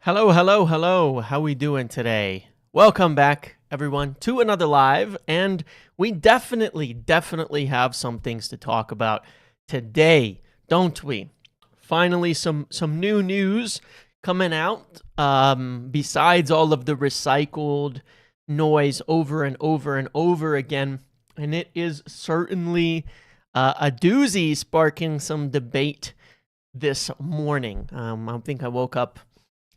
Hello, hello, hello. How we doing today? Welcome back, everyone, to another live, and we definitely have some things to talk about today, don't we? Finally, some new news coming out. Besides all of the recycled noise over and over and over again, and it is certainly a doozy, sparking some debate this morning. I think I woke up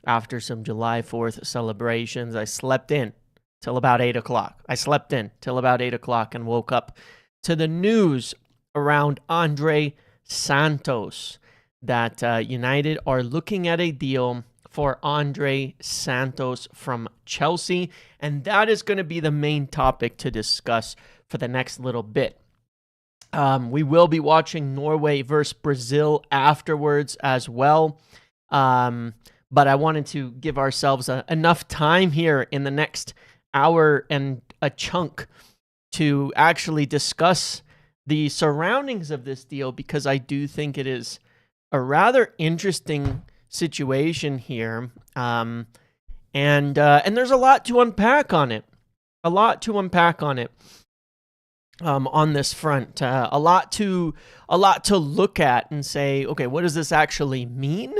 after some July 4th celebrations. I slept in till about 8 o'clock. And woke up to the news around Andrey Santos that United are looking at a deal for Andrey Santos from Chelsea. And that is going to be the main topic to discuss for the next little bit. We will be watching Norway versus Brazil afterwards as well. But I wanted to give ourselves enough time here in the next hour and a chunk to actually discuss the surroundings of this deal, because I do think it is a rather interesting situation here. And there's a lot to unpack on it. On this front. A lot to look at and say, okay, what does this actually mean?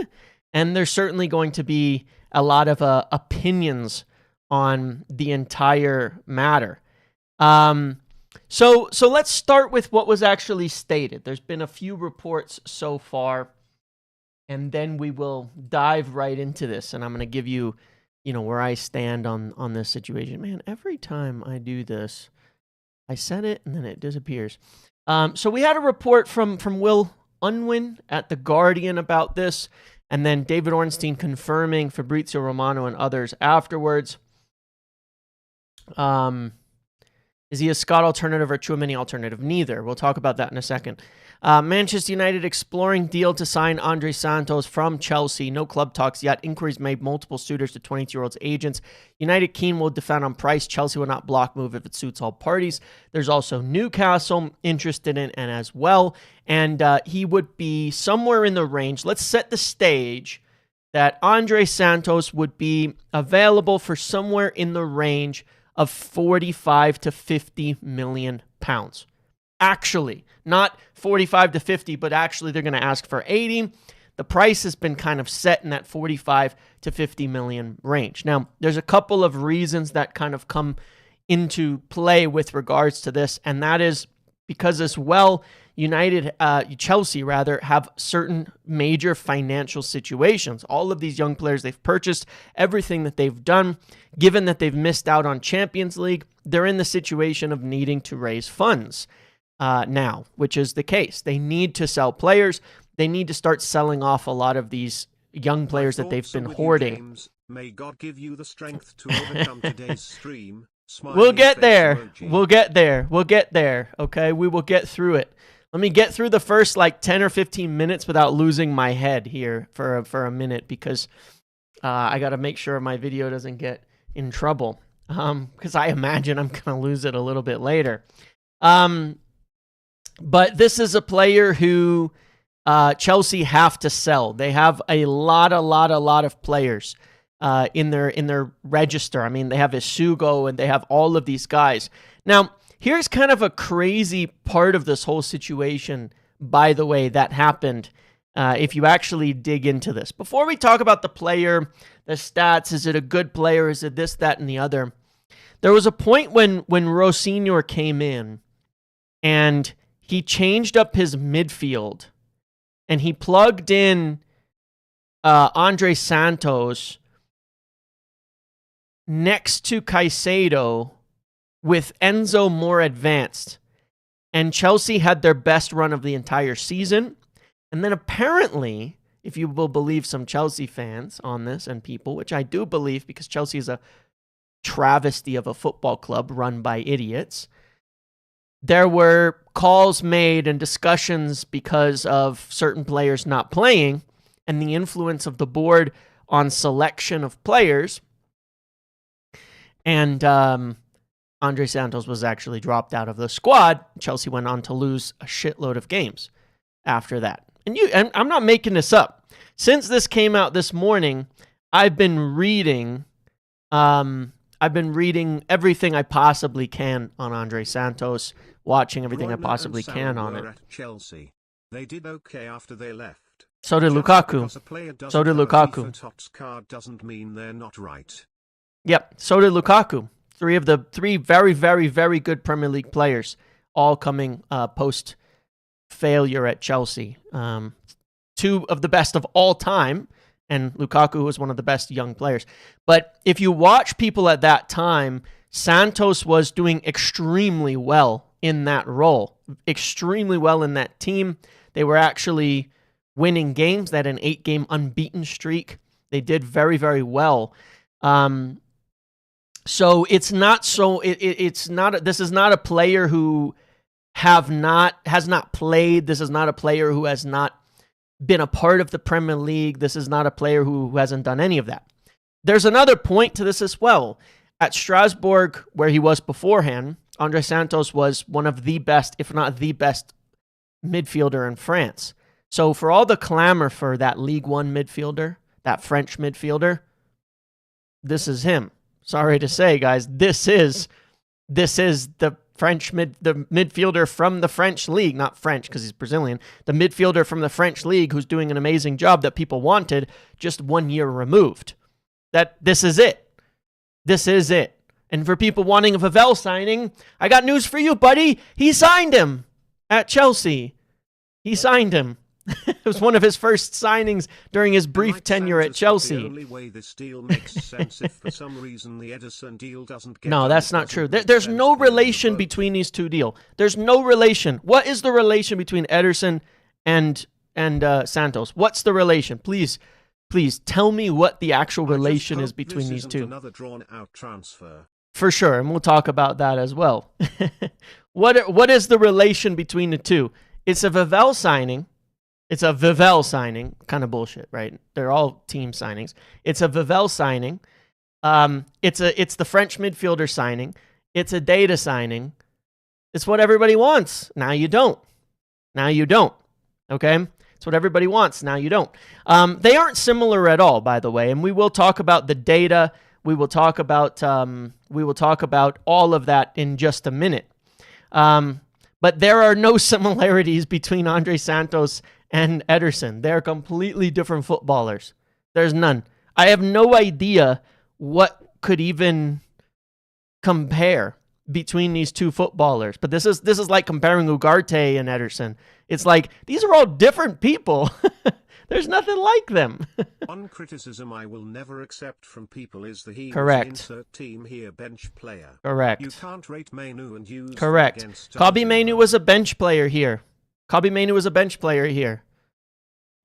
And there's certainly going to be a lot of opinions on the entire matter. So let's start with what was actually stated. There's been a few reports so far, and then we will dive right into this. And I'm going to give you, where I stand on this situation. Man, every time I do this, I said it and then it disappears. So we had a report from Will Unwin at The Guardian about this. And then David Ornstein confirming, Fabrizio Romano and others afterwards. Is he a Scott alternative or Tchouameni alternative? Neither. We'll talk about that in a second. Manchester United exploring deal to sign Andrey Santos from Chelsea. No club talks yet. Inquiries made multiple suitors to 22-year-olds agents. United keen will defend on price. Chelsea will not block move if it suits all parties. There's also Newcastle interested in and as well. And he would be somewhere in the range. Let's set the stage that Andrey Santos would be available for somewhere in the range of 45 to 50 million pounds. Actually, not 45 to 50, but actually they're going to ask for 80. The price has been kind of set in that 45 to 50 million range. Now, there's a couple of reasons that kind of come into play with regards to this, and that is because as well, Chelsea have certain major financial situations. All of these young players they've purchased, everything that they've done, given that they've missed out on Champions League, they're in the situation of needing to raise funds now, which is the case. They need to sell players. They need to start selling off a lot of these young players that they've been hoarding. May God give you the strength to overcome today's stream. We'll get there. We'll get there. Okay, we will get through it. Let me get through the first 10 or 15 minutes without losing my head here for a minute, because I got to make sure my video doesn't get in trouble, because I imagine I'm going to lose it a little bit later. But this is a player who Chelsea have to sell. They have a lot of players in their register. I mean, they have Isugo and they have all of these guys. Now, here's kind of a crazy part of this whole situation, by the way, that happened if you actually dig into this. Before we talk about the player, the stats, is it a good player, is it this, that, and the other? There was a point when Rosinho came in and he changed up his midfield and he plugged in Andrey Santos next to Caicedo with Enzo more advanced. And Chelsea had their best run of the entire season. And then apparently, if you will believe some Chelsea fans on this and people, which I do believe because Chelsea is a travesty of a football club run by idiots, there were calls made and discussions because of certain players not playing and the influence of the board on selection of players. And Andrey Santos was actually dropped out of the squad. Chelsea went on to lose a shitload of games after that. And I'm not making this up. Since this came out this morning, I've been reading everything I possibly can on Andrey Santos, watching everything I possibly can on it. At Chelsea. They did okay after they left. So did Just Lukaku. because a player doesn't So did have a Lukaku. FIFA Tots card doesn't mean they're not right. Yep, so did Lukaku. Three very, very, very good Premier League players, all coming post failure at Chelsea. Two of the best of all time, and Lukaku was one of the best young players. But if you watch people at that time, Santos was doing extremely well in that role, extremely well in that team. They were actually winning games. They had an 8-game unbeaten streak. They did very, very well. So it's not so. It's not. This is not a player who has not played. This is not a player who has not been a part of the Premier League. This is not a player who hasn't done any of that. There's another point to this as well. At Strasbourg, where he was beforehand, Andrey Santos was one of the best, if not the best, midfielder in France. So for all the clamor for that League One midfielder, that French midfielder, this is him. Sorry to say, guys, this is the midfielder from the French league, not French because he's Brazilian, the midfielder from the French league who's doing an amazing job that people wanted, just 1 year removed. This is it. This is it. And for people wanting a Vavel signing, I got news for you, buddy. He signed him at Chelsea. He signed him. It was one of his first signings during his brief tenure at Chelsea. The only way this deal makes sense if for some reason the Ederson deal doesn't get No, that's not true. There's no relation between these two deals. There's no relation. What is the relation between Ederson and Santos? What's the relation? Please tell me what the actual relation is between these two. Another drawn out transfer. For sure, and we'll talk about that as well. What is the relation between the two? It's a Vavel signing. It's a Vavel signing. Kind of bullshit, right? They're all team signings. It's a Vavel signing. It's the French midfielder signing. It's a data signing. It's what everybody wants. Now you don't. Okay? It's what everybody wants. Now you don't. They aren't similar at all, by the way, and we will talk about the data. We will talk about all of that in just a minute. But there are no similarities between Andrey Santos and Ederson. They're completely different footballers. There's none. I have no idea what could even compare between these two footballers. But this is like comparing Ugarte and Ederson. It's like, these are all different people. There's nothing like them. One criticism I will never accept from people is the Correct. Insert team here bench player. Correct. You can't rate Menu and use Correct. against Kobbie Mainoo was a bench player here.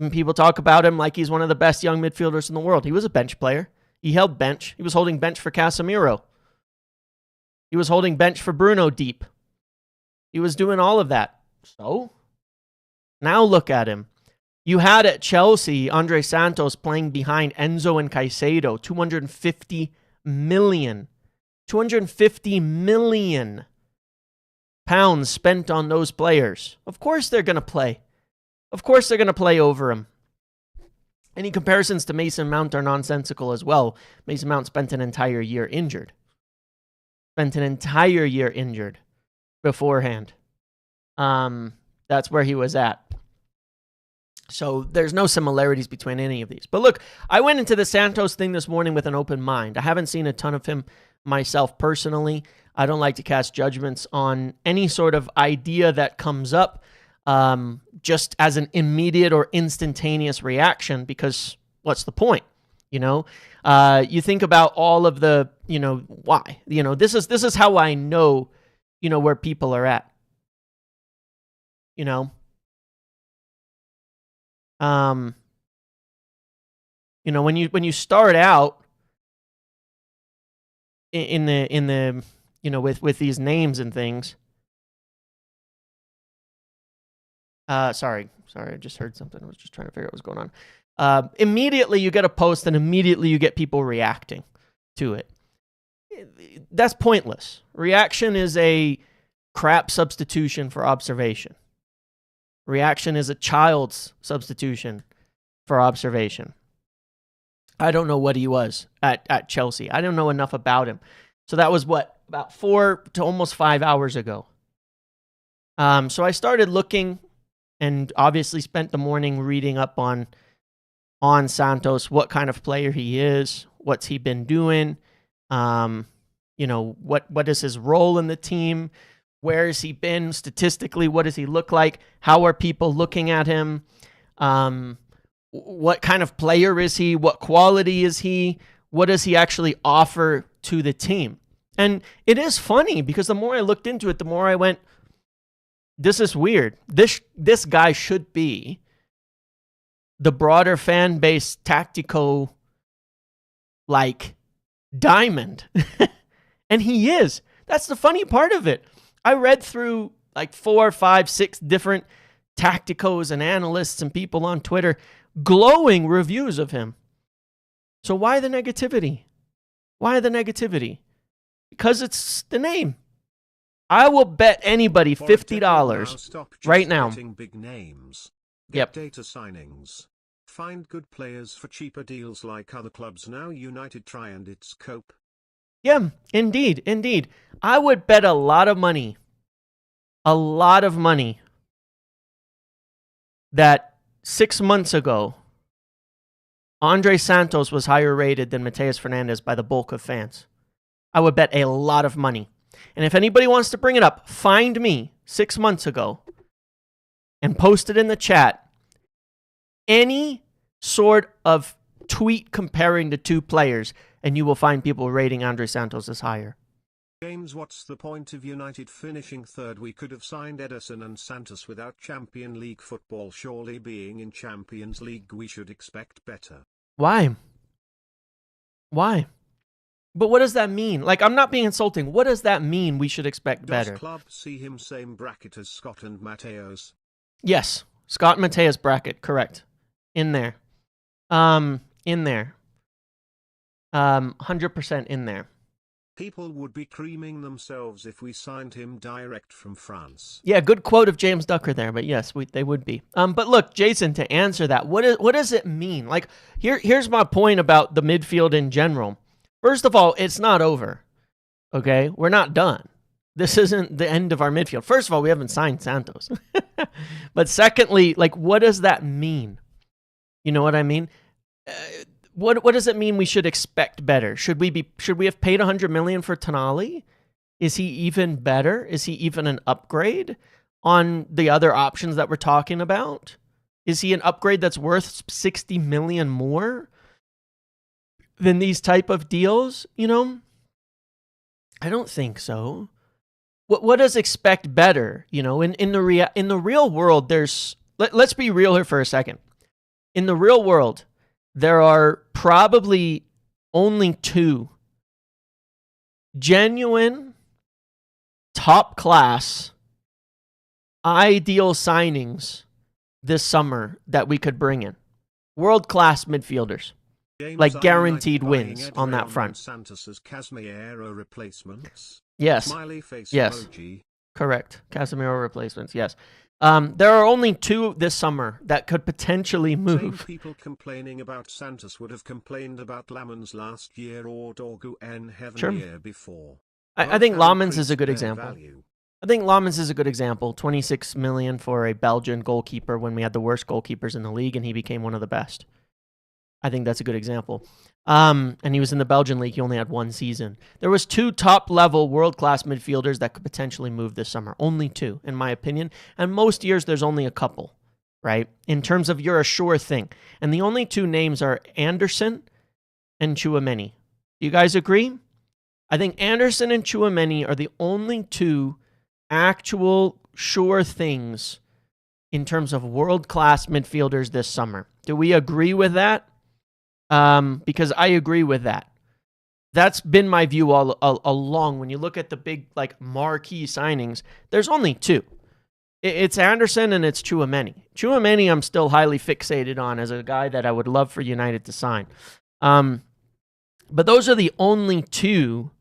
And people talk about him like he's one of the best young midfielders in the world. He was a bench player. He held bench. He was holding bench for Casemiro. He was holding bench for Bruno deep. He was doing all of that. So, now look at him. You had at Chelsea, Andrey Santos playing behind Enzo and Caicedo, 250 million. 250 million pounds spent on those players. Of course they're going to play. Of course they're going to play over him. Any comparisons to Mason Mount are nonsensical as well. Mason Mount spent an entire year injured. Beforehand. That's where he was at. So there's no similarities between any of these. But look, I went into the Santos thing this morning with an open mind. I haven't seen a ton of him myself personally. I don't like to cast judgments on any sort of idea that comes up just as an immediate or instantaneous reaction, because what's the point? You think about all of the, why? This is how I know, where people are at. When you start out in the with these names and things. Sorry, I just heard something. I was just trying to figure out what was going on. Immediately you get a post and immediately you get people reacting to it. That's pointless. Reaction is a crap substitution for observation. Reaction is a child's substitution for observation. I don't know what he was at Chelsea. I don't know enough about him. So that was what, about 4 to almost 5 hours ago. So I started looking and obviously spent the morning reading up on Santos, what kind of player he is, what's he been doing, what is his role in the team, where has he been statistically, what does he look like, how are people looking at him, what kind of player is he, what quality is he, what does he actually offer to the team. And it is funny because the more I looked into it, the more I went, this is weird. This guy should be the broader fan base tactical, like, diamond. And he is. That's the funny part of it. I read through like 4, 5, 6 different tacticos and analysts and people on Twitter glowing reviews of him. So why the negativity? Why the negativity? Because it's the name. I will bet anybody $50 right now. Big names. Yep. Data signings. Find good players for cheaper deals like other clubs now. United try and it's cope. Yeah, indeed, indeed. I would bet a lot of money that 6 months ago, Andrey Santos was higher rated than Matheus Fernandes by the bulk of fans. I would bet a lot of money. And if anybody wants to bring it up, find me 6 months ago and post it in the chat. Any sort of tweet comparing the two players, and you will find people rating Andrey Santos as higher. James, what's the point of United finishing third? We could have signed Ederson and Santos without Champions League football. Surely being in Champions League we should expect better. Why? But what does that mean? Like, I'm not being insulting. What does that mean we should expect better? Does club see him same bracket as Scott and Mateos? Yes. Scott and Mateos bracket, correct. In there. 100% in there. People would be creaming themselves if we signed him direct from France. Yeah, good quote of James Ducker there, but yes, they would be. But look, Jason, to answer that, what does it mean? Like, here's my point about the midfield in general. First of all, it's not over. Okay? We're not done. This isn't the end of our midfield. First of all, we haven't signed Santos. But secondly, like, what does that mean? You know what I mean? What does it mean we should expect better? Should we have paid $100 million for Tonali? Is he even better? Is he even an upgrade on the other options that we're talking about? Is he an upgrade that's worth $60 million more than these type of deals? You know, I don't think so. What does expect better? You know, in the real world, let's be real here for a second. In the real world, there are probably only 2 genuine, top-class, ideal signings this summer that we could bring in. World-class midfielders. James, like guaranteed wins on that front. Santos's Casemiro replacements. Yes. Smiley face yes. Emoji. Correct. Casemiro replacements. Yes. There are only 2 this summer that could potentially move. Same people complaining about Santos would have complained about Lamans last year or Dorgu N Heaven year before. I think Lamans is a good example. I think Lamans is a good example. 26 million for a Belgian goalkeeper when we had the worst goalkeepers in the league and he became one of the best. I think that's a good example. And he was in the Belgian league. He only had 1 season. There was 2 top-level world-class midfielders that could potentially move this summer. Only 2, in my opinion. And most years, there's only a couple, right? In terms of you're a sure thing. And the only 2 names are Anderson and Tchouameni. Do you guys agree? I think Anderson and Tchouameni are the only 2 actual sure things in terms of world-class midfielders this summer. Do we agree with that? Because I agree with that. That's been my view all along. When you look at the big, like, marquee signings, there's only 2. It's Anderson and it's Tchouameni. Tchouameni I'm still highly fixated on as a guy that I would love for United to sign. But those are the only 2,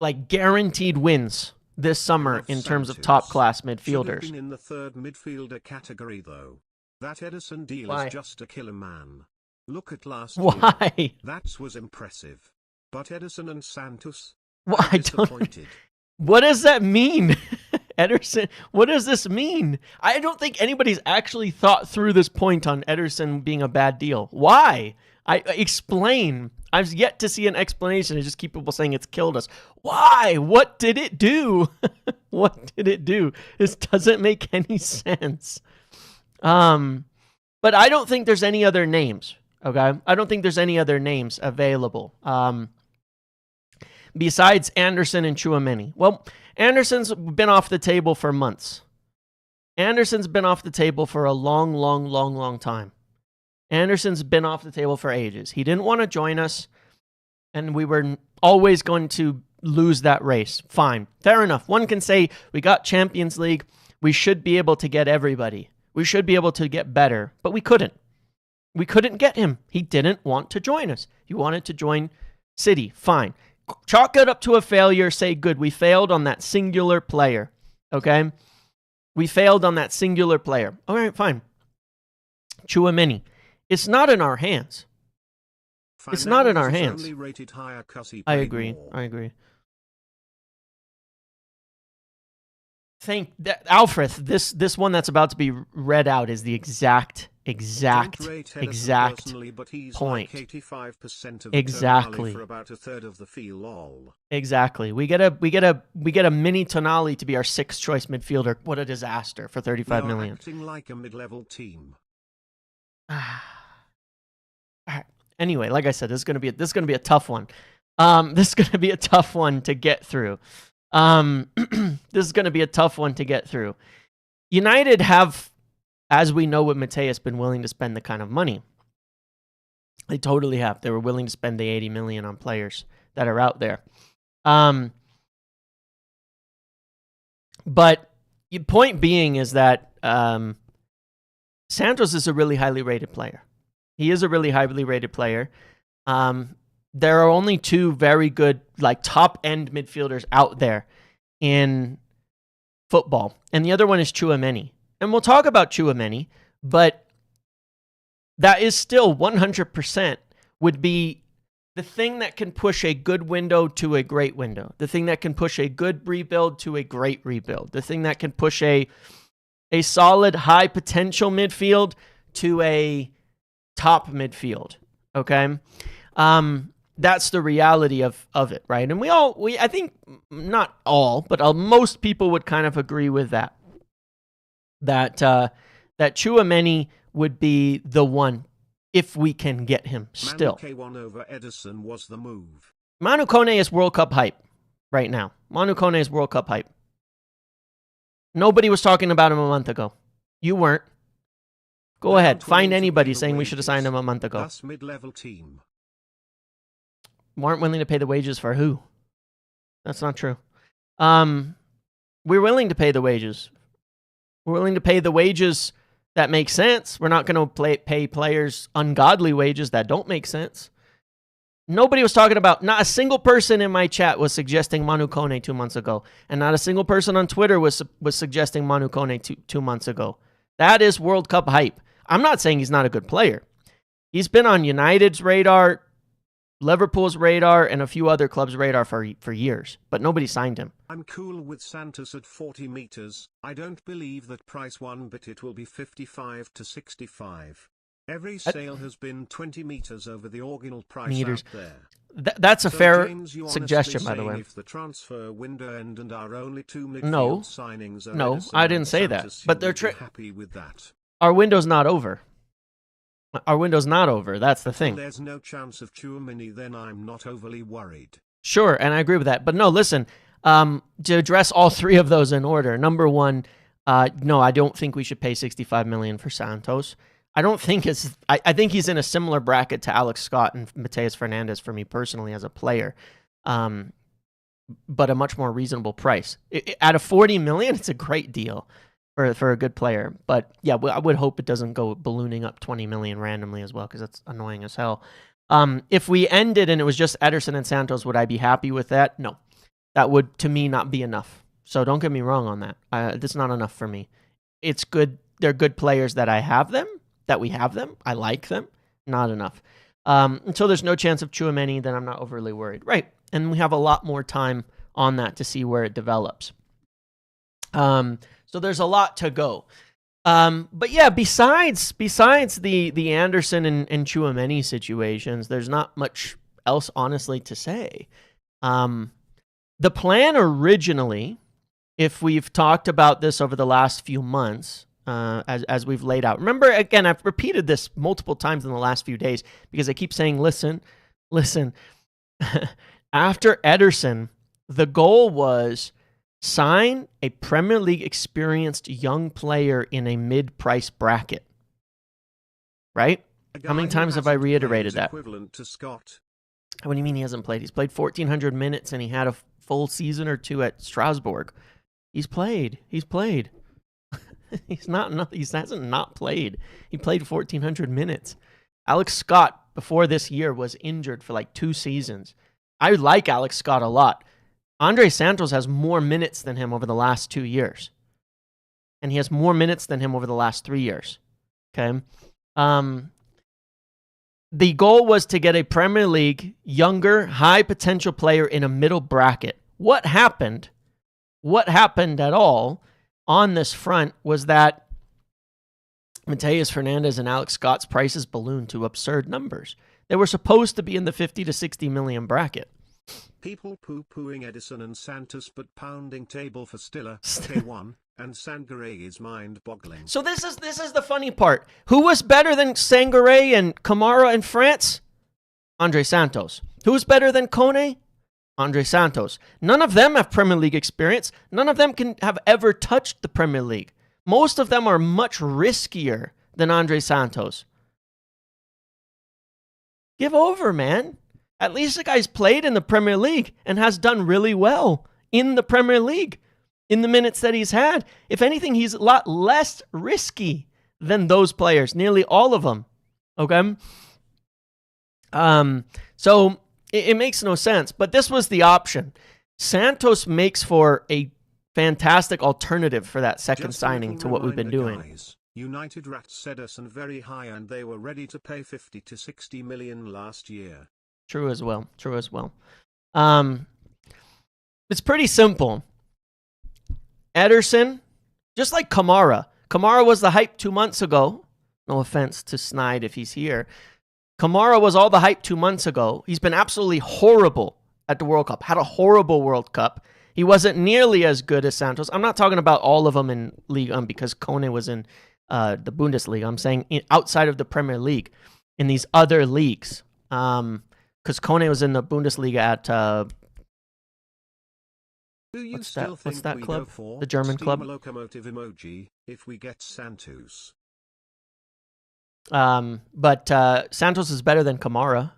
like, guaranteed wins this summer in terms of top-class midfielders. Should have been in the 3rd midfielder category, though. That Ederson deal Why? is just a killer, man. Look at last Why? year. That was impressive. But Ederson and Santos? Well, I'm I don't. disappointed. What does that mean? Ederson, what does this mean? I don't think anybody's actually thought through this point on Ederson being a bad deal. Why? Explain. I've yet to see an explanation. I just keep people saying it's killed us. Why? What did it do? What did it do? This doesn't make any sense. But I don't think there's any other names. Okay, I don't think there's any other names available. Besides Anderson and Tchouameni. Well, Anderson's been off the table for months. Anderson's been off the table for a long time. Anderson's been off the table for ages. He didn't want to join us, and we were always going to lose that race. Fine. Fair enough. One can say we got Champions League. We should be able to get everybody. We should be able to get better, but we couldn't. We couldn't get him. He didn't want to join us. He wanted to join City. Fine. Chalk it up to a failure. Say, good, we failed on that singular player. Okay? We failed on that singular player. All right, fine. Tchouameni. It's not in our hands. It's not in our hands. I agree. I agree. Alfred, this one that's about to be read out is the exact point. Exactly. For about a third of the field, lol. Exactly. We get a mini Tonali to be our sixth choice midfielder. What a disaster for 35 million. Acting like a mid-level team. Anyway, like I said, this is gonna be a tough one. This is gonna be a tough one to get through. This is gonna be a tough one to get through. United have, as we know with Mateus, been willing to spend the kind of money. They totally have. They were willing to spend the 80 million on players that are out there. But the point being is that Santos is a really highly rated player. He is a really highly rated player. There are only two very good, like, top-end midfielders out there in football. And the other one is Tchouameni. And we'll talk about Tchouameni, but that is still 100% would be the thing that can push a good window to a great window. The thing that can push a good rebuild to a great rebuild. The thing that can push a solid, high-potential midfield to a top midfield. Okay? That's the reality of it, right? And I think not all, but most people would kind of agree with that. That Tchouameni would be the one if we can get him still. Manu K1 over Ederson was the move. Manu Kone is World Cup hype right now. Manu Kone is World Cup hype. Nobody was talking about him a month ago. You weren't. Go ahead. Find anybody saying we should have signed him a month ago. Us mid-level team. Weren't willing to pay the wages for who? That's not true. We're willing to pay the wages. We're willing to pay the wages that make sense. We're not going to pay players ungodly wages that don't make sense. Nobody was talking about, not a single person in my chat was suggesting Manu Kone 2 months ago. And not a single person on Twitter was suggesting Manu Kone two months ago. That is World Cup hype. I'm not saying he's not a good player. He's been on United's radar, Liverpool's radar, and a few other clubs' radar for years, but nobody signed him. I'm cool with Santos at 40 meters. I don't believe that price one bit. It will be 55 to 65. Every sale has been 20 meters over the original price out there. That's a fair James, suggestion, by the way. If the transfer window ended and our only two midfield signings are no, Ederson I didn't and say Santos, that. But they're happy with that. Our window's not over. Our window's not over. That's the thing. There's no chance of Tchouameni, then I'm not overly worried. Sure, and I agree with that. But no, listen, to address all three of those in order. Number one, no, I don't think we should pay $65 million for Santos. I don't think I think he's in a similar bracket to Alex Scott and Mateus Fernandes for me personally as a player, but a much more reasonable price. At a $40 million, it's a great deal for a good player. But yeah, I would hope it doesn't go ballooning up 20 million randomly as well, because that's annoying as hell. If we ended and it was just Ederson and Santos, would I be happy with that? No, that would to me not be enough. So don't get me wrong on that. That's not enough for me. It's good. They're good players that I have them. that we have them. I like them. Not enough. Until there's no chance of Tchouameni, then I'm not overly worried. Right. And we have a lot more time on that to see where it develops. So there's a lot to go. But yeah, besides the Anderson and Tchouameni situations, there's not much else, honestly, to say. The plan originally, if we've talked about this over the last few months, as we've laid out. Remember, again, I've repeated this multiple times in the last few days because I keep saying, listen. After Ederson, the goal was sign a Premier League experienced young player in a mid-price bracket. Right? How many times have I reiterated that? Equivalent to Scott. What do you mean he hasn't played? He's played 1,400 minutes and he had a full season or two at Strasbourg. He's played. He hasn't not played. He played 1,400 minutes. Alex Scott, before this year, was injured for like 2 seasons. I like Alex Scott a lot. Andrey Santos has more minutes than him over the last 2 years. And he has more minutes than him over the last 3 years. Okay? The goal was to get a Premier League, younger, high-potential player in a middle bracket. What happened at all on this front was that Mateus Fernandes and Alex Scott's prices ballooned to absurd numbers. They were supposed to be in the 50 to 60 million bracket. People poo-pooing Ederson and Santos but pounding table for Stiller, K1, and Sangaré is mind-boggling. So this is the funny part. Who was better than Sangaré and Kamara in France? Andrey Santos. Who was better than Kone? Andrey Santos. None of them have Premier League experience. None of them can have ever touched the Premier League. Most of them are much riskier than Andrey Santos. Give over, man. At least the guy's played in the Premier League and has done really well in the Premier League in the minutes that he's had. If anything, he's a lot less risky than those players, nearly all of them. Okay? So it makes no sense, but this was the option. Santos makes for a fantastic alternative for that second signing to what we've been doing. Guys. United Rats Ederson very high and they were ready to pay 50 to 60 million last year. True as well. It's pretty simple. Ederson, just like Kamara. Kamara was the hype 2 months ago. No offense to Snide if he's here. Kamara was all the hype 2 months ago. He's been absolutely horrible at the World Cup. Had a horrible World Cup. He wasn't nearly as good as Santos. I'm not talking about all of them in League because Kone was in the Bundesliga. I'm saying outside of the Premier League, in these other leagues. Because Kone was in the Bundesliga at what's that club? The German club. Locomotive emoji if we get Santos. But Santos is better than Kamara.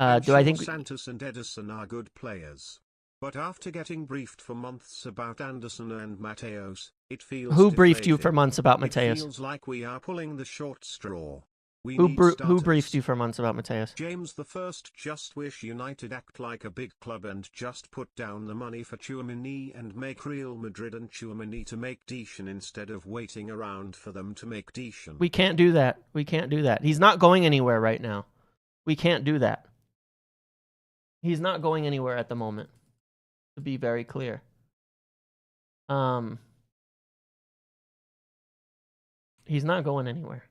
I think Santos and Ederson are good players? But after getting briefed for months about Anderson and Mateos, it feels Who briefed you for months about Mateos? It feels like we are pulling the short straw. Who briefed you for months about Mateus? James the First just wish United act like a big club and just put down the money for Tchouameni and make Real Madrid and Tchouameni to make Deschamps instead of waiting around for them to make Deschamps. We can't do that. He's not going anywhere right now. We can't do that. He's not going anywhere at the moment, to be very clear. He's not going anywhere.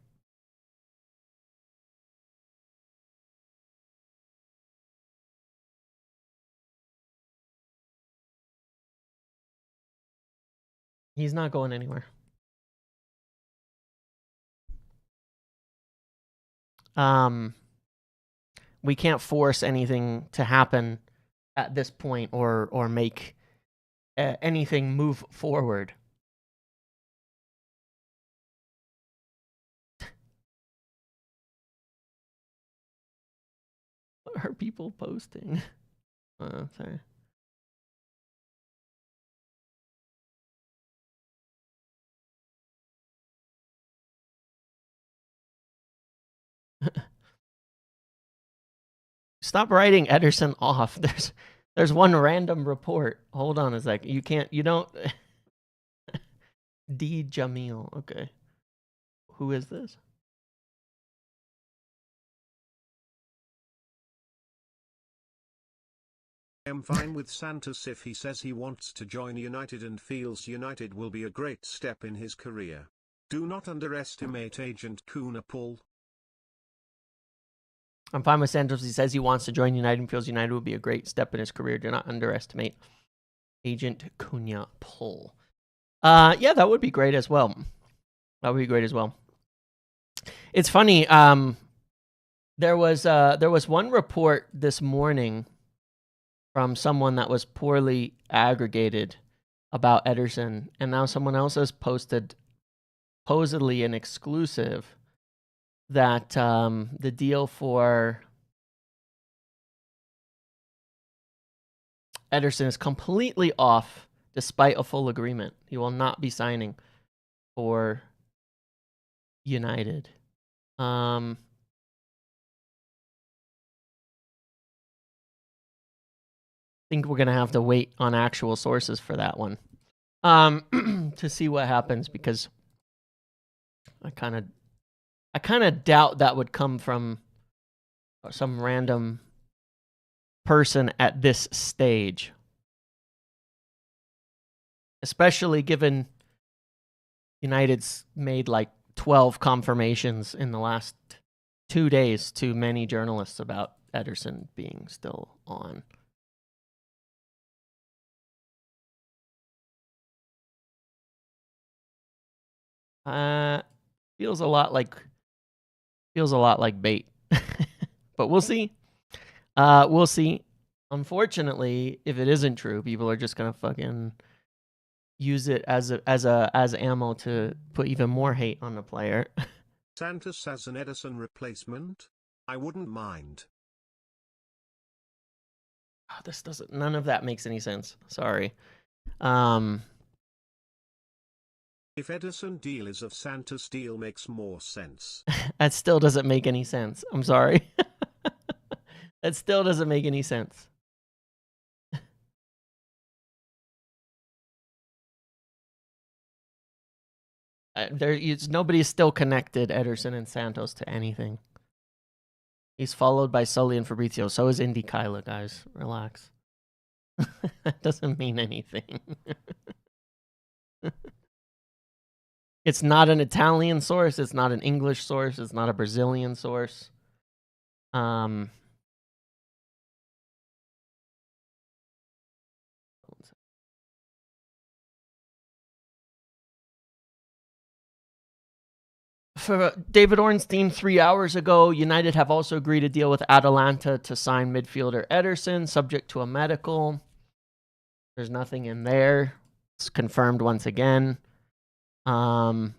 He's not going anywhere. We can't force anything to happen at this point or make anything move forward. What are people posting? Sorry. Stop writing Ederson off. There's one random report. Hold on a sec. You don't D Jamil. Okay. Who is this? I am fine with Santos if he says he wants to join United and feels United will be a great step in his career. Do not underestimate Agent Kuna Pull. I'm fine with Santos. He says he wants to join United and feels United will be a great step in his career. Do not underestimate Agent Cunha Pull. Yeah, that would be great as well. That would be great as well. It's funny. There was one report this morning from someone that was poorly aggregated about Ederson, and now someone else has posted supposedly an exclusive that the deal for Ederson is completely off despite a full agreement. He will not be signing for United. Think we're gonna have to wait on actual sources for that one, to see what happens, because I kind of doubt that would come from some random person at this stage, especially given United's made like 12 confirmations in the last 2 days to many journalists about Ederson being still on. Feels a lot like bait, but we'll see. We'll see. Unfortunately, if it isn't true, people are just gonna fucking use it as ammo to put even more hate on the player. Santos as an Ederson replacement? I wouldn't mind. Oh, none of that makes any sense. Sorry. If Ederson deal is of Santos deal makes more sense. That still doesn't make any sense. I'm sorry. That still doesn't make any sense. Nobody's still connected Ederson and Santos to anything. He's followed by Sully and Fabrizio. So is Indy Kyla, guys. Relax. That doesn't mean anything. It's not an Italian source. It's not an English source. It's not a Brazilian source. For David Ornstein, 3 hours ago, United have also agreed to deal with Atalanta to sign midfielder Ederson, subject to a medical. There's nothing in there. It's confirmed once again. So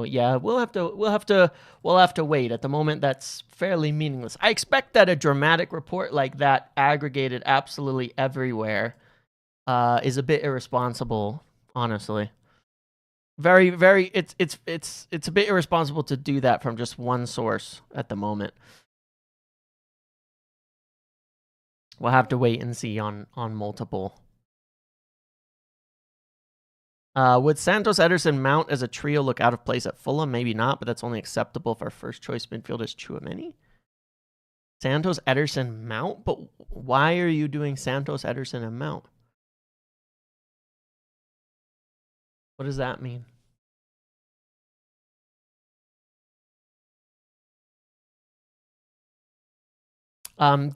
yeah, we'll have to wait. At the moment, that's fairly meaningless. I expect that a dramatic report like that, aggregated absolutely everywhere, is a bit irresponsible, honestly. Very, very. It's a bit irresponsible to do that from just one source at the moment. We'll have to wait and see on multiple. Would Santos, Ederson, Mount as a trio look out of place at Fulham? Maybe not, but that's only acceptable if our first choice midfield is Tchouameni. Santos, Ederson, Mount? But why are you doing Santos, Ederson, and Mount? What does that mean?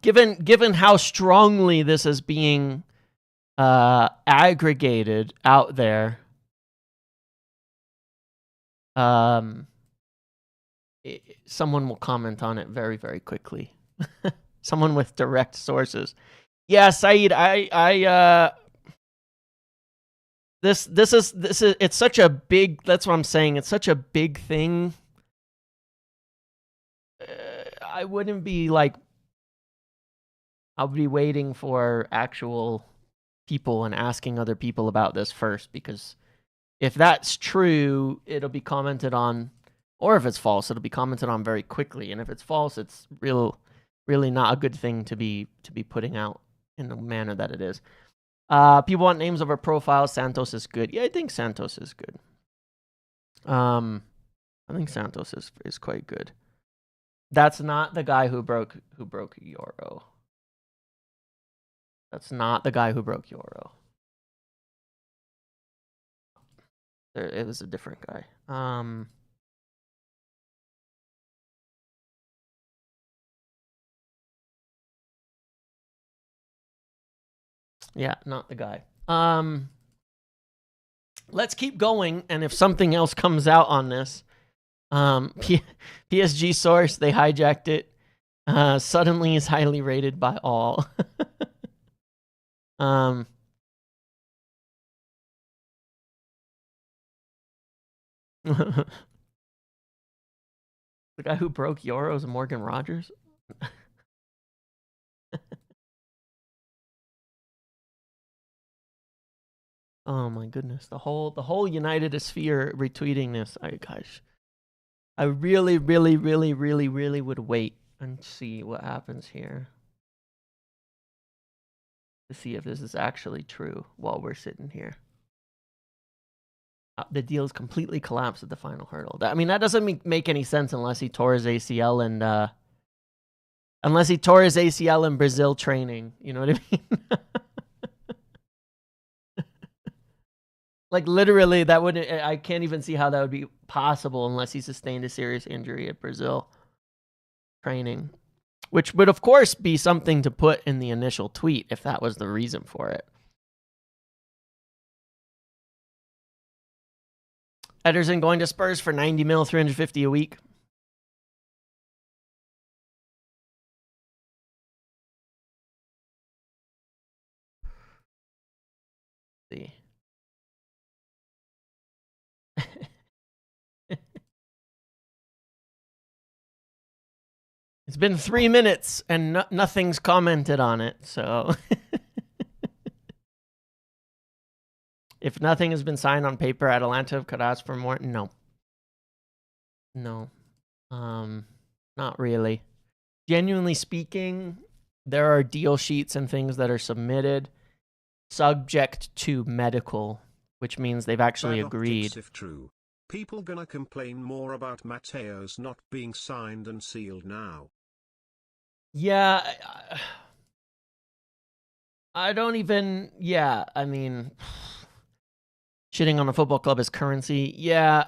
Given how strongly this is being aggregated out there, someone will comment on it very, very quickly. Someone with direct sources. Yeah, Saeed, this is it's such a big, that's what I'm saying. It's such a big thing. I wouldn't be like, I'll be waiting for actual people and asking other people about this first, because if that's true, it'll be commented on, or if it's false, it'll be commented on very quickly. And if it's false, it's really not a good thing to be putting out in the manner that it is. People want names of our profile. Santos is good. Yeah, I think Santos is good. I think Santos is quite good. That's not the guy who broke Euro. That's not the guy who broke Euro. It was a different guy. Yeah, not the guy. Let's keep going, and if something else comes out on this, PSG source, they hijacked it. Suddenly is highly rated by all. The guy who broke Euros, Morgan Rogers. Oh my goodness, the whole United sphere retweeting this. I really would wait and see what happens here to see if this is actually true while we're sitting here. The deal's completely collapsed at the final hurdle. I mean, that doesn't make any sense unless he tore his ACL and in Brazil training. You know what I mean? Like literally, that wouldn't. I can't even see how that would be possible unless he sustained a serious injury at Brazil training, which would of course be something to put in the initial tweet if that was the reason for it. Ederson going to Spurs for 90 mil, 350 a week. Let's see. It's been 3 minutes and nothing's commented on it, so if nothing has been signed on paper, Atalanta could ask for more. No, not really. Genuinely speaking, there are deal sheets and things that are submitted subject to medical, which means they've actually agreed. If true, people gonna complain more about Mateos not being signed and sealed now. Yeah, I don't even. Yeah, I mean, shitting on a football club as currency. Yeah,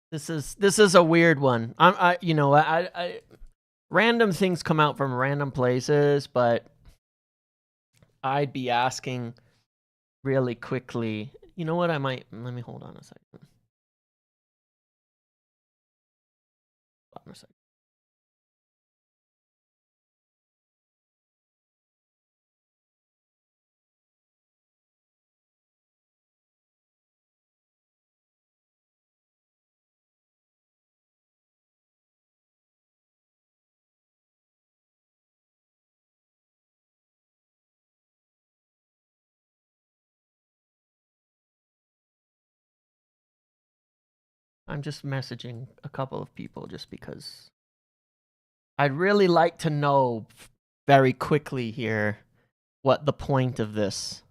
this is a weird one. I random things come out from random places, but I'd be asking really quickly. You know what? Let me hold on a second. Hold on a second. I'm just messaging a couple of people just because I'd really like to know very quickly here what the point of this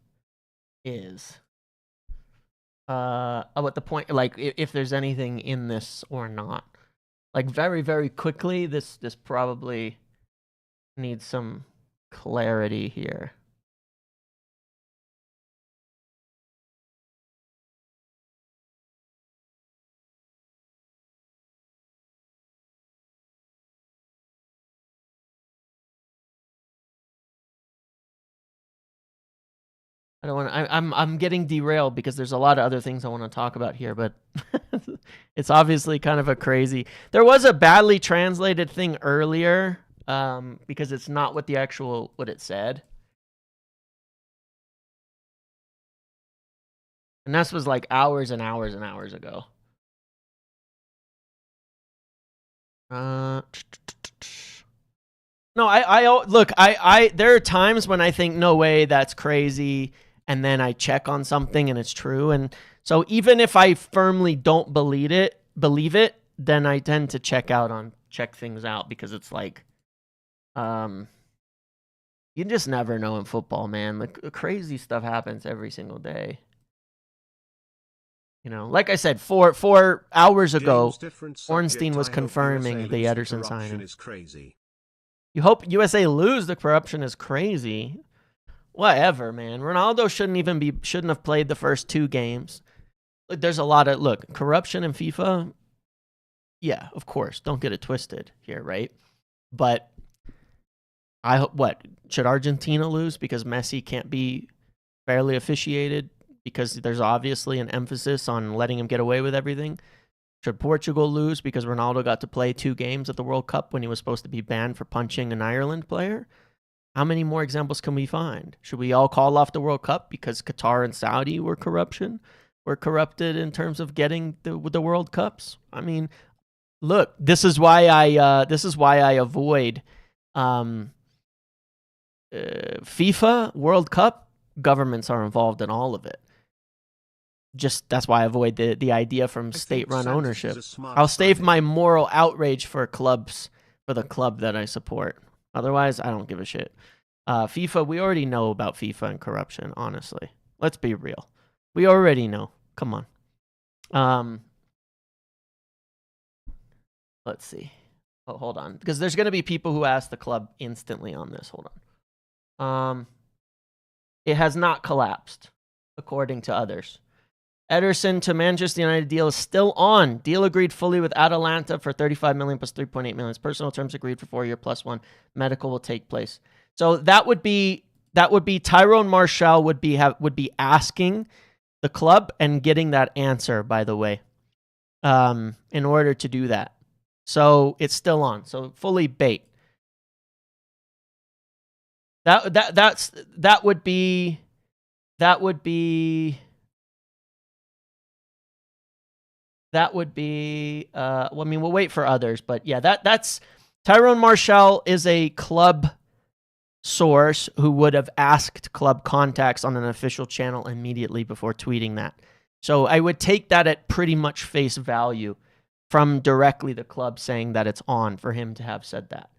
is. What the point, like if there's anything in this or not. Like very quickly, this probably needs some clarity here. I don't want to. I'm getting derailed because there's a lot of other things I want to talk about here, but it's obviously kind of a crazy. There was a badly translated thing earlier, because it's not what it said, and this was like hours and hours and hours ago. No, look. There are times when I think no way, that's crazy. And then I check on something and it's true. And so even if I firmly don't believe it, then I tend to check things out because it's like, you just never know in football, man. Like crazy stuff happens every single day. You know, like I said, 4 hours ago, James, Ornstein was I hope confirming USA the lose, Ederson corruption signing. is crazy. You hope USA lose? The corruption is crazy. Whatever, man. Ronaldo shouldn't have played the first 2 games. Look, there's a lot of corruption in FIFA. Yeah, of course. Don't get it twisted here, right? But I hope should Argentina lose because Messi can't be fairly officiated because there's obviously an emphasis on letting him get away with everything? Should Portugal lose because Ronaldo got to play 2 games at the World Cup when he was supposed to be banned for punching an Ireland player? How many more examples can we find? Should we all call off the World Cup because Qatar and Saudi were corrupted in terms of getting the World Cups? I mean, look, this is why I avoid FIFA World Cup. Governments are involved in all of it. Just that's why I avoid the idea from state-run ownership. I'll save my moral outrage for the club that I support. Otherwise, I don't give a shit. FIFA, we already know about FIFA and corruption, honestly. Let's be real. We already know. Come on. Let's see. Oh, hold on. Because there's going to be people who ask the club instantly on this. Hold on. It has not collapsed, according to others. Ederson to Manchester United deal is still on. Deal agreed fully with Atalanta for 35 million plus 3.8 million. Personal terms agreed for 4 year plus 1. Medical will take place. So that would be Tyrone Marshall would be asking the club and getting that answer, by the way, in order to do that. So it's still on. So fully bait. That would be. Well, I mean, we'll wait for others, but yeah, that's Tyrone Marshall is a club source who would have asked club contacts on an official channel immediately before tweeting that. So I would take that at pretty much face value from directly the club saying that it's on for him to have said that.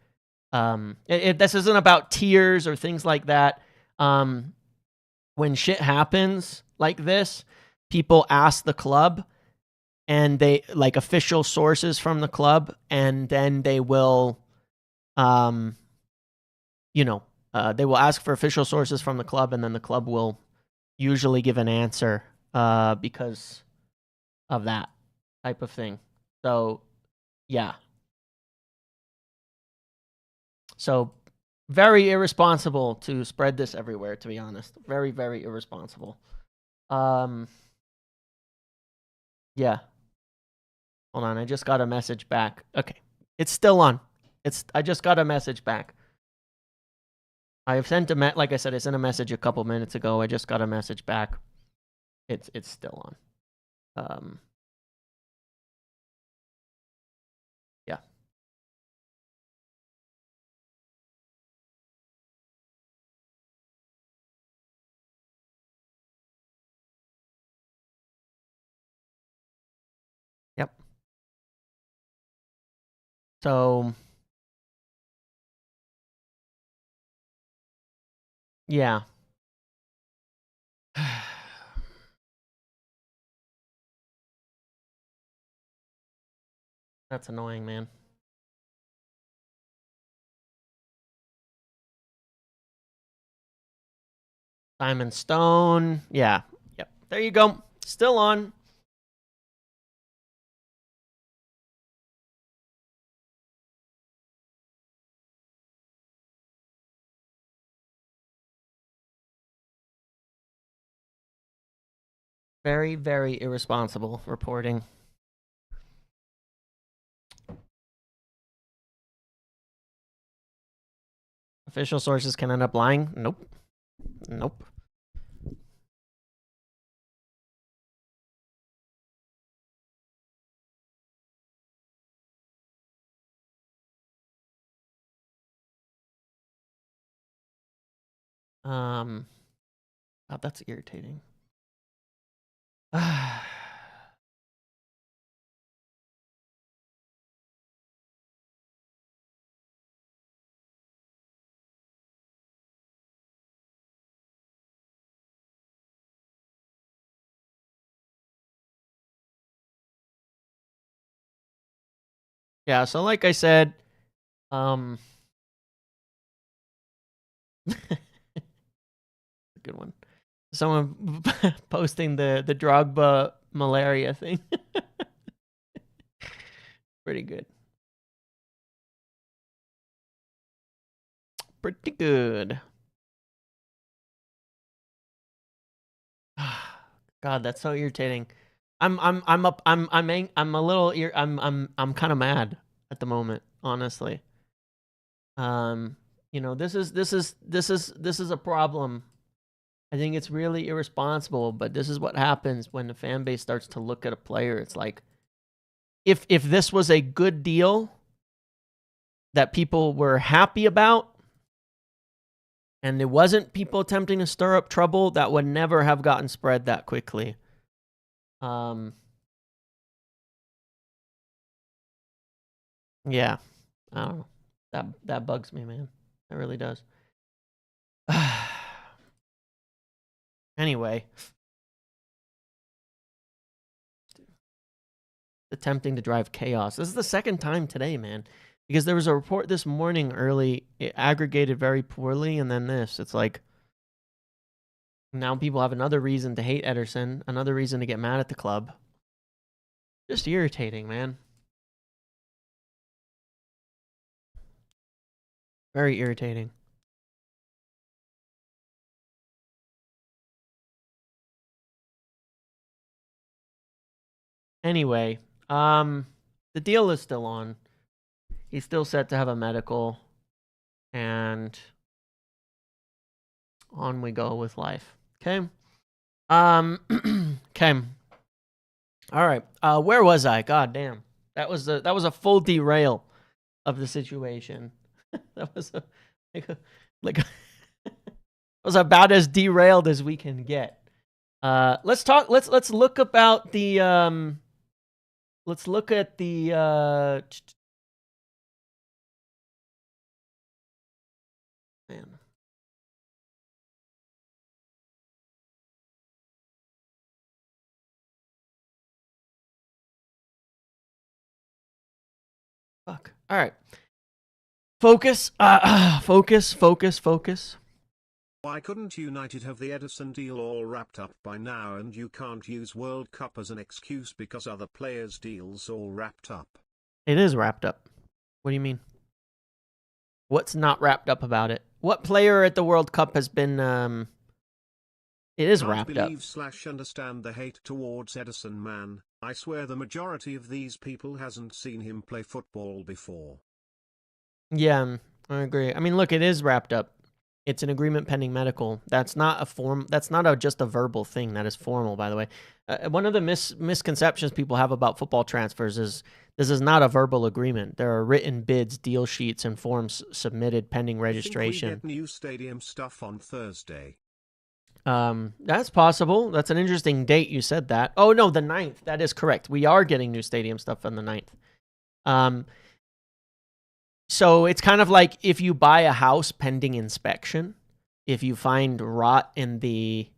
This isn't about tiers or things like that. When shit happens like this, people ask the club and they official sources from the club, and then they will, they will ask for official sources from the club, and then the club will usually give an answer because of that type of thing. So, yeah. So, very irresponsible to spread this everywhere, to be honest. Very, very irresponsible. Yeah. Hold on, I just got a message back. Okay. It's still on. I just got a message back. I have sent like I said, I sent a message a couple minutes ago. I just got a message back. It's still on. Yeah. Yep. So, yeah. That's annoying, man. Simon Stone. Yeah. Yep. There you go. Still on. Very, very irresponsible reporting. Official sources can end up lying? Nope. Nope. God, that's irritating. Yeah, so like I said, good one. Someone posting the Drogba malaria thing. Pretty good. Pretty good. God, that's so irritating. I'm a little I'm kind of mad at the moment, honestly. You know, this is a problem. I think it's really irresponsible, but this is what happens when the fan base starts to look at a player. It's like, if this was a good deal that people were happy about, and it wasn't people attempting to stir up trouble, that would never have gotten spread that quickly. Yeah, I don't know. That bugs me, man. It really does. Anyway, attempting to drive chaos. This is the second time today, man. Because there was a report this morning early, it aggregated very poorly, and then this. It's like, now people have another reason to hate Ederson, another reason to get mad at the club. Just irritating, man. Very irritating. Anyway, the deal is still on. He's still set to have a medical, and on we go with life. Okay. Okay. All right. Where was I? God damn. That was a full derail of the situation. That was I was about as derailed as we can get. Let's look about the let's look at the man. Fuck. All right. Focus. Focus. Why couldn't United have the Ederson deal all wrapped up by now, and you can't use World Cup as an excuse because other players' deals all wrapped up? It is wrapped up. What do you mean? What's not wrapped up about it? What player at the World Cup has been it is wrapped up. Understand the hate towards Ederson, man. I swear the majority of these people hasn't seen him play football before. Yeah, I agree. I mean, look, it is wrapped up. It's an agreement pending medical. That's not a form. That's not just a verbal thing. That is formal, by the way. One of the misconceptions people have about football transfers is this is not a verbal agreement. There are written bids, deal sheets, and forms submitted pending registration. I think we get new stadium stuff on Thursday. That's possible. That's an interesting date. You said that. Oh no, the 9th. That is correct. We are getting new stadium stuff on the 9th. So it's kind of like if you buy a house pending inspection, if you find rot in the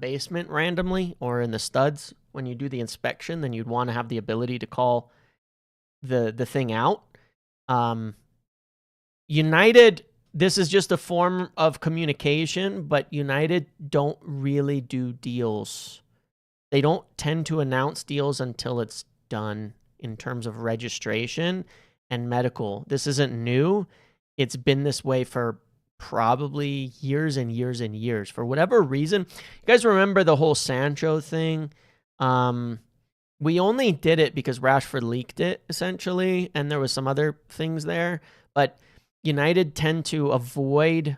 basement randomly or in the studs when you do the inspection, then you'd want to have the ability to call the thing out. United, this is just a form of communication, but United don't really do deals. They don't tend to announce deals until it's done in terms of registration and medical. This isn't new. It's been this way for probably years and years and years. For whatever reason, you guys remember the whole Sancho thing? We only did it because Rashford leaked it, essentially, and there was some other things there. But United tend to avoid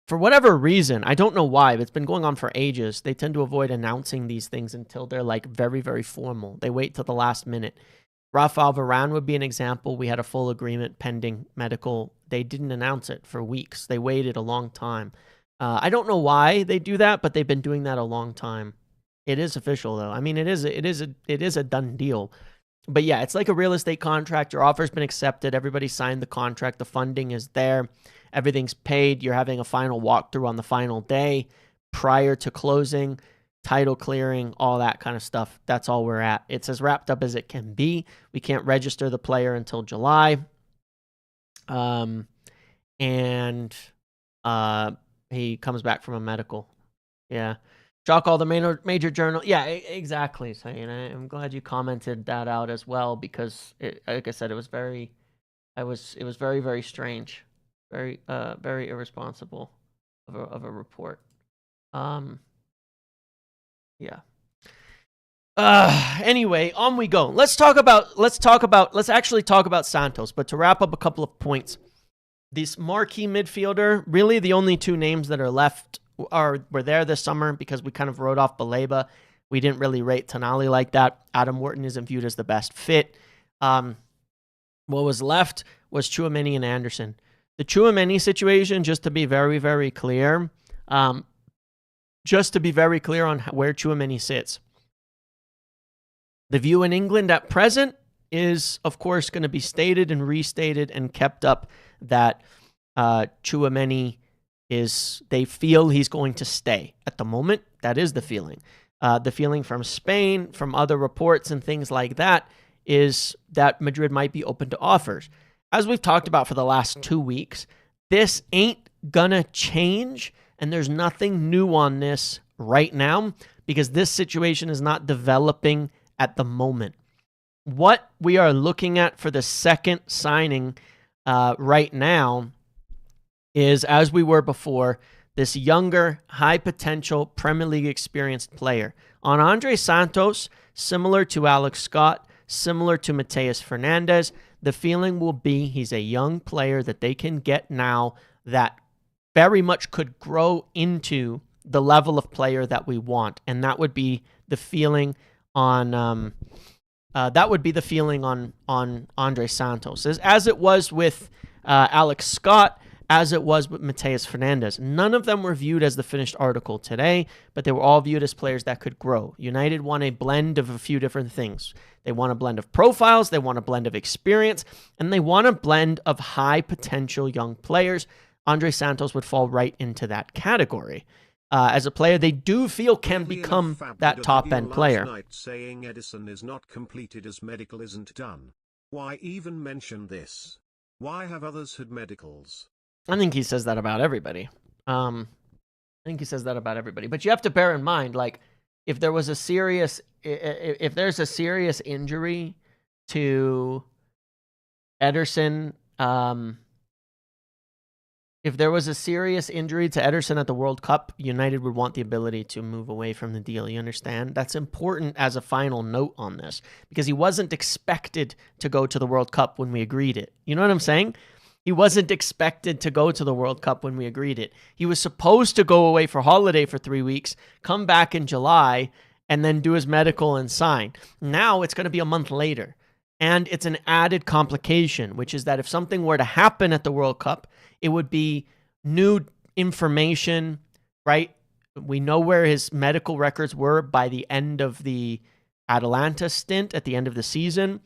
for whatever reason, I don't know why, but it's been going on for ages. They tend to avoid announcing these things until they're like very, very formal. They wait till the last minute. Rafael Varane would be an example. We had a full agreement pending medical. They didn't announce it for weeks. They waited a long time. I don't know why they do that, but they've been doing that a long time. It is official though. I mean, it is a done deal. But yeah, it's like a real estate contract. Your offer's been accepted. Everybody signed the contract. The funding is there. Everything's paid. You're having a final walkthrough on the final day. prior to closing, title clearing, all that kind of stuff. That's all we're at. It's as wrapped up as it can be. We can't register the player until July. And he comes back from a medical. Yeah. Chalk all the major journal. Yeah, exactly. So, I'm glad you commented that out as well, because like I said, it was very very, very strange. Very irresponsible of a report. Yeah. Anyway, on we go. Let's actually talk about Santos, but to wrap up a couple of points. This marquee midfielder, really the only two names that are left were there this summer, because we kind of wrote off Baleba. We didn't really rate Tonali like that. Adam Wharton isn't viewed as the best fit. What was left was Tchouameni and Anderson. The Tchouameni situation, just to be very, very clear, on where Tchouameni sits. The view in England at present is, of course, going to be stated and restated and kept up that Tchouameni they feel he's going to stay. At the moment, that is the feeling. The feeling from Spain, from other reports and things like that, is that Madrid might be open to offers. As we've talked about for the last 2 weeks, this ain't gonna change, and there's nothing new on this right now, because this situation is not developing at the moment. What we are looking at for the second signing right now is, as we were before, this younger, high-potential Premier League experienced player. On Andrey Santos, similar to Alex Scott, similar to Mateus Fernandes, the feeling will be he's a young player that they can get now that very much could grow into the level of player that we want. And that would be the feeling on Andrey Santos, as it was with Alex Scott, as it was with Mateus Fernandes. None of them were viewed as the finished article today, but they were all viewed as players that could grow. United want a blend of a few different things. They want a blend of profiles, they want a blend of experience, and they want a blend of high potential young players. Andrey Santos would fall right into that category. As a player they do feel can become that top-end player. Saying Edison is not completed as medical isn't done. Why even mention this? Why have others had medicals? I think he says that about everybody. But you have to bear in mind, like, if there's a serious injury to Ederson, if there was a serious injury to Ederson at the World Cup, United would want the ability to move away from the deal. You understand? That's important as a final note on this, because he wasn't expected to go to the World Cup when we agreed it. You know what I'm saying? He wasn't expected to go to the World Cup when we agreed it. He was supposed to go away for holiday for 3 weeks, come back in July, and then do his medical and sign. Now it's going to be a month later. And it's an added complication, which is that if something were to happen at the World Cup, it would be new information, right? We know where his medical records were by the end of the Atalanta stint, at the end of the season.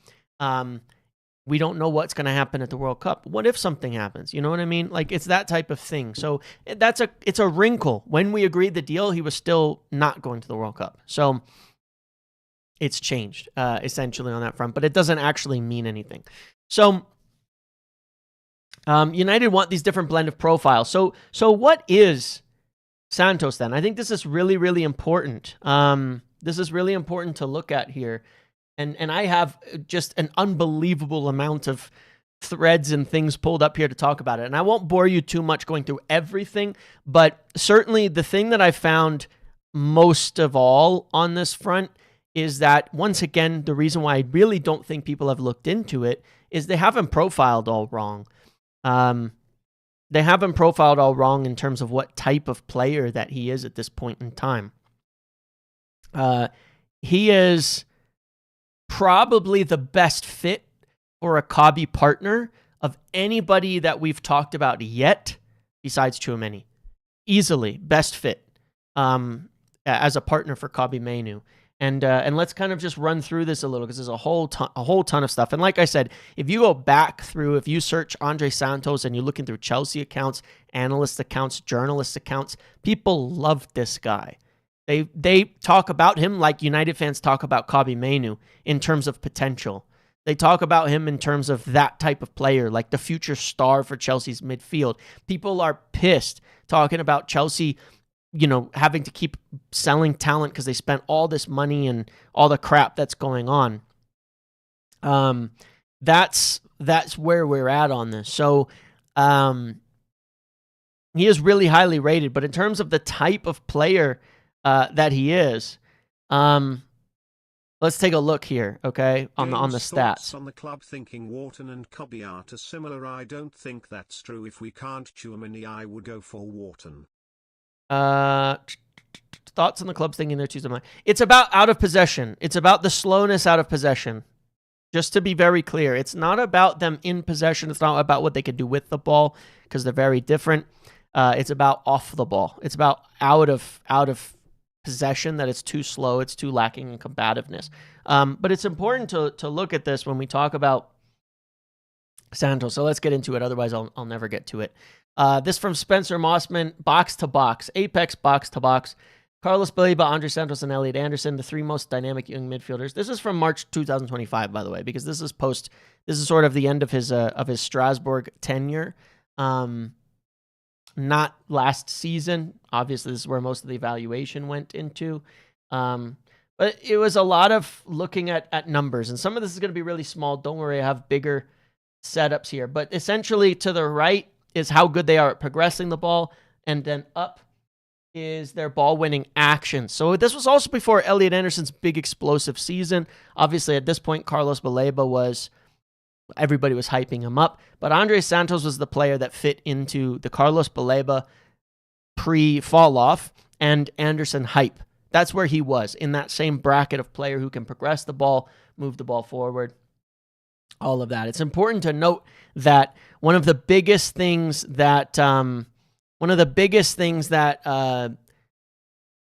We don't know what's going to happen at the World Cup. What if something happens? You know what I mean? Like, it's that type of thing. So it's a wrinkle. When we agreed the deal, he was still not going to the World Cup. So it's changed, essentially, on that front. But it doesn't actually mean anything. So United want these different blend of profiles. So what is Santos then? I think this is really, really important. This is really important to look at here. And I have just an unbelievable amount of threads and things pulled up here to talk about it. And I won't bore you too much going through everything, but certainly the thing that I found most of all on this front is that, once again, the reason why I really don't think people have looked into it is they have him profiled all wrong. They have him profiled all wrong in terms of what type of player that he is at this point in time. He is probably the best fit for a Kabi partner of anybody that we've talked about yet, besides Tchouameni. Easily best fit as a partner for Kabi Mainoo. And let's kind of just run through this a little because there's a whole ton of stuff. And like I said, if you go back through, if you search Andrey Santos and you're looking through Chelsea accounts, analyst accounts, journalist accounts, people love this guy. They talk about him like United fans talk about Kobbie Mainoo in terms of potential. They talk about him in terms of that type of player, like the future star for Chelsea's midfield. People are pissed talking about Chelsea, having to keep selling talent because they spent all this money and all the crap that's going on. That's where we're at on this. So he is really highly rated, but in terms of the type of player that he is, let's take a look here, okay, on the stats. On the club thinking Wharton and Kobbie are too similar. I don't think that's true. If we can't Tchouameni, I would go for Wharton. Thoughts on the club's thinking they're too similar. It's about out of possession. It's about the slowness out of possession. Just to be very clear, it's not about them in possession. It's not about what they can do with the ball because they're very different. It's about off the ball. It's about out of possession, that it's too slow, it's too lacking in combativeness. But it's important to look at this when we talk about Santos. So let's get into it. Otherwise, I'll never get to it. This from Spencer Mossman, box to box, Apex box to box. Carlos Baleba, Andrey Santos, and Elliot Anderson, the three most dynamic young midfielders. This is from March 2025, by the way, because this is sort of the end of his Strasbourg tenure. Not last season. Obviously, this is where most of the evaluation went into. But it was a lot of looking at numbers. And some of this is going to be really small. Don't worry, I have bigger setups here. But essentially, to the right is how good they are at progressing the ball. And then up is their ball-winning actions. So this was also before Elliot Anderson's big explosive season. Obviously, at this point, Carlos Baleba everybody was hyping him up, but Andrey Santos was the player that fit into the Carlos Baleba pre-fall off and Anderson hype. That's where he was, in that same bracket of player who can progress the ball, move the ball forward, all of that. It's important to note that one of the biggest things that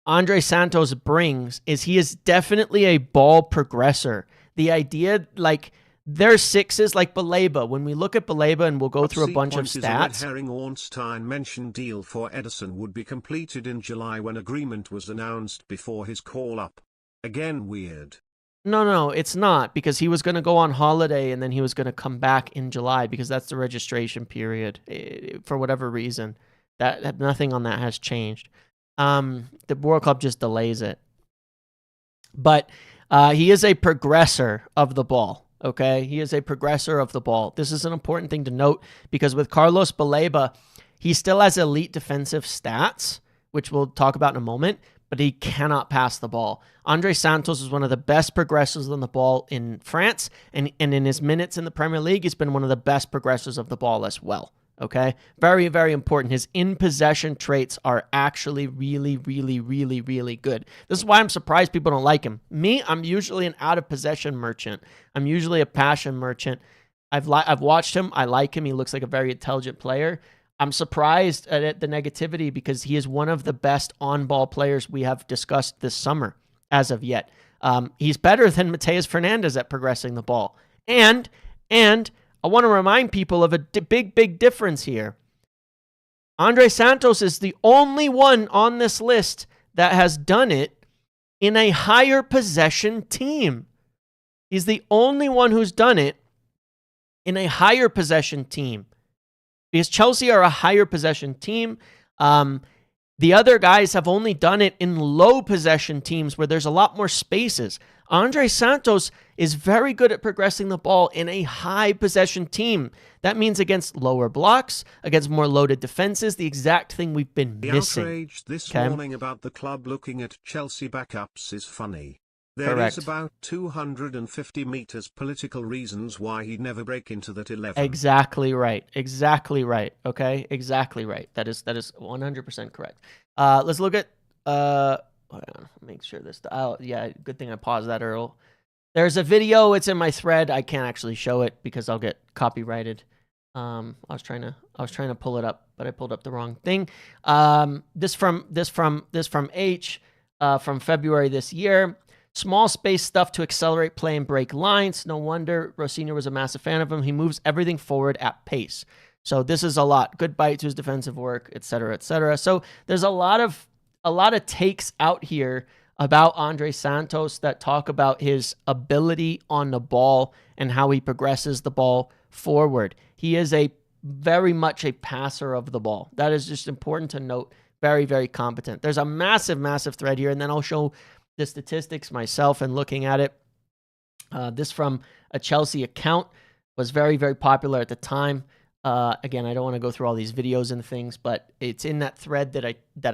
Andrey Santos brings is he is definitely a ball progressor. The idea, like, there's sixes like Baleba. When we look at Baleba, and we'll go through a bunch of stats. Herring Ornstein mentioned deal for Ederson would be completed in July when agreement was announced before his call-up. Again, weird. No, it's not, because he was going to go on holiday and then he was going to come back in July because that's the registration period. For whatever reason, that nothing on that has changed. The World Cup just delays it. But he is a progressor of the ball. Okay, he is a progressor of the ball. This is an important thing to note because with Carlos Baleba, he still has elite defensive stats, which we'll talk about in a moment, but he cannot pass the ball. Andrey Santos is one of the best progressors on the ball in France, and in his minutes in the Premier League, he's been one of the best progressors of the ball as well. Okay, very, very important. His in-possession traits are actually really, really, really, really good. This is why I'm surprised people don't like him. Me, I'm usually an out-of-possession merchant. I'm usually a passion merchant. I've watched him. I like him. He looks like a very intelligent player. I'm surprised at the negativity because he is one of the best on-ball players we have discussed this summer as of yet. He's better than Mateus Fernandes at progressing the ball. And I want to remind people of a big difference here. Andrey Santos is the only one on this list that has done it in a higher possession team. He's the only one who's done it in a higher possession team. Because Chelsea are a higher possession team. The other guys have only done it in low possession teams where there's a lot more spaces. Andrey Santos is very good at progressing the ball in a high possession team. That means against lower blocks, against more loaded defenses, the exact thing we've been missing. The outrage this morning about the club looking at Chelsea backups is funny. There is about 250 meters political reasons why he'd never break into that 11. Exactly right. Okay, exactly right. That is 100% correct. Let's look at. Hold on, make sure this. Oh yeah, good thing I paused that, Earl. There's a video. It's in my thread. I can't actually show it because I'll get copyrighted. I was trying to pull it up, but I pulled up the wrong thing. This from H from February this year. Small space stuff to accelerate play and break lines. No wonder Rosinha was a massive fan of him. He moves everything forward at pace. So this is a lot. Good bite to his defensive work, etc., etc. So there's a lot of takes out here about Andrey Santos that talk about his ability on the ball and how he progresses the ball forward. He is very much a passer of the ball. That is just important to note. Very, very competent. There's a massive, massive thread here, and then I'll show the statistics myself and looking at it. This from a Chelsea account was very, very popular at the time. Again, I don't want to go through all these videos and things, but it's in that thread that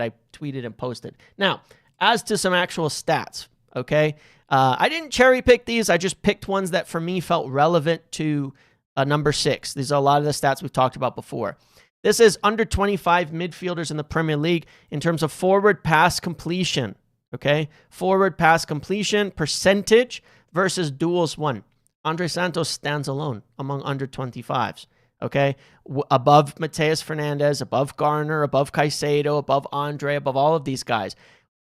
I tweeted and posted. Now, as to some actual stats, okay? I didn't cherry pick these. I just picked ones that for me felt relevant to number 6. These are a lot of the stats we've talked about before. This is under 25 midfielders in the Premier League in terms of forward pass completion, okay? Forward pass completion percentage versus duels won. Andrey Santos stands alone among under 25s. Okay, above Mateus Fernandes, above Garner, above Caicedo, above Andre, above all of these guys.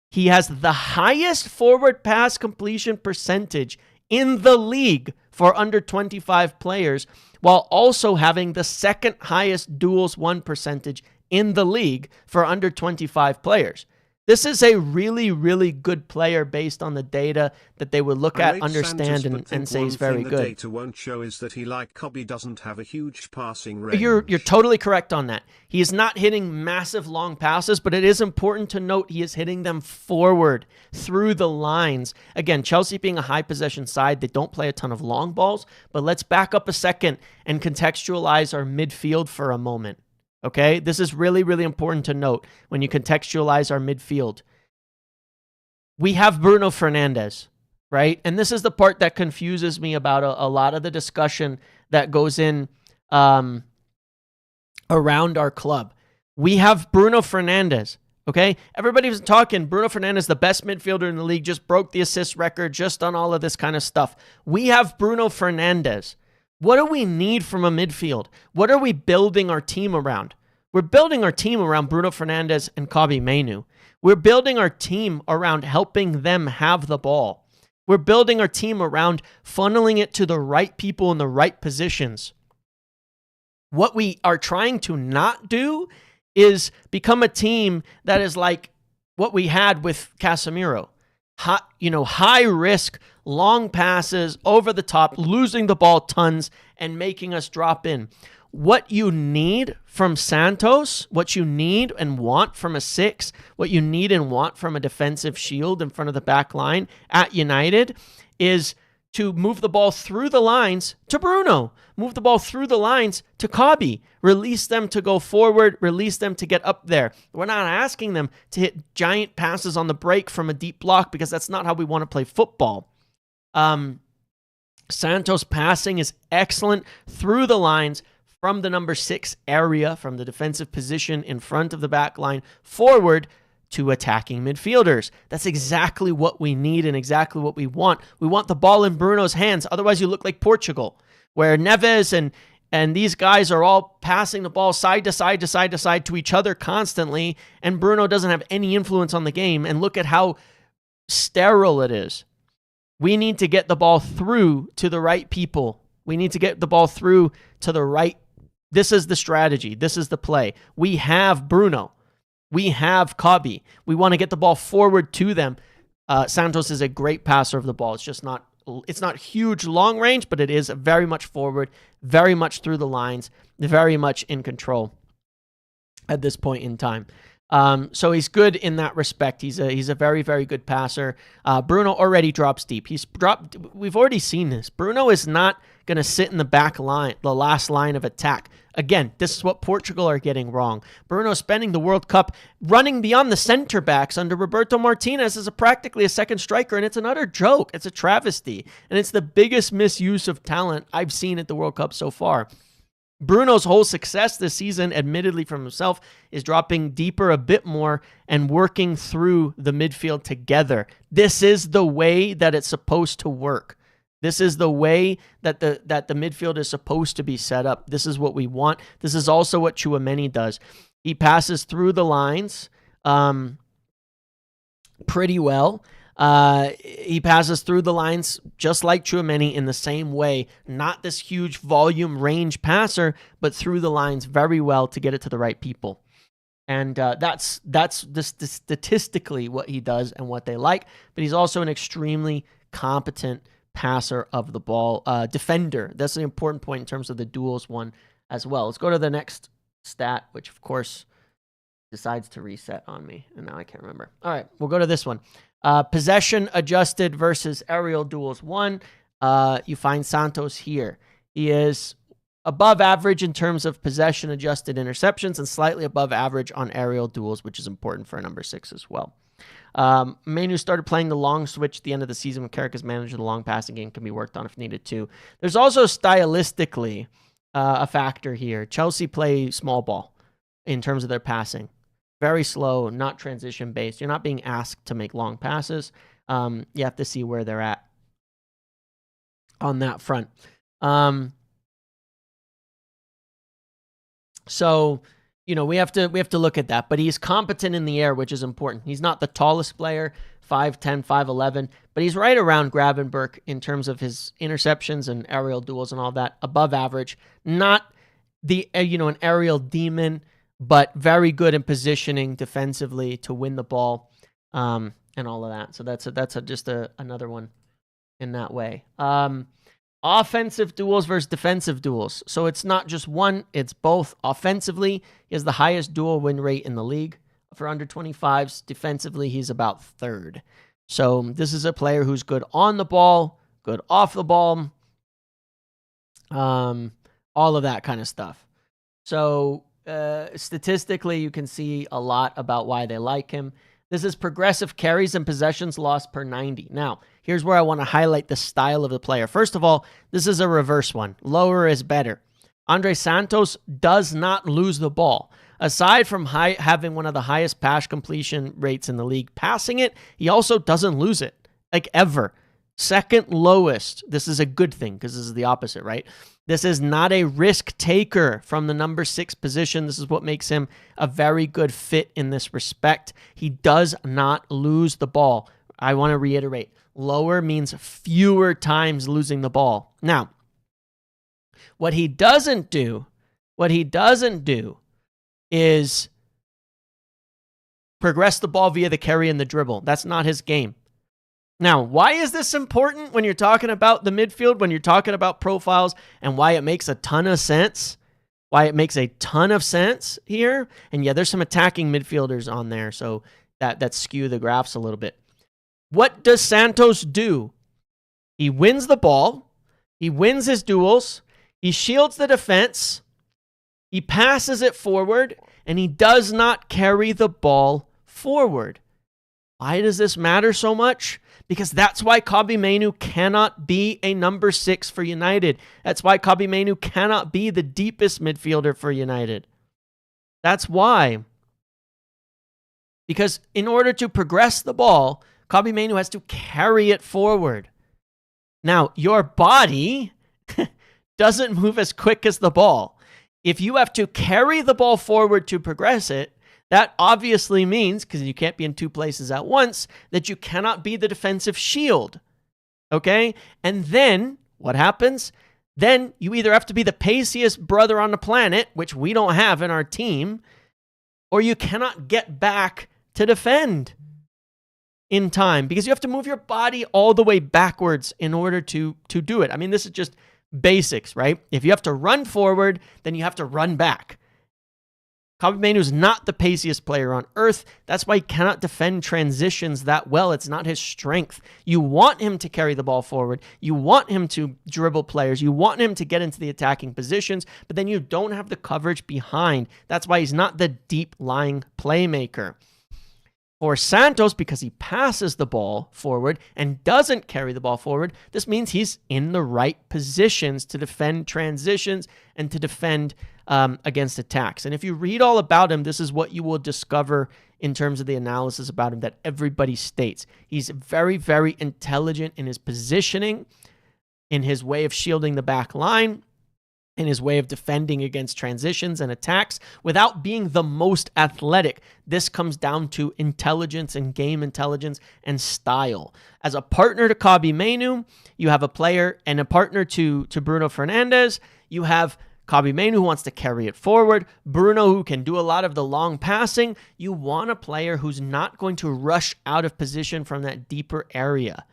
He has the highest forward pass completion percentage in the league for under 25 players, while also having the second highest duels won percentage in the league for under 25 players. This is a really, really good player based on the data that they would look at, understand, and say he's very good. The data won't show is that he, like Kobe, doesn't have a huge passing range. You're totally correct on that. He is not hitting massive long passes, but it is important to note he is hitting them forward through the lines. Again, Chelsea being a high possession side, they don't play a ton of long balls, but let's back up a second and contextualize our midfield for a moment. Okay, this is really, really important to note when you contextualize our midfield. We have Bruno Fernandes, right? And this is the part that confuses me about a lot of the discussion that goes in around our club. We have Bruno Fernandes, okay? Everybody was talking Bruno Fernandes, the best midfielder in the league, just broke the assist record, just on all of this kind of stuff. We have Bruno Fernandes. What do we need from a midfield? What are we building our team around? We're building our team around Bruno Fernandes and Kobe Mainoo. We're building our team around helping them have the ball. We're building our team around funneling it to the right people in the right positions. What we are trying to not do is become a team that is like what we had with Casemiro. High risk, long passes, over the top, losing the ball tons, and making us drop in. What you need from Santos, what you need and want from a 6, what you need and want from a defensive shield in front of the back line at United is to move the ball through the lines to Bruno, move the ball through the lines to Kobe, release them to go forward, release them to get up there. We're not asking them to hit giant passes on the break from a deep block because that's not how we want to play football. Santos' passing is excellent through the lines from the number 6 area, from the defensive position in front of the back line forward to attacking midfielders. That's exactly what we need and exactly what we want. We want the ball in Bruno's hands. Otherwise, you look like Portugal, where Neves and these guys are all passing the ball side to side to side to side to each other constantly, and Bruno doesn't have any influence on the game. And look at how sterile it is. We need to get the ball through to the right people. We need to get the ball through to the right. This is the strategy. This is the play. We have Bruno. We have Kobe. We want to get the ball forward to them. Santos is a great passer of the ball. It's not huge long range, but it is very much forward, very much through the lines, very much in control at this point in time. So he's good in that respect. He's a very, very good passer. Bruno already drops deep. We've already seen this. Bruno is not going to sit in the back line, the last line of attack. Again, this is what Portugal are getting wrong. Bruno spending the World Cup running beyond the center backs under Roberto Martinez as practically a second striker, and it's an utter joke. It's a travesty, and it's the biggest misuse of talent I've seen at the World Cup so far. Bruno's whole success this season, admittedly from himself, is dropping deeper a bit more and working through the midfield together. This is the way that it's supposed to work. This is the way that the midfield is supposed to be set up. This is what we want. This is also what Tchouameni does. He passes through the lines pretty well. He passes through the lines just like Tchouameni in the same way. Not this huge volume range passer, but through the lines very well to get it to the right people. And that's statistically what he does and what they like. But he's also an extremely competent passer of the ball. Defender. That's an important point in terms of the duels one as well. Let's go to the next stat, which of course decides to reset on me. And now I can't remember. All right, we'll go to this one. Possession adjusted versus aerial duels. One, you find Santos here. He is above average in terms of possession adjusted interceptions and slightly above average on aerial duels, which is important for a number 6 as well. Manu started playing the long switch at the end of the season when Carricka's manager. The long passing game can be worked on if needed too. There's also stylistically a factor here. Chelsea play small ball in terms of their passing. Very slow, not transition based. You're not being asked to make long passes. You have to see where they're at on that front. So, we have to look at that. But he's competent in the air, which is important. He's not the tallest player, 5'10", 5'11", but he's right around Gravenberch in terms of his interceptions and aerial duels and all that. Above average, not the an aerial demon, but very good in positioning defensively to win the ball, and all of that. So that's just another one in that way. Offensive duels versus defensive duels. So it's not just one, it's both. Offensively, he has the highest duel win rate in the league for under 25s. Defensively, he's about third. So this is a player who's good on the ball, good off the ball, all of that kind of stuff. So statistically, you can see a lot about why they like him. This is progressive carries and possessions lost per 90. Now, here's where I want to highlight the style of the player. First of all, this is a reverse one. Lower is better. Andrey Santos does not lose the ball. Aside from having one of the highest pass completion rates in the league, passing it, he also doesn't lose it, like ever. Second lowest. This is a good thing because this is the opposite, right? This is not a risk taker from the number 6 position. This is what makes him a very good fit in this respect. He does not lose the ball. I want to reiterate, lower means fewer times losing the ball. Now, what he doesn't do is progress the ball via the carry and the dribble. That's not his game. Now, why is this important when you're talking about the midfield, when you're talking about profiles, and why it makes a ton of sense? Why it makes a ton of sense here? And yeah, there's some attacking midfielders on there, so that skew the graphs a little bit. What does Santos do? He wins the ball. He wins his duels. He shields the defense. He passes it forward, and he does not carry the ball forward. Why does this matter so much? Because that's why Kobbie Mainoo cannot be a number 6 for United. That's why Kobbie Mainoo cannot be the deepest midfielder for United. That's why. Because in order to progress the ball, Kobbie Mainoo has to carry it forward. Now, your body doesn't move as quick as the ball. If you have to carry the ball forward to progress it, that obviously means, because you can't be in 2 places at once, that you cannot be the defensive shield. Okay? And then, what happens? Then you either have to be the paciest brother on the planet, which we don't have in our team, or you cannot get back to defend in time, because you have to move your body all the way backwards in order to do it. I mean, this is just basics, right? If you have to run forward, then you have to run back. Kobbie Mainoo is not the paciest player on earth. That's why he cannot defend transitions that well. It's not his strength. You want him to carry the ball forward. You want him to dribble players. You want him to get into the attacking positions, but then you don't have the coverage behind. That's why he's not the deep lying playmaker. For Santos, because he passes the ball forward and doesn't carry the ball forward, this means he's in the right positions to defend transitions and to defend against attacks. And if you read all about him, this is what you will discover in terms of the analysis about him that everybody states. He's very, very intelligent in his positioning, in his way of shielding the back line, in his way of defending against transitions and attacks without being the most athletic. This comes down to intelligence and game intelligence and style. As a partner to Kobbie Mainoo, you have a player, and a partner to Bruno Fernandes, you have Kobbie Mainoo who wants to carry it forward, Bruno who can do a lot of the long passing. You want a player who's not going to rush out of position from that deeper area.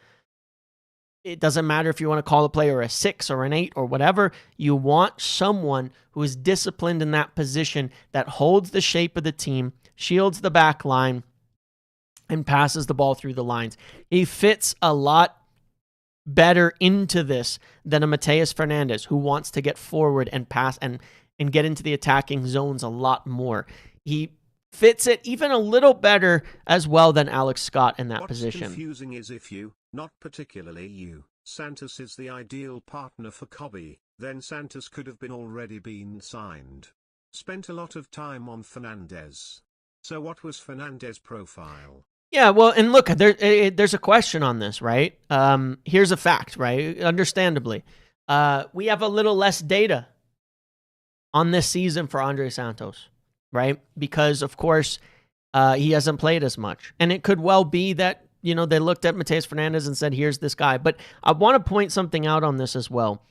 It doesn't matter if you want to call a player a 6 or an 8 or whatever. You want someone who is disciplined in that position, that holds the shape of the team, shields the back line, and passes the ball through the lines. He fits a lot better into this than a Matheus Fernandes, who wants to get forward and pass and get into the attacking zones a lot more. He fits it even a little better as well than Alex Scott in that position. What's confusing is if you, not particularly you, Santos is the ideal partner for Kobbie, then Santos could have already been signed. Spent a lot of time on Fernandes. So what was Fernandes' profile? Yeah, well, and look, there's a question on this, right? Here's a fact, right? Understandably. We have a little less data on this season for Andrey Santos, right? Because, of course, he hasn't played as much. And it could well be that, you know, they looked at Matheus Fernandes and said, here's this guy. But I want to point something out on this as well.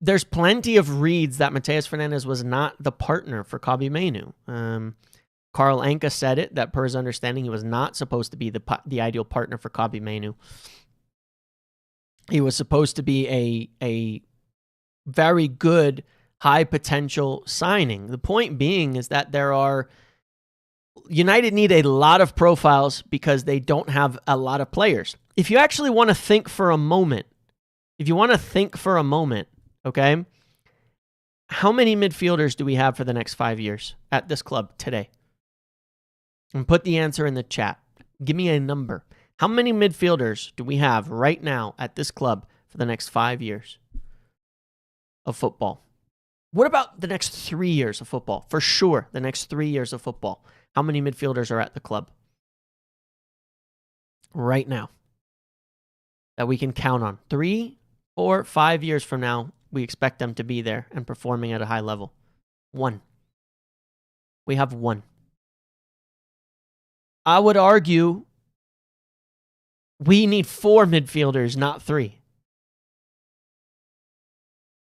There's plenty of reads that Matheus Fernandes was not the partner for Kobbie Mainoo. Carl Anka said it, that per his understanding, he was not supposed to be the ideal partner for Kobbie Mainoo. He was supposed to be a very good, high-potential signing. The point being is that United need a lot of profiles because they don't have a lot of players. If you actually want to think for a moment, okay, how many midfielders do we have for the next 5 years at this club today? And put the answer in the chat. Give me a number. How many midfielders do we have right now at this club for the next 5 years of football? What about the next 3 years of football? For sure, the next 3 years of football. How many midfielders are at the club right now that we can count on? 3, 4, 5 years from now, we expect them to be there and performing at a high level. 1. We have 1. I would argue we need 4 midfielders, not 3.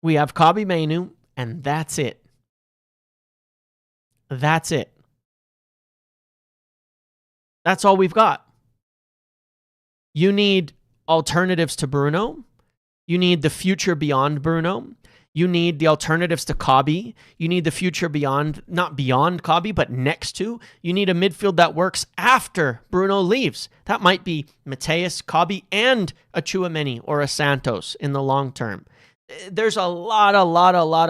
We have Kobbie Mainoo, and that's it. That's it. That's all we've got. You need alternatives to Bruno. You need the future beyond Bruno. You need the alternatives to Kobbie. You need the future beyond, not beyond Kobbie, but next to. You need a midfield that works after Bruno leaves. That might be Matheus, Kobbie, and a Tchouameni or a Santos in the long term. There's a lot of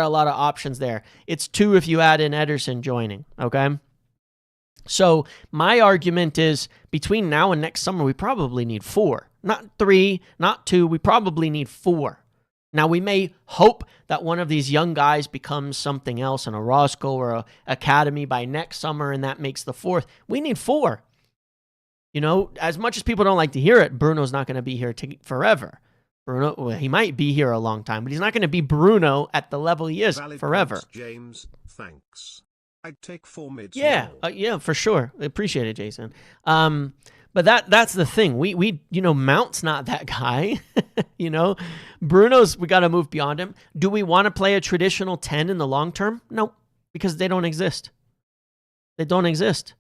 options there. It's 2 if you add in Ederson joining, okay? So my argument is between now and next summer, we probably need 4. Not 3, not 2. We probably need 4. Now, we may hope that one of these young guys becomes something else, an Orozco or a academy by next summer, and that makes the 4th. We need 4. You know, as much as people don't like to hear it, Bruno's not going to be here forever. Bruno, well, he might be here a long time, but he's not going to be Bruno at the level he is forever. Points, James, thanks. I'd take 4 mids. Yeah, yeah, for sure. I appreciate it, Jason. But that's the thing. We you know, Mount's not that guy. You know, Bruno's, we got to move beyond him. Do we want to play a traditional 10 in the long term? No, because they don't exist. They don't exist.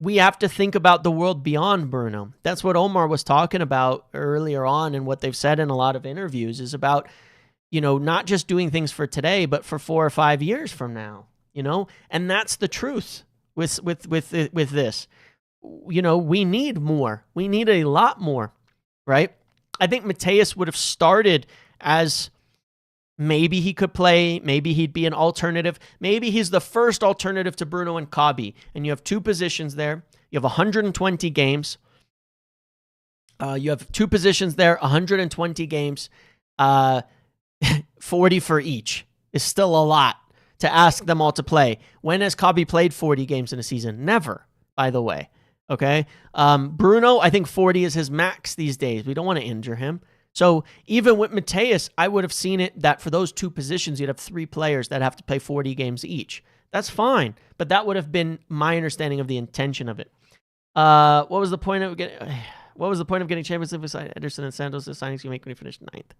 We have to think about the world beyond Bruno. That's what Omar was talking about earlier on, and what they've said in a lot of interviews is about, you know, not just doing things for today, but for 4 or 5 years from now. You know, and that's the truth with this. You know, we need more. We need a lot more, right? I think Matheus would have started as maybe he could play, maybe he'd be an alternative. Maybe he's the first alternative to Bruno and Kobbie, and you have 2 positions there. You have 120 games. You have 2 positions there, 120 games, 40 for each is still a lot to ask them all to play. When has Kobbie played 40 games in a season? Never, by the way. Okay? Bruno, I think 40 is his max these days. We don't want to injure him. So even with Mateus, I would have seen it that for those two positions, you'd have 3 players that have to play 40 games each. That's fine, but that would have been my understanding of the intention of it. What was the point of getting Champions League beside Ederson and Santos? The signings you make when you finish 9th.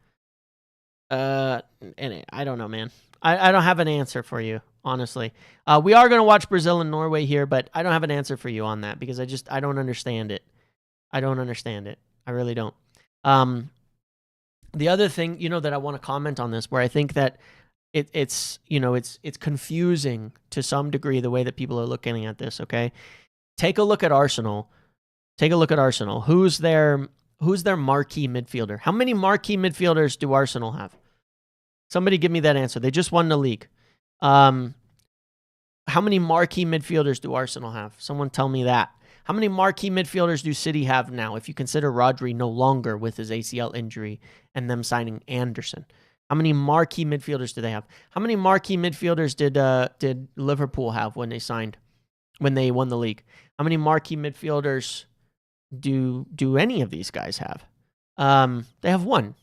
And I don't know, man. I don't have an answer for you, honestly. We are going to watch Brazil and Norway here, but I don't have an answer for you on that because I don't understand it. I don't understand it. I really don't. The other thing, that I want to comment on this, where I think that it's confusing to some degree the way that people are looking at this. Okay, take a look at Arsenal. Who's their marquee midfielder? How many marquee midfielders do Arsenal have? Somebody give me that answer. They just won the league. How many marquee midfielders do Arsenal have? Someone tell me that. How many marquee midfielders do City have now, if you consider Rodri no longer with his ACL injury and them signing Anderson? How many marquee midfielders do they have? How many marquee midfielders did Liverpool have when they won the league? How many marquee midfielders do any of these guys have? They have one.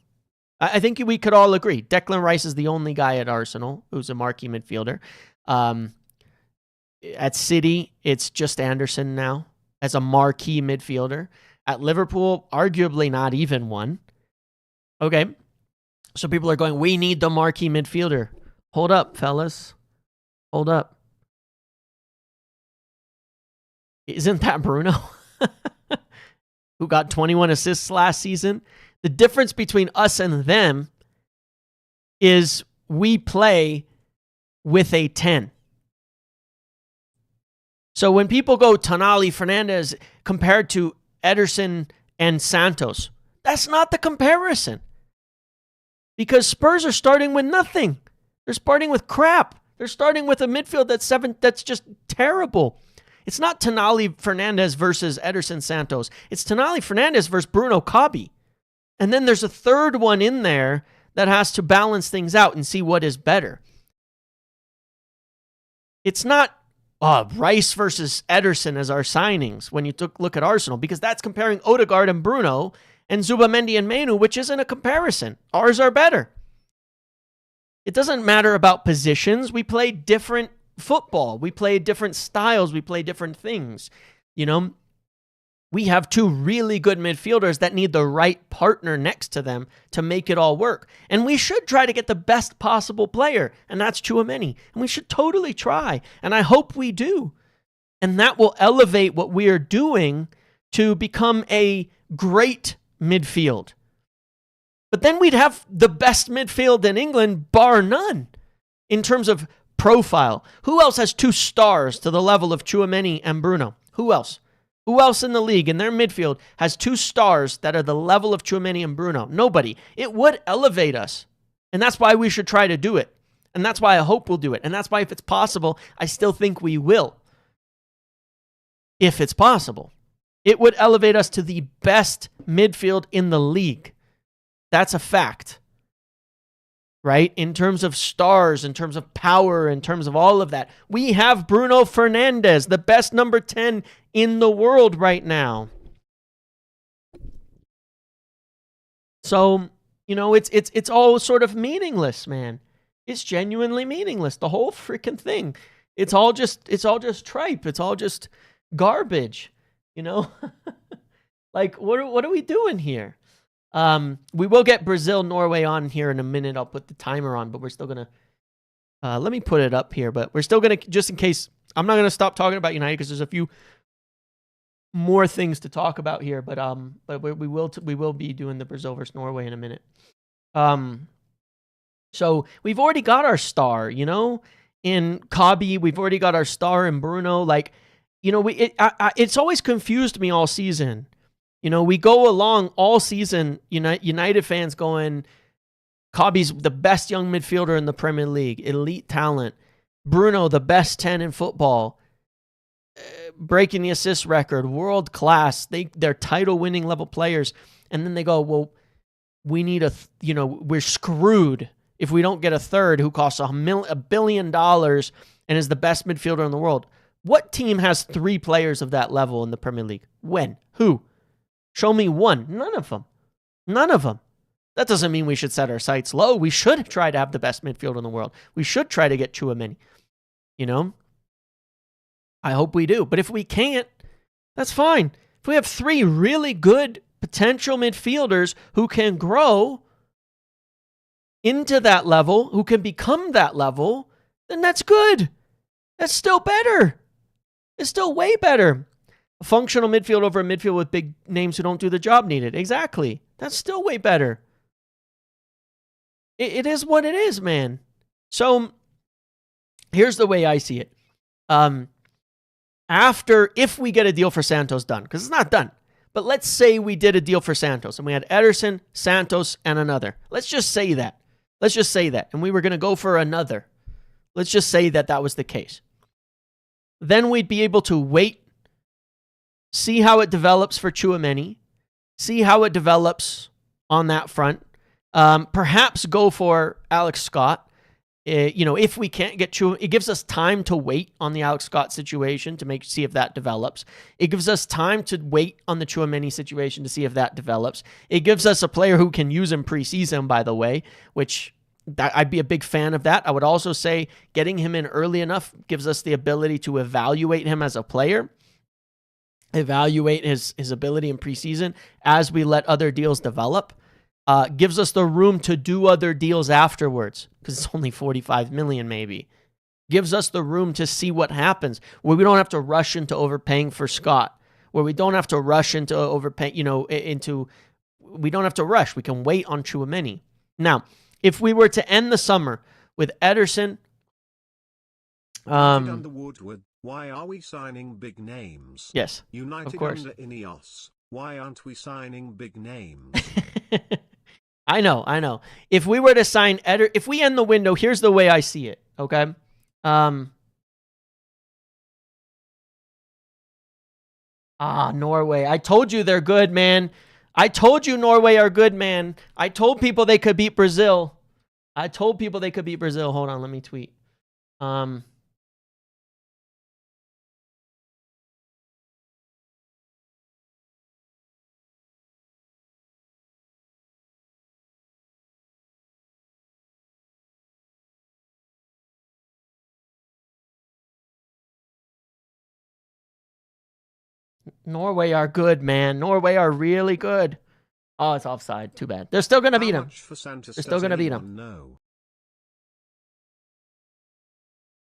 I think we could all agree. Declan Rice is the only guy at Arsenal who's a marquee midfielder. At City, it's just Anderson now as a marquee midfielder. At Liverpool, arguably not even one. Okay. So people are going, we need the marquee midfielder. Hold up, fellas. Hold up. Isn't that Bruno? Who got 21 assists last season? The difference between us and them is we play with a 10. So when people go Tonali, Fernandes compared to Ederson and Santos, that's not the comparison. Because Spurs are starting with nothing. They're starting with crap. They're starting with a midfield that's just terrible. It's not Tonali, Fernandes versus Ederson, Santos. It's Tonali, Fernandes versus Bruno Kabi. And then there's a third one in there that has to balance things out and see what is better. It's not Rice versus Ederson as our signings when you look at Arsenal, because that's comparing Odegaard and Bruno and Tchouameni and Menu, which isn't a comparison. Ours are better. It doesn't matter about positions. We play different football. We play different styles. We play different things. We have 2 really good midfielders that need the right partner next to them to make it all work. And we should try to get the best possible player, and that's Tchouameni. And we should totally try, and I hope we do. And that will elevate what we are doing to become a great midfield. But then we'd have the best midfield in England, bar none, in terms of profile. Who else has 2 stars to the level of Tchouameni and Bruno? Who else? Who else in the league, in their midfield, has 2 stars that are the level of Tchouameni and Bruno? Nobody. It would elevate us. And that's why we should try to do it. And that's why I hope we'll do it. And that's why, if it's possible, I still think we will. If it's possible. It would elevate us to the best midfield in the league. That's a fact. Right? In terms of stars, in terms of power, in terms of all of that. We have Bruno Fernandes, the best number 10 in the world right now. So, it's all sort of meaningless, man. It's genuinely meaningless. The whole freaking thing. It's all just tripe. It's all just garbage, Like, what are we doing here? We will get Brazil, Norway on here in a minute. I'll put the timer on, but we're still going to, let me put it up here, but we're still going to, just in case, I'm not going to stop talking about United because there's a few more things to talk about here, but we will be doing the Brazil versus Norway in a minute. So we've already got our star, in Kabi. We've already got our star in Bruno. Like, it's always confused me all season. We go along all season, United fans going, Kabi's the best young midfielder in the Premier League, elite talent. Bruno, the best 10 in football, breaking the assist record, world class. They're title-winning level players. And then they go, well, we need we're screwed if we don't get a third who costs $1 billion and is the best midfielder in the world. What team has 3 players of that level in the Premier League? When? Who? Show me one. None of them. That doesn't mean we should set our sights low. We should try to have the best midfield in the world. We should try to get Tchouameni. You know? I hope we do. But if we can't, that's fine. If we have 3 really good potential midfielders who can grow into that level, who can become that level, then that's good. That's still better. It's still way better. A functional midfield over a midfield with big names who don't do the job needed. Exactly. That's still way better. It is what it is, man. So here's the way I see it. If we get a deal for Santos done, because it's not done, but let's say we did a deal for Santos and we had Ederson, Santos, and another. Let's just say that. Let's just say that. And we were going to go for another. Let's just say that that was the case. Then we'd be able to wait, see how it develops for Tchouameni, see how it develops on that front. Perhaps go for Alex Scott. If we can't get Tchouameni, it gives us time to wait on the Alex Scott situation to see if that develops. It gives us time to wait on the Tchouameni situation to see if that develops. It gives us a player who can use him preseason, by the way, which I'd be a big fan of that. I would also say getting him in early enough gives us the ability to evaluate him as a player, evaluate his ability in preseason as we let other deals develop. Gives us the room to do other deals afterwards because it's only 45 million maybe. Gives us the room to see what happens where we don't have to rush into overpaying for Scott, where we don't have to rush into overpaying, we don't have to rush. We can wait on Tchouameni. Now, if we were to end the summer with Ederson, Underwood, why are we signing big names? Yes, United of course. Under Ineos, why aren't we signing big names? I know. If we were to sign if we end the window, here's the way I see it, okay? Norway. I told you they're good, man. I told you Norway are good, man. I told people they could beat Brazil. Hold on, let me tweet. Norway are good, man. Norway are really good. Oh, it's offside. Too bad. They're still going to beat him. They're still going to beat him.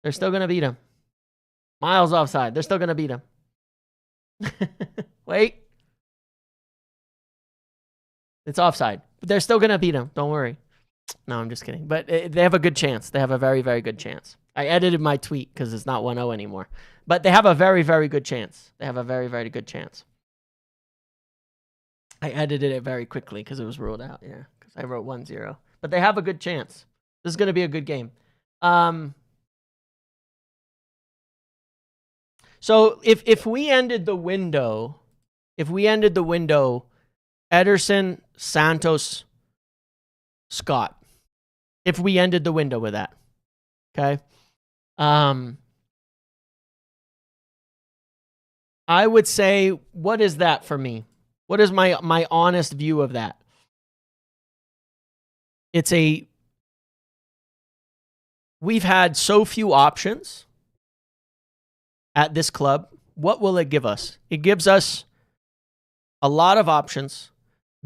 They're still going to beat him. Miles offside. They're still going to beat him. Wait. It's offside. But they're still going to beat him. Don't worry. No, I'm just kidding. But they have a good chance. They have a very, very good chance. I edited my tweet because it's not 1-0 anymore. But they have a very, very good chance. They have a very, very good chance. I edited it very quickly because it was ruled out. Yeah, because I wrote 1-0. But they have a good chance. This is going to be a good game. So if we ended the window, Ederson, Santos, Scott. If we ended the window with that. Okay? I would say, what is that for me? What is my honest view of that? We've had so few options at this club. What will it give us? It gives us a lot of options,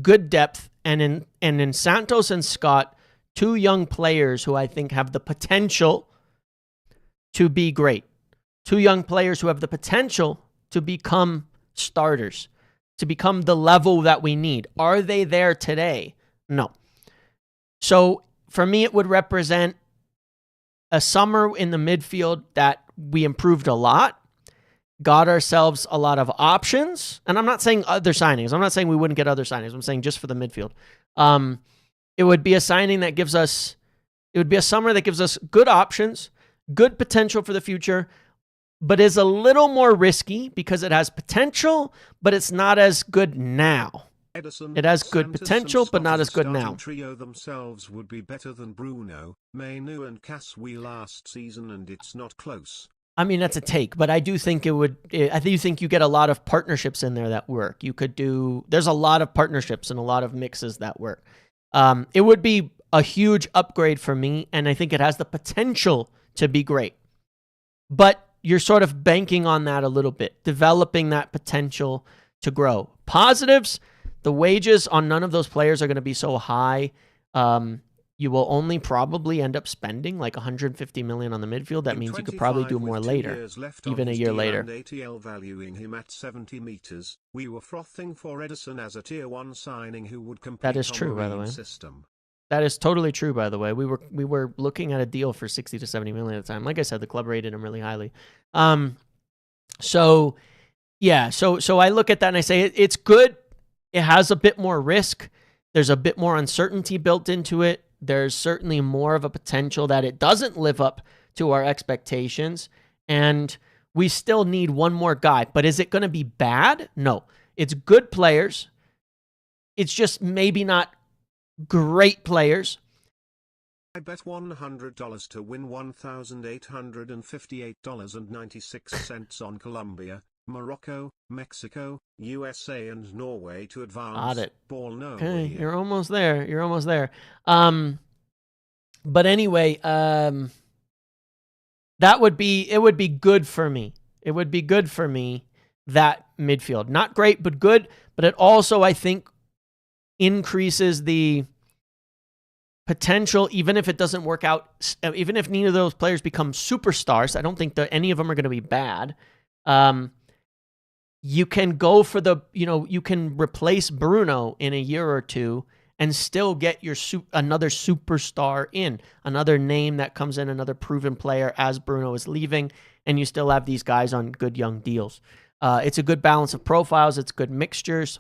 good depth, and in Santos and Scott, 2 young players who I think have the potential to be great. 2 young players who have the potential to become starters, to become the level that we need. Are they there today? No. So for me, it would represent a summer in the midfield that we improved a lot, got ourselves a lot of options. And I'm not saying other signings. I'm not saying we wouldn't get other signings. I'm saying just for the midfield. It would be a signing that gives us, it would be a summer that gives us good options, good potential for the future, but is a little more risky because it has potential, but it's not as good now. Ederson, it has good Santos potential, but not as good now. Trio themselves would be better than Bruno, Mainu and Caswi last season, and it's not close. I mean, that's a take, but I do think it would. I do think you get a lot of partnerships in there that work. You could do. There's a lot of partnerships and a lot of mixes that work. It would be a huge upgrade for me, and I think it has the potential to be great. But you're sort of banking on that a little bit, developing that potential to grow. Positives, the wages on none of those players are going to be so high. You will only probably end up spending like 150 million on the midfield. That means you could probably do more later, even a year later. ATL valuing him at 70 meters. We were frothing for Ederson as a tier 1 signing who would compete. That is true, by the way. System. That is totally true, by the way. We were looking at a deal for 60 to 70 million at the time. Like I said, the club rated him really highly. So I look at that and I say it's good. It has a bit more risk. There's a bit more uncertainty built into it. There's certainly more of a potential that it doesn't live up to our expectations. And we still need one more guy. But is it going to be bad? No. It's good players. It's just maybe not great players. I bet $100 to win $1,858.96 on Colombia, Morocco, Mexico, USA and Norway to advance. Got it. Ball no. Okay, you're almost there. You're almost there. But anyway, it would be good for me. It would be good for me, that midfield. Not great, but good. But it also, I think, increases the potential, even if it doesn't work out, even if neither of those players become superstars. I don't think that any of them are going to be bad. You can go for you can replace Bruno in a year or two and still get your another superstar in, another name that comes in, another proven player as Bruno is leaving, and you still have these guys on good young deals. It's a good balance of profiles. It's good mixtures.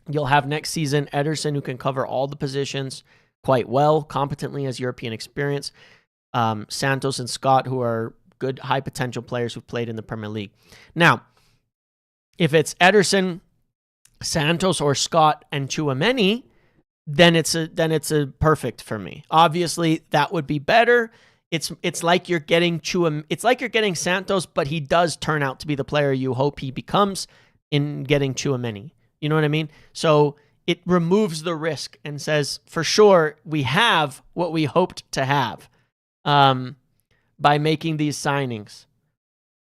You'll have next season Ederson, who can cover all the positions quite well, competently, as European experience. Santos and Scott, who are good, high potential players who've played in the Premier League. Now, if it's Ederson, Santos, or Scott and Tchouameni, then it's a perfect for me. Obviously, that would be better. It's like you're getting it's like you're getting Santos, but he does turn out to be the player you hope he becomes in getting Tchouameni. You know what I mean? So it removes the risk and says, for sure, we have what we hoped to have by making these signings.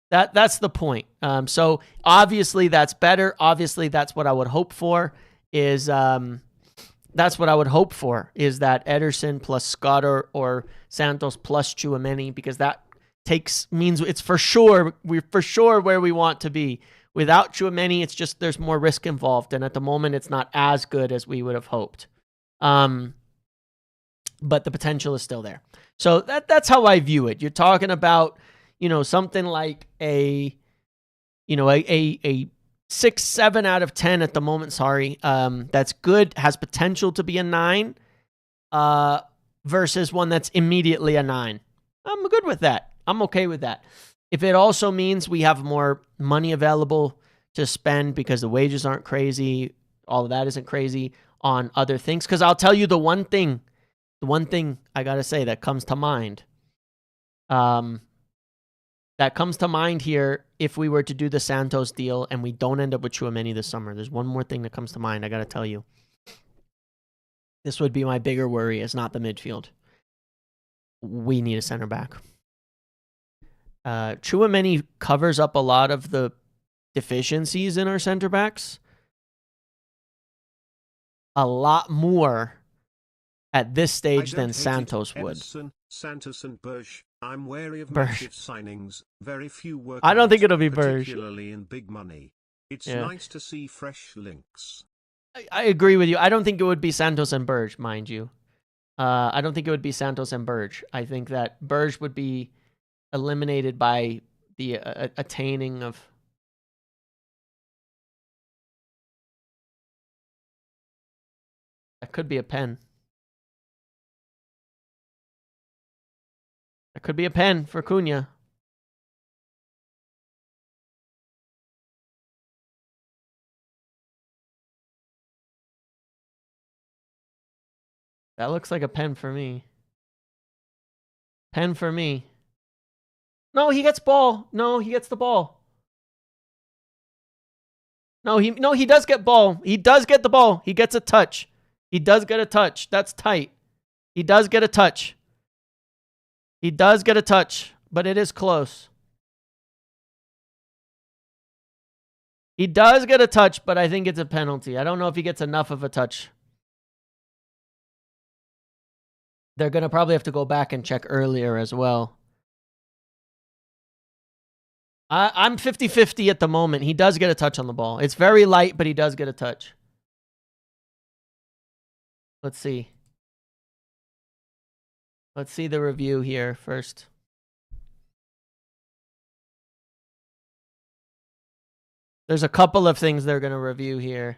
That's the point. So obviously that's better. Obviously that's what I would hope for is that Ederson plus Scott or Santos plus Tchouameni, because that means it's for sure, we're for sure where we want to be. Without Tchouameni, it's just there's more risk involved, and at the moment, it's not as good as we would have hoped. But the potential is still there. So that's how I view it. You're talking about, something like a 6, 7 out of 10 at the moment. Sorry, that's good. Has potential to be a 9, versus one that's immediately a 9. I'm good with that. I'm okay with that. If it also means we have more money available to spend because the wages aren't crazy, all of that isn't crazy on other things. Because I'll tell you the one thing I got to say that comes to mind. That comes to mind here if we were to do the Santos deal and we don't end up with Tchouameni this summer. There's one more thing that comes to mind I got to tell you. This would be my bigger worry. It's not the midfield. We need a center back. Tchouameni covers up a lot of the deficiencies in our center backs. A lot more at this stage than Santos would. Santos and Berge. I'm wary of Berge. massive signings. Very few work. I don't think it'll be Berge. Particularly in big money. It's nice to see fresh links. I agree with you. I don't think it would be Santos and Berge, mind you. I don't think it would be Santos and Berge. I think that Berge would be eliminated by the attaining of... That could be a pen. That could be a pen for Cunha. That looks like a pen for me. Pen for me. No, he gets ball. No, he gets the ball. No, he does get ball. He does get the ball. He gets a touch. He does get a touch. That's tight. He does get a touch. He does get a touch, but it is close. He does get a touch, but I think it's a penalty. I don't know if he gets enough of a touch. They're going to probably have to go back and check earlier as well. I'm 50-50 at the moment. He does get a touch on the ball. It's very light, but he does get a touch. Let's see. Let's see the review here first. There's a couple of things they're going to review here.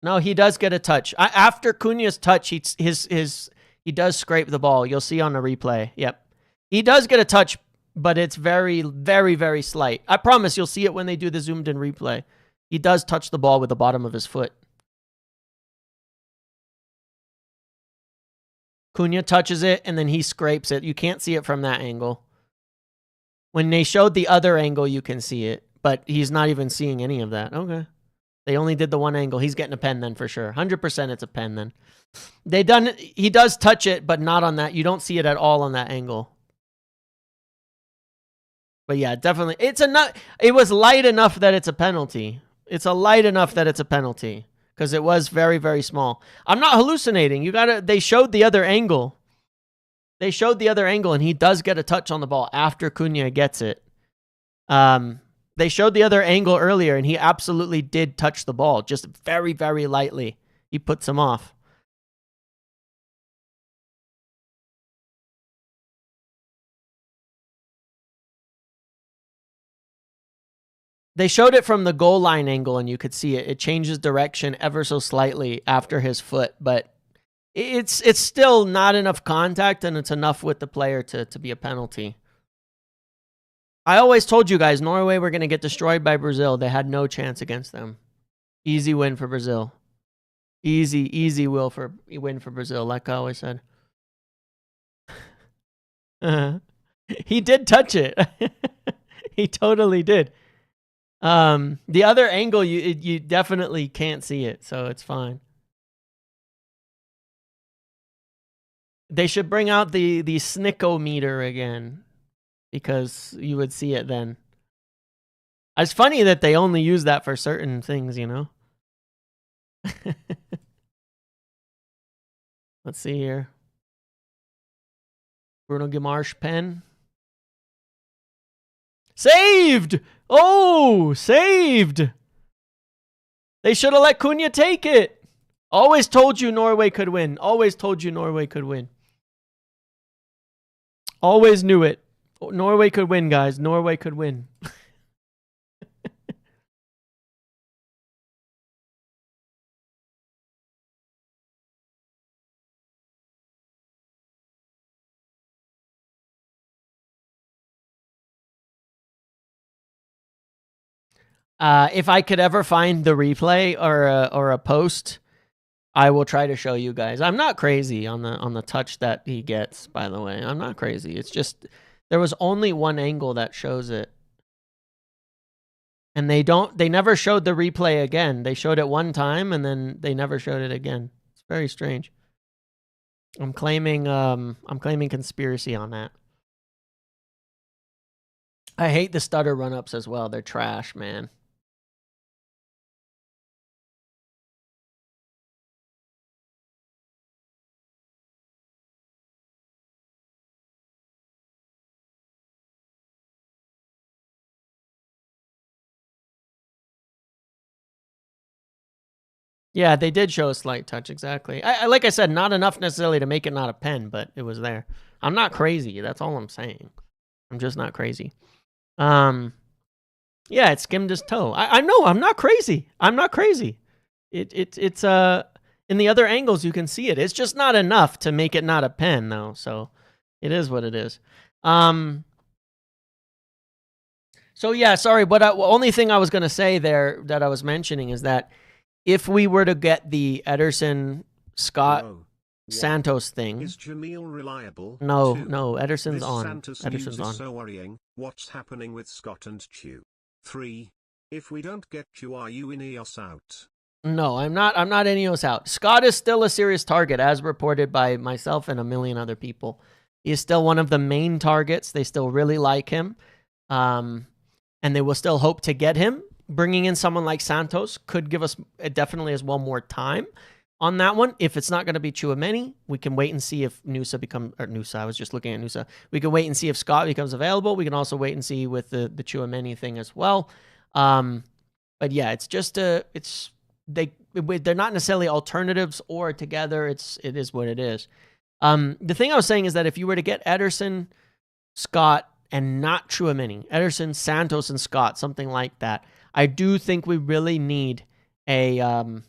No, he does get a touch. After Cunha's touch, he does scrape the ball. You'll see on the replay. Yep. He does get a touch, but it's very, very, very slight. I promise you'll see it when they do the zoomed in replay. He does touch the ball with the bottom of his foot. Cunha touches it, and then he scrapes it. You can't see it from that angle. When they showed the other angle, you can see it, but he's not even seeing any of that. Okay. They only did the one angle. He's getting a pen then for sure. 100% it's a pen then. He does touch it, but not on that. You don't see it at all on that angle. But yeah, definitely. It was light enough that it's a penalty. It's a light enough that it's a penalty because it was very, very small. I'm not hallucinating. They showed the other angle. They showed the other angle, and he does get a touch on the ball after Cunha gets it. They showed the other angle earlier, and he absolutely did touch the ball, just very, very lightly. He puts him off. They showed it from the goal line angle, and you could see it. It changes direction ever so slightly after his foot, but it's still not enough contact, and it's enough with the player to be a penalty. I always told you guys, Norway were going to get destroyed by Brazil. They had no chance against them. Easy win for Brazil. Easy win for Brazil, like I always said. He did touch it. He totally did. The other angle, you definitely can't see it, so it's fine. They should bring out the snickometer again, because you would see it then. It's funny that they only use that for certain things, you know? Let's see here. Bruno Guimaraes pen. Saved! Oh, saved! They should have let Cunha take it. Always told you Norway could win. Always told you Norway could win. Always knew it. Norway could win, guys. Norway could win. If I could ever find the replay or a post, I will try to show you guys. I'm not crazy on the touch that he gets, by the way. I'm not crazy. It's just there was only one angle that shows it. And they never showed the replay again. They showed it one time and then they never showed it again. It's very strange. I'm claiming conspiracy on that. I hate the stutter run-ups as well. They're trash, man. Yeah, they did show a slight touch, exactly. Like I said, not enough necessarily to make it not a pen, but it was there. I'm not crazy. That's all I'm saying. I'm just not crazy. Yeah, it skimmed his toe. I know, I'm not crazy. I'm not crazy. It's in the other angles you can see it. It's just not enough to make it not a pen, though. So it is what it is. So yeah, sorry, but only thing I was gonna say there that I was mentioning is that if we were to get the Ederson Scott Santos thing, is Jamil reliable? No, Two. no, Ederson's This on. Santos Ederson's news on. is so worrying. What's happening with Scott and Tchou? 3. If we don't get you, are you in EOS out? No, I'm not Ineos out. Scott is still a serious target, as reported by myself and a million other people. He is still one of the main targets. They still really like him. And they will still hope to get him. Bringing in someone like Santos could give us definitely as well more time on that one. If it's not going to be Tchouameni, we can wait and see if Nusa, I was just looking at Nusa. We can wait and see if Scott becomes available. We can also wait and see with the Tchouameni thing as well. But yeah, it's just they're not necessarily alternatives or together. It is what it is. The thing I was saying is that if you were to get Ederson, Scott, and not Tchouameni, Ederson, Santos, and Scott, something like that, I do think we really need a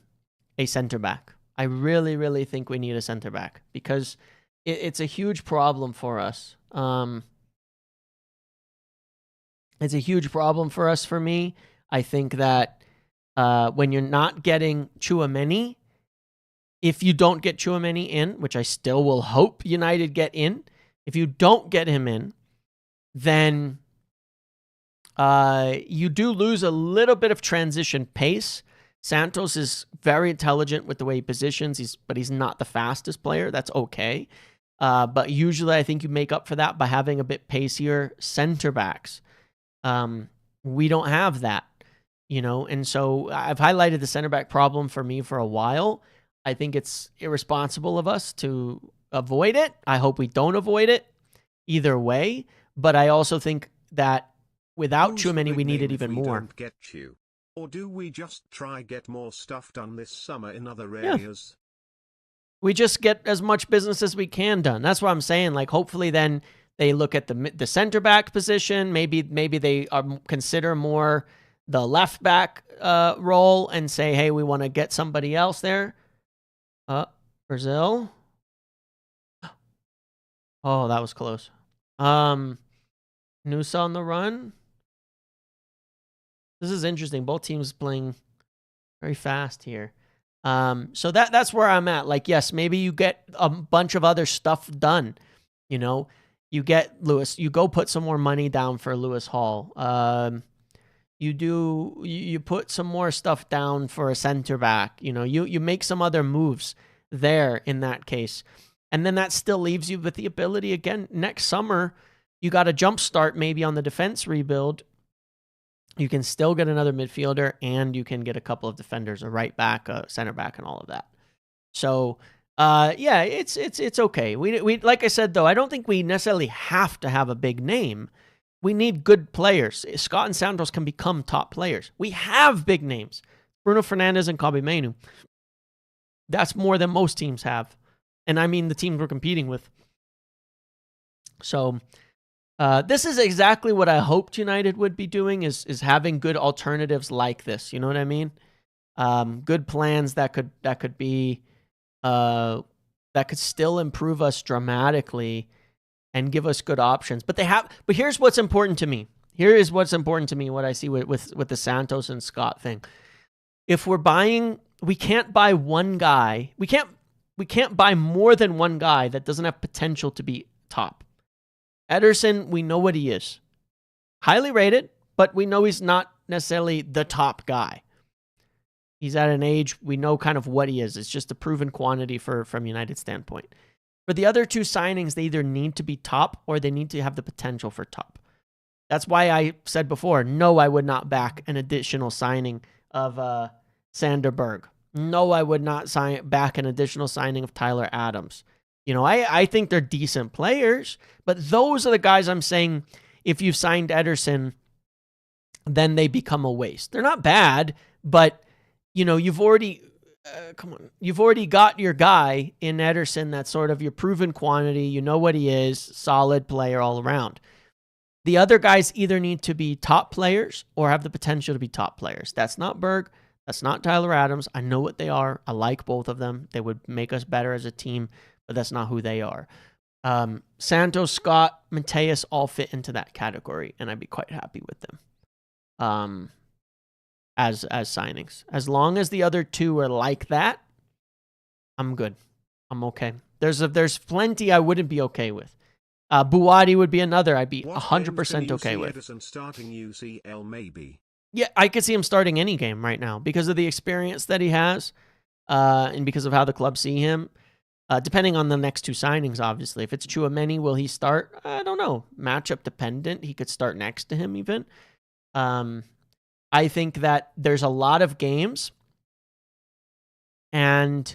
center back. I really, really think we need a center back because it's a huge problem for us. It's a huge problem for us. For me, I think that when you're not getting Tchouameni, if you don't get Tchouameni in, which I still will hope United get in, if you don't get him in, then you do lose a little bit of transition pace. Santos is very intelligent with the way he positions, but he's not the fastest player. That's okay. But usually I think you make up for that by having a bit pacier center backs. We don't have that, and so I've highlighted the center back problem for me for a while. I think it's irresponsible of us to avoid it. I hope we don't avoid it either way. But I also think that without Tchouameni, we need it even more. Don't get you. Or do we just try get more stuff done this summer in other areas? We just get as much business as we can done. That's what I'm saying. Like, hopefully then they look at the center back position. Maybe they consider more the left back role and say, hey, we want to get somebody else there. Brazil. Oh, that was close. Nusa on the run. This is interesting. Both teams playing very fast here. So that's where I'm at. Like, yes, maybe you get a bunch of other stuff done. You get Lewis. You go put some more money down for Lewis Hall. You put some more stuff down for a center back. You make some other moves there in that case. And then that still leaves you with the ability again next summer. You got a jump start maybe on the defense rebuild. You can still get another midfielder and you can get a couple of defenders, a right back, a center back, and all of that. So, yeah, it's okay. We like I said, though, I don't think we necessarily have to have a big name. We need good players. Scott and Santos can become top players. We have big names. Bruno Fernandes and Kobbie Mainoo. That's more than most teams have. And I mean the teams we're competing with. So this is exactly what I hoped United would be doing, is having good alternatives like this. You know what I mean? Good plans that could be that could still improve us dramatically and give us good options. But here's what's important to me. Here is what's important to me, what I see with the Santos and Scott thing. If we're buying, we can't buy one guy. We can't buy more than one guy that doesn't have potential to be top. Ederson, we know what he is. Highly rated, but we know he's not necessarily the top guy. He's at an age, we know kind of what he is. It's just a proven quantity from United's standpoint. For the other two signings, they either need to be top or they need to have the potential for top. That's why I said before, no, I would not back an additional signing of Sander Berg. No, I would not back an additional signing of Tyler Adams. I think they're decent players, but those are the guys I'm saying, if you've signed Ederson, then they become a waste. They're not bad, but, you've already got your guy in Ederson that's sort of your proven quantity. You know what he is, solid player all around. The other guys either need to be top players or have the potential to be top players. That's not Berg. That's not Tyler Adams. I know what they are. I like both of them. They would make us better as a team, but that's not who they are. Santos, Scott, Mateus all fit into that category, and I'd be quite happy with them as signings. As long as the other two are like that, I'm good. I'm okay. There's plenty I wouldn't be okay with. Buwadi would be another I'd be 100% okay with. Ederson starting UCL maybe. Yeah, I could see him starting any game right now because of the experience that he has, and because of how the club see him. Depending on the next two signings, obviously. If it's Tchouameni, will he start? I don't know. Matchup dependent. He could start next to him even. I think that there's a lot of games. And,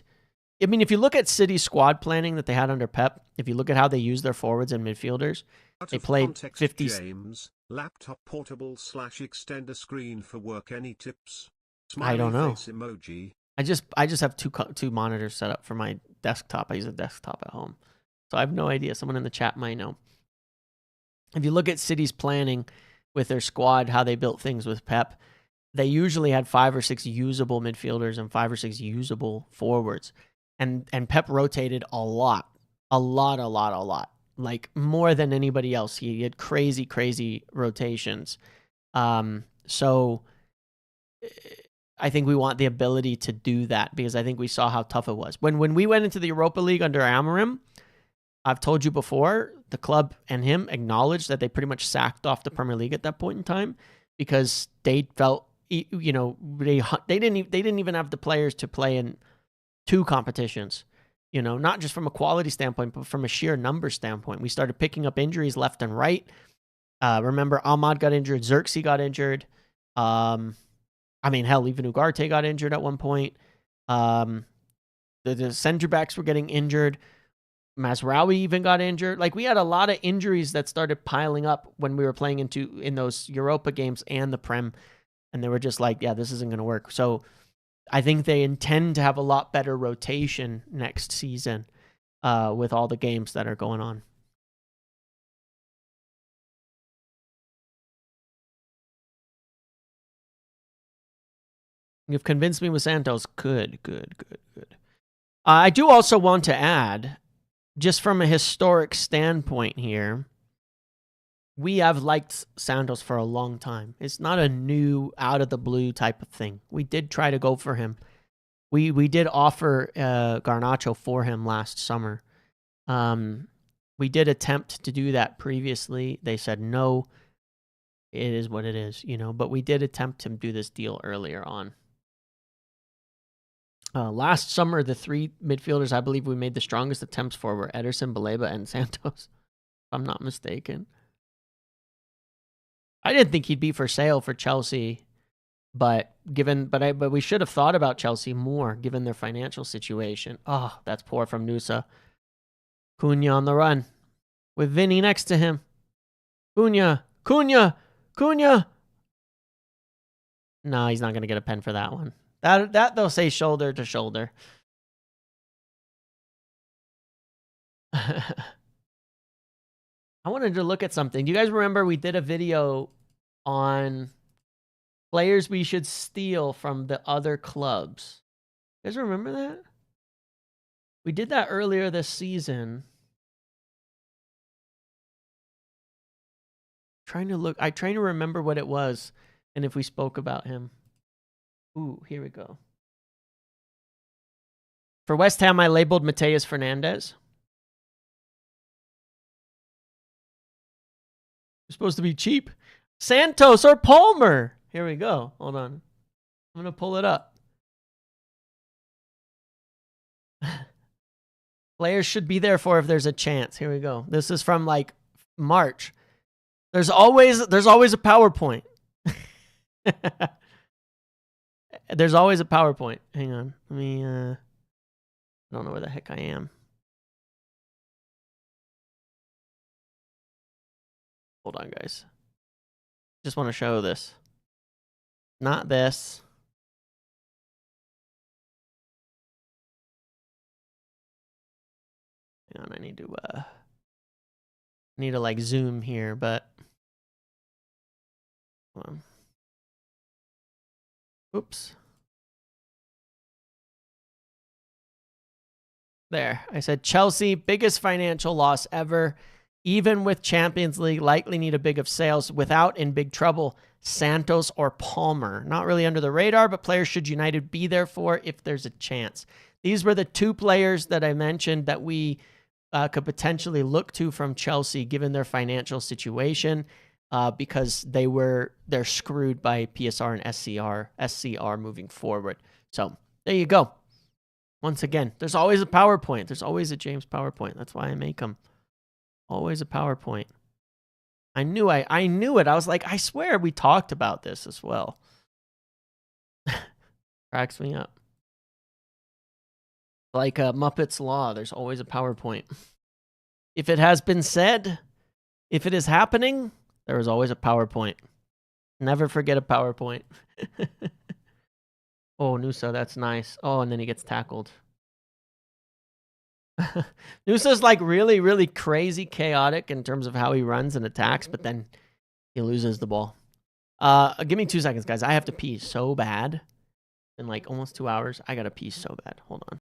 I mean, if you look at City's squad planning that they had under Pep, if you look at how they use their forwards and midfielders, they played 50... James, laptop portable / extender screen for work. Any tips? I don't know. Face emoji. I just have two monitors set up for my desktop. I use a desktop at home. So I have no idea. Someone in the chat might know. If you look at City's planning with their squad, how they built things with Pep, they usually had 5 or 6 usable midfielders and 5 or 6 usable forwards. And Pep rotated a lot. Like more than anybody else. He had crazy rotations. So I think we want the ability to do that because I think we saw how tough it was. When we went into the Europa League under Amorim, I've told you before, the club and him acknowledged that they pretty much sacked off the Premier League at that point in time because they felt, you know, they didn't even have the players to play in 2 competitions. You know, not just from a quality standpoint, but from a sheer number standpoint. We started picking up injuries left and right. Remember, Ahmad got injured, Xerxes got injured. I mean, hell, even Ugarte got injured at one point. The center backs were getting injured. Mazraoui even got injured. Like, we had a lot of injuries that started piling up when we were playing in those Europa games and the Prem. And they were just like, yeah, this isn't going to work. So I think they intend to have a lot better rotation next season with all the games that are going on. You've convinced me with Santos. Good. I do also want to add, just from a historic standpoint here, we have liked Santos for a long time. It's not a new, out-of-the-blue type of thing. We did try to go for him. We did offer Garnacho for him last summer. We did attempt to do that previously. They said no. It is what it is, you know. But we did attempt to do this deal earlier on. Last summer, the 3 midfielders I believe we made the strongest attempts for were Ederson, Baleba, and Santos, if I'm not mistaken. I didn't think he'd be for sale for Chelsea, but we should have thought about Chelsea more given their financial situation. Oh, that's poor from Nusa. Cunha on the run with Vinny next to him. Cunha. No, he's not going to get a pen for that one. That they'll say shoulder to shoulder. I wanted to look at something. Do you guys remember we did a video on players we should steal from the other clubs? You guys remember that? We did that earlier this season. I'm trying to remember what it was and if we spoke about him. Ooh, here we go. For West Ham, I labeled Mateus Fernandes. You're supposed to be cheap. Santos or Palmer. Here we go. Hold on. I'm going to pull it up. Players should be there for if there's a chance. Here we go. This is from like March. There's always a PowerPoint. There's always a PowerPoint. Hang on. Let me, I don't know where the heck I am. Hold on, guys. Just want to show this. Not this. Hang on, I need to like zoom here, but hold on. Oops. There. I said Chelsea, biggest financial loss ever. Even with Champions League, likely need a big of sales. Without, in big trouble, Santos or Palmer. Not really under the radar, but players should United be there for if there's a chance. These were the 2 players that I mentioned that we could potentially look to from Chelsea, given their financial situation. because they're screwed by PSR and SCR moving forward. So there you go. Once again, there's always a PowerPoint. There's always a James PowerPoint. That's why I make them. Always a PowerPoint. I knew it. I was like, I swear we talked about this as well. Cracks me up. Like Muppet's Law, there's always a PowerPoint. If it has been said, if it is happening, there is always a PowerPoint. Never forget a PowerPoint. Oh, Nusa, that's nice. Oh, and then he gets tackled. Nusa's like really, really crazy chaotic in terms of how he runs and attacks, but then he loses the ball. Give me 2 seconds, guys. I have to pee so bad. In like almost 2 hours. I gotta pee so bad. Hold on.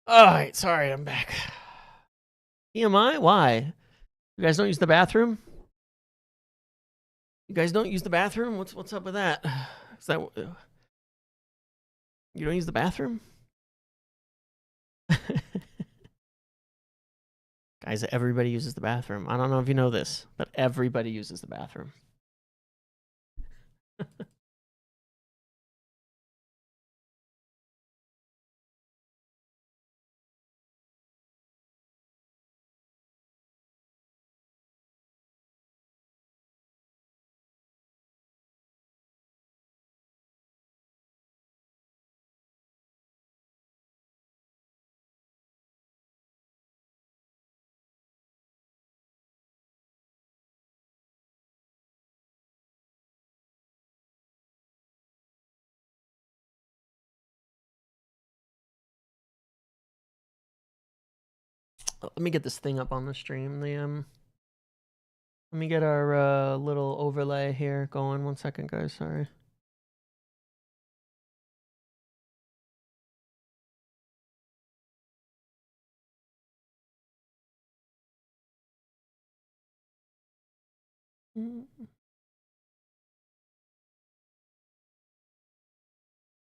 All right, sorry, I'm back. TMI? Why? You guys don't use the bathroom? You guys don't use the bathroom? What's up with that? Is that you don't use the bathroom? Guys, everybody uses the bathroom. I don't know if you know this, but everybody uses the bathroom. Let me get this thing up on the stream. Let me get our little overlay here going. 1 second, guys. Sorry.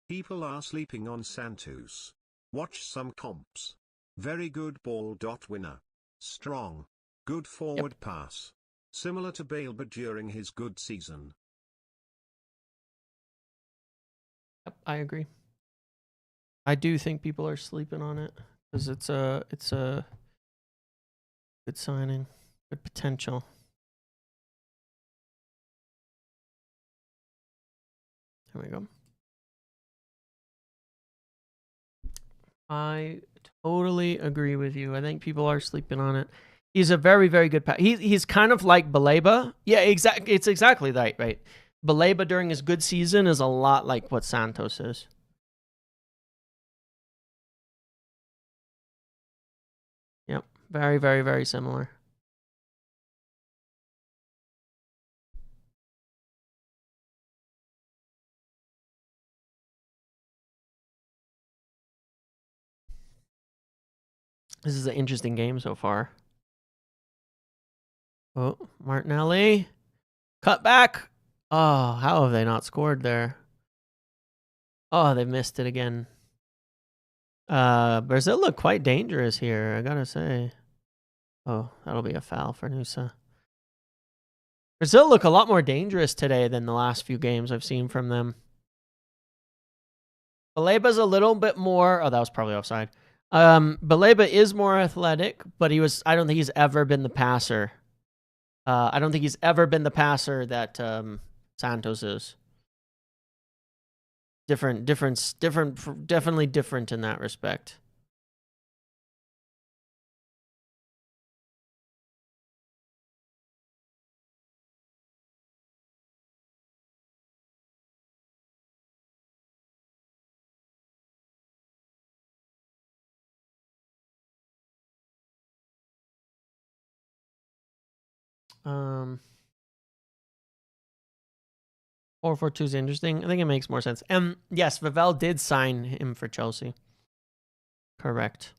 People are sleeping on Santos. Watch some comps. Very good ball. Winner. Strong. Good forward pass. Similar to Bale but during his good season. Yep, I agree. I do think people are sleeping on it because it's a good signing, good potential. There we go. I totally agree with you. I think people are sleeping on it. He's a very, very good pass. He's kind of like Baleba. Yeah, exactly. It's exactly that, right? Baleba during his good season is a lot like what Santos is. Yep. Very, very, very similar. This is an interesting game so far. Oh, Martinelli. Cut back. Oh, how have they not scored there? Oh, they missed it again. Brazil look quite dangerous here, I gotta say. Oh, that'll be a foul for Nusa. Brazil look a lot more dangerous today than the last few games I've seen from them. Baleba's a little bit more... Oh, that was probably offside. Baleba is more athletic, but I don't think he's ever been the passer. I don't think he's ever been the passer that Santos is. Definitely different in that respect. Um, 4-4-2 is interesting. I think it makes more sense. And yes, Vavell did sign him for Chelsea. Correct.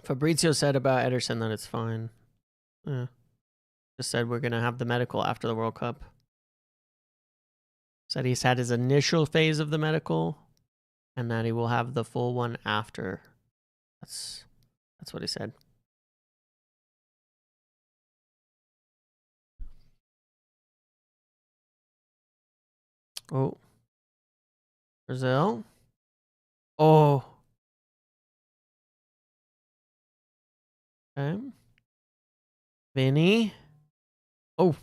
Fabrizio said about Ederson that it's fine. Yeah. Just said we're going to have the medical after the World Cup. Said he's had his initial phase of the medical and that he will have the full one after. That's what he said. Oh. Brazil. Oh. Okay. Vinny. Oh.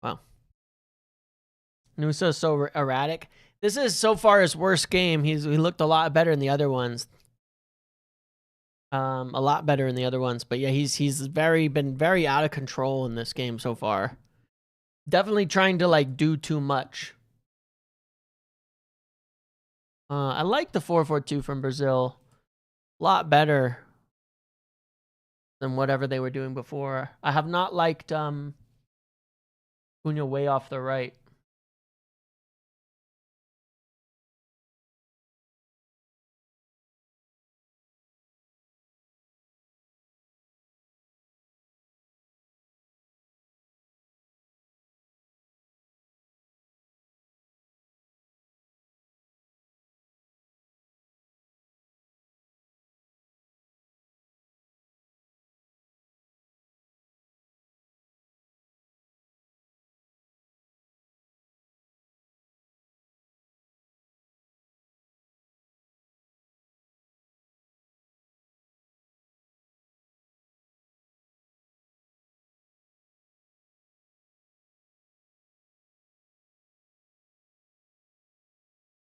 Wow. Nusa is so erratic. This is so far his worst game. He looked a lot better in the other ones. A lot better in the other ones. But yeah, he's been very out of control in this game so far. Definitely trying to like do too much. I like the 4-4-2 from Brazil. A lot better than whatever they were doing before. I have not liked Cunha way off the right.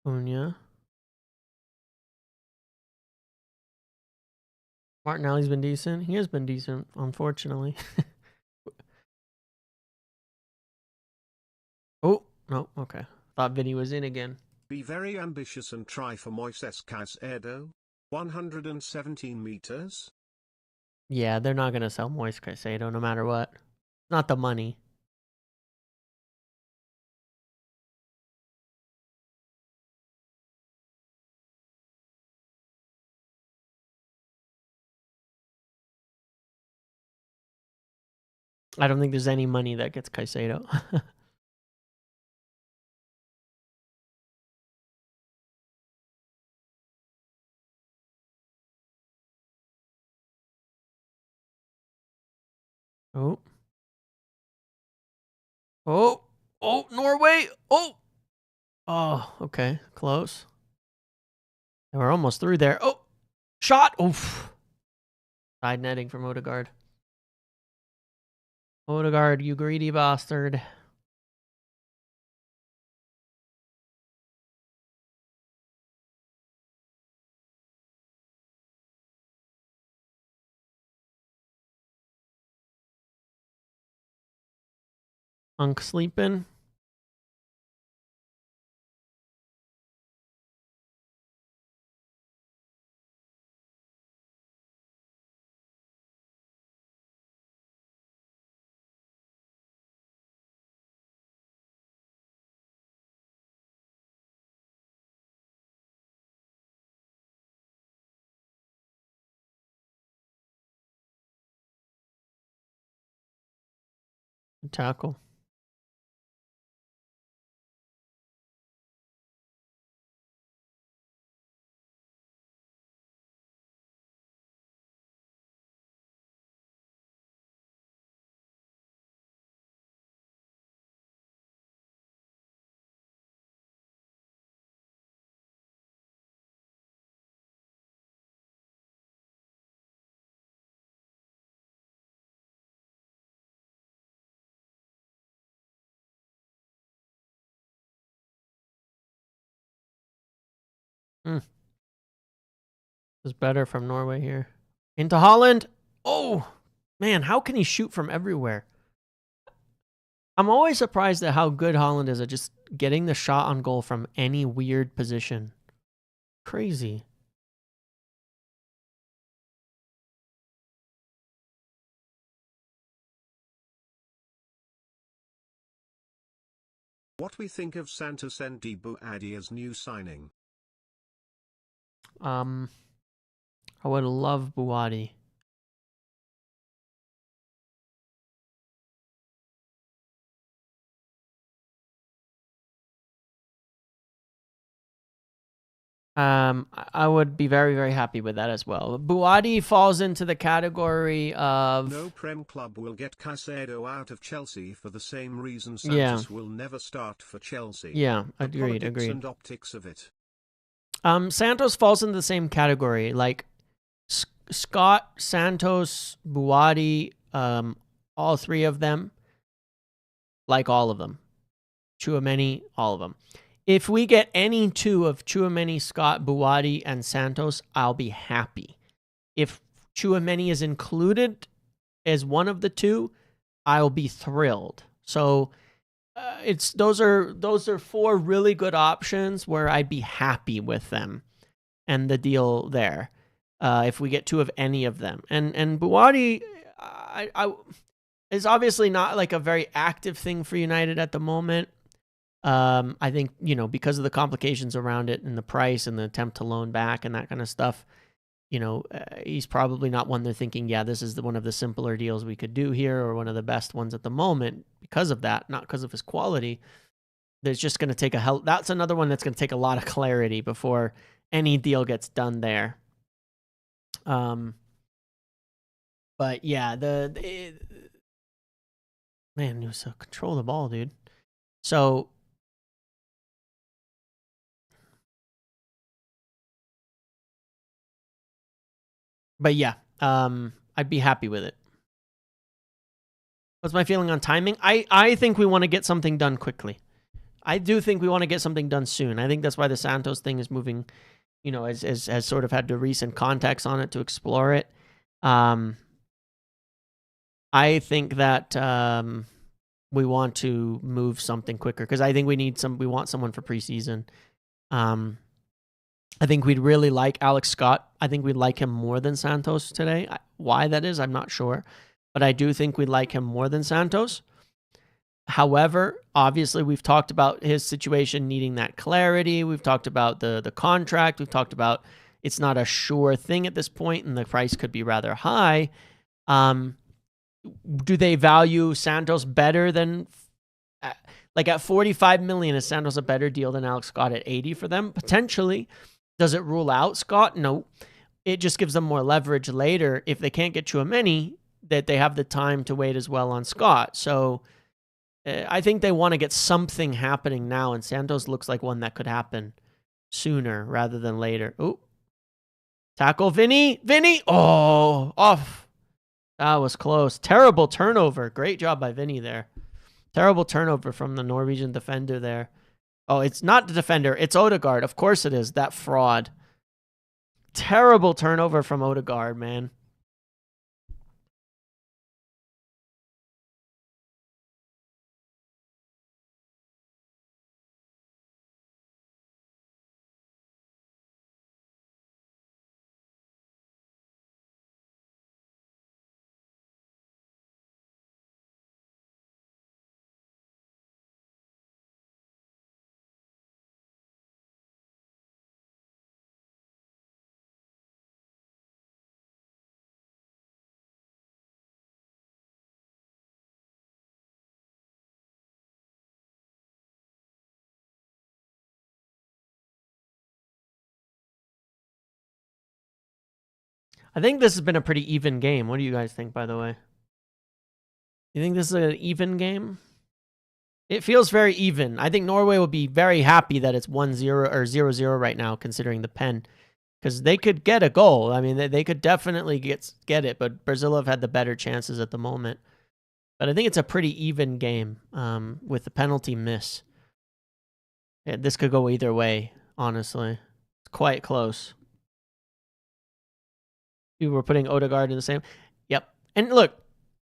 Cunha. Martinelli's been decent. He has been decent, unfortunately. Oh, no, okay. Thought Vinny was in again. Be very ambitious and try for Moises Caicedo. 117 meters. Yeah, they're not going to sell Moise Caicedo no matter what. Not the money. I don't think there's any money that gets Caicedo. Oh. Oh. Oh, Norway. Oh. Oh, okay. Close. We're almost through there. Oh. Shot. Oof. Side netting from Odegaard. Odegaard, you greedy bastard. Unk sleeping. Good tackle. Is better from Norway here. Into Holland. Oh, man, how can he shoot from everywhere? I'm always surprised at how good Holland is at just getting the shot on goal from any weird position. Crazy. What we think of Santos and Buadi as new signing? I would love Buadi. I would be very, very happy with that as well. Buadi falls into the category of... No Prem club will get Caicedo out of Chelsea for the same reason Santos will never start for Chelsea. Yeah, The agreed, politics agreed. and optics of it. Santos falls into the same category. Like, Scott, Santos, Buadi, all three of them, like all of them. Tchouameni, all of them. If we get any two of Tchouameni, Scott, Buadi, and Santos, I'll be happy. If Tchouameni is included as one of the two, I'll be thrilled. So those are four really good options where I'd be happy with them and the deal there. If we get two of any of them, and Buadi, I is obviously not like a very active thing for United at the moment. I think, because of the complications around it and the price and the attempt to loan back and that kind of stuff, he's probably not one they're thinking, yeah, this is one of the simpler deals we could do here or one of the best ones at the moment because of that, not because of his quality. There's just going to take that's another one that's going to take a lot of clarity before any deal gets done there. But yeah, man, he was so control the ball, dude. So, but yeah, I'd be happy with it. What's my feeling on timing? I think we want to get something done quickly. I do think we want to get something done soon. I think that's why the Santos thing is moving, has sort of had the recent contacts on it to explore it. I think that we want to move something quicker because I think we want someone for preseason. I think we'd really like Alex Scott. I think we'd like him more than Santos today. Why that is, I'm not sure. But I do think we'd like him more than Santos. However, obviously, we've talked about his situation needing that clarity. We've talked about the contract. We've talked about it's not a sure thing at this point, and the price could be rather high. Do they value Santos better than... Like at 45 million, is Santos a better deal than Alex Scott at 80 for them? Potentially. Does it rule out Scott? No. It just gives them more leverage later if they can't get Tchouameni, that they have the time to wait as well on Scott. So I think they want to get something happening now, and Santos looks like one that could happen sooner rather than later. Oh, tackle Vinny. Oh, off. That was close. Terrible turnover. Great job by Vinny there. Terrible turnover from the Norwegian defender there. Oh, it's not the defender. It's Odegaard. Of course it is. That fraud. Terrible turnover from Odegaard, man. I think this has been a pretty even game. What do you guys think, by the way? You think this is an even game? It feels very even. I think Norway will be very happy that it's 1-0 or 0-0 right now, considering the pen. Because they could get a goal. I mean, they could definitely get it, but Brazil have had the better chances at the moment. But I think it's a pretty even game with the penalty miss. Yeah, this could go either way, honestly. It's quite close. People were putting Odegaard in the same. Yep. And look,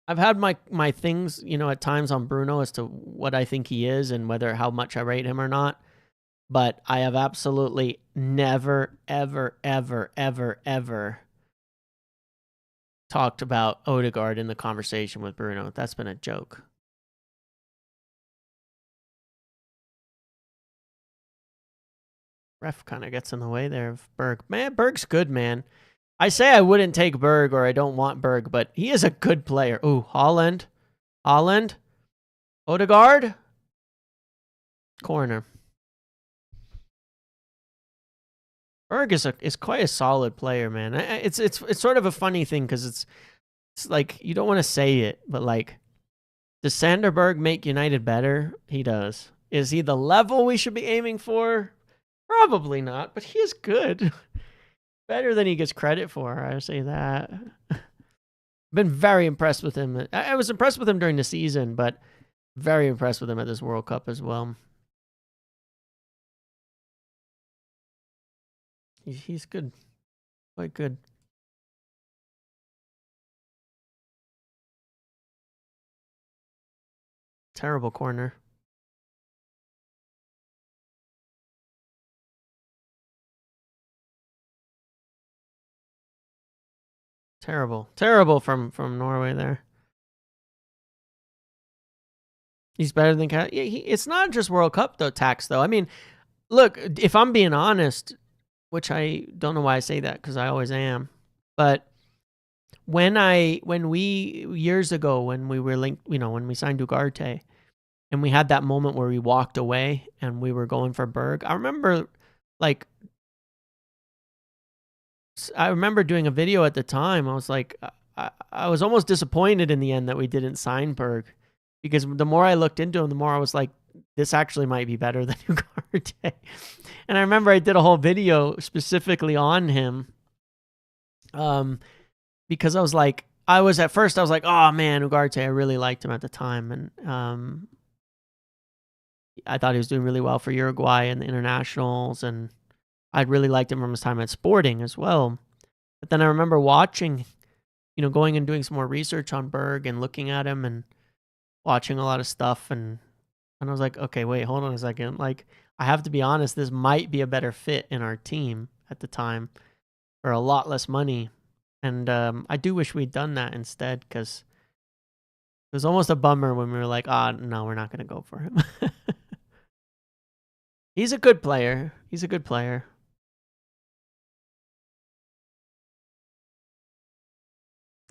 I've had my things, at times on Bruno as to what I think he is and how much I rate him or not. But I have absolutely never, ever, ever, ever, ever talked about Odegaard in the conversation with Bruno. That's been a joke. Ref kind of gets in the way there of Berg. Man, Berg's good, man. I say I wouldn't take Berg or I don't want Berg, but he is a good player. Ooh, Holland. Odegaard. Corner. Berg is quite a solid player, man. It's sort of a funny thing because it's like you don't want to say it, but like, does Sanderberg make United better? He does. Is he the level we should be aiming for? Probably not, but he is good. Better than he gets credit for, I would say that. Been very impressed with him. I was impressed with him during the season, but very impressed with him at this World Cup as well. He's good. Quite good. Terrible corner. Terrible from Norway there. He's better than Cat. Yeah, it's not just World Cup tax though. I mean, look, if I'm being honest, which I don't know why I say that because I always am, but when we years ago when we were linked, when we signed Ugarte, and we had that moment where we walked away and we were going for Berg. I remember doing a video at the time. I was like, I was almost disappointed in the end that we didn't sign Berg, because the more I looked into him, the more I was like, this actually might be better than Ugarte. And I remember I did a whole video specifically on him, because I was like, at first I was like, oh man, Ugarte, I really liked him at the time, and I thought he was doing really well for Uruguay in the internationals, and I'd really liked him from his time at Sporting as well. But then I remember watching, going and doing some more research on Berg and looking at him and watching a lot of stuff, and I was like, okay, wait, hold on a second. Like, I have to be honest, this might be a better fit in our team at the time for a lot less money. And I do wish we'd done that instead, because it was almost a bummer when we were like, no, we're not going to go for him. He's a good player.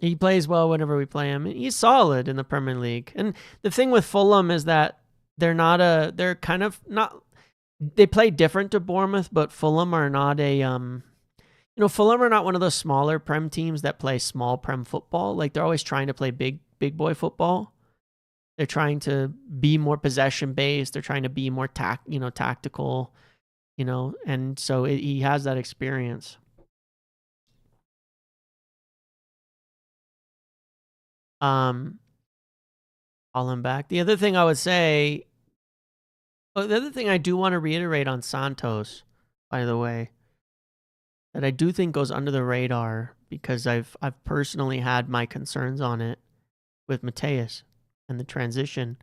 He plays well whenever we play him. He's solid in the Premier League. And the thing with Fulham is that they play different to Bournemouth, but Fulham are not Fulham are not one of those smaller Prem teams that play small Prem football. Like, they're always trying to play big boy football. They're trying to be more possession based. They're trying to be more tactical, and so he has that experience. Calling back. The other thing I do want to reiterate on Santos, by the way, that I do think goes under the radar, because I've personally had my concerns on it with Mateus and the transition,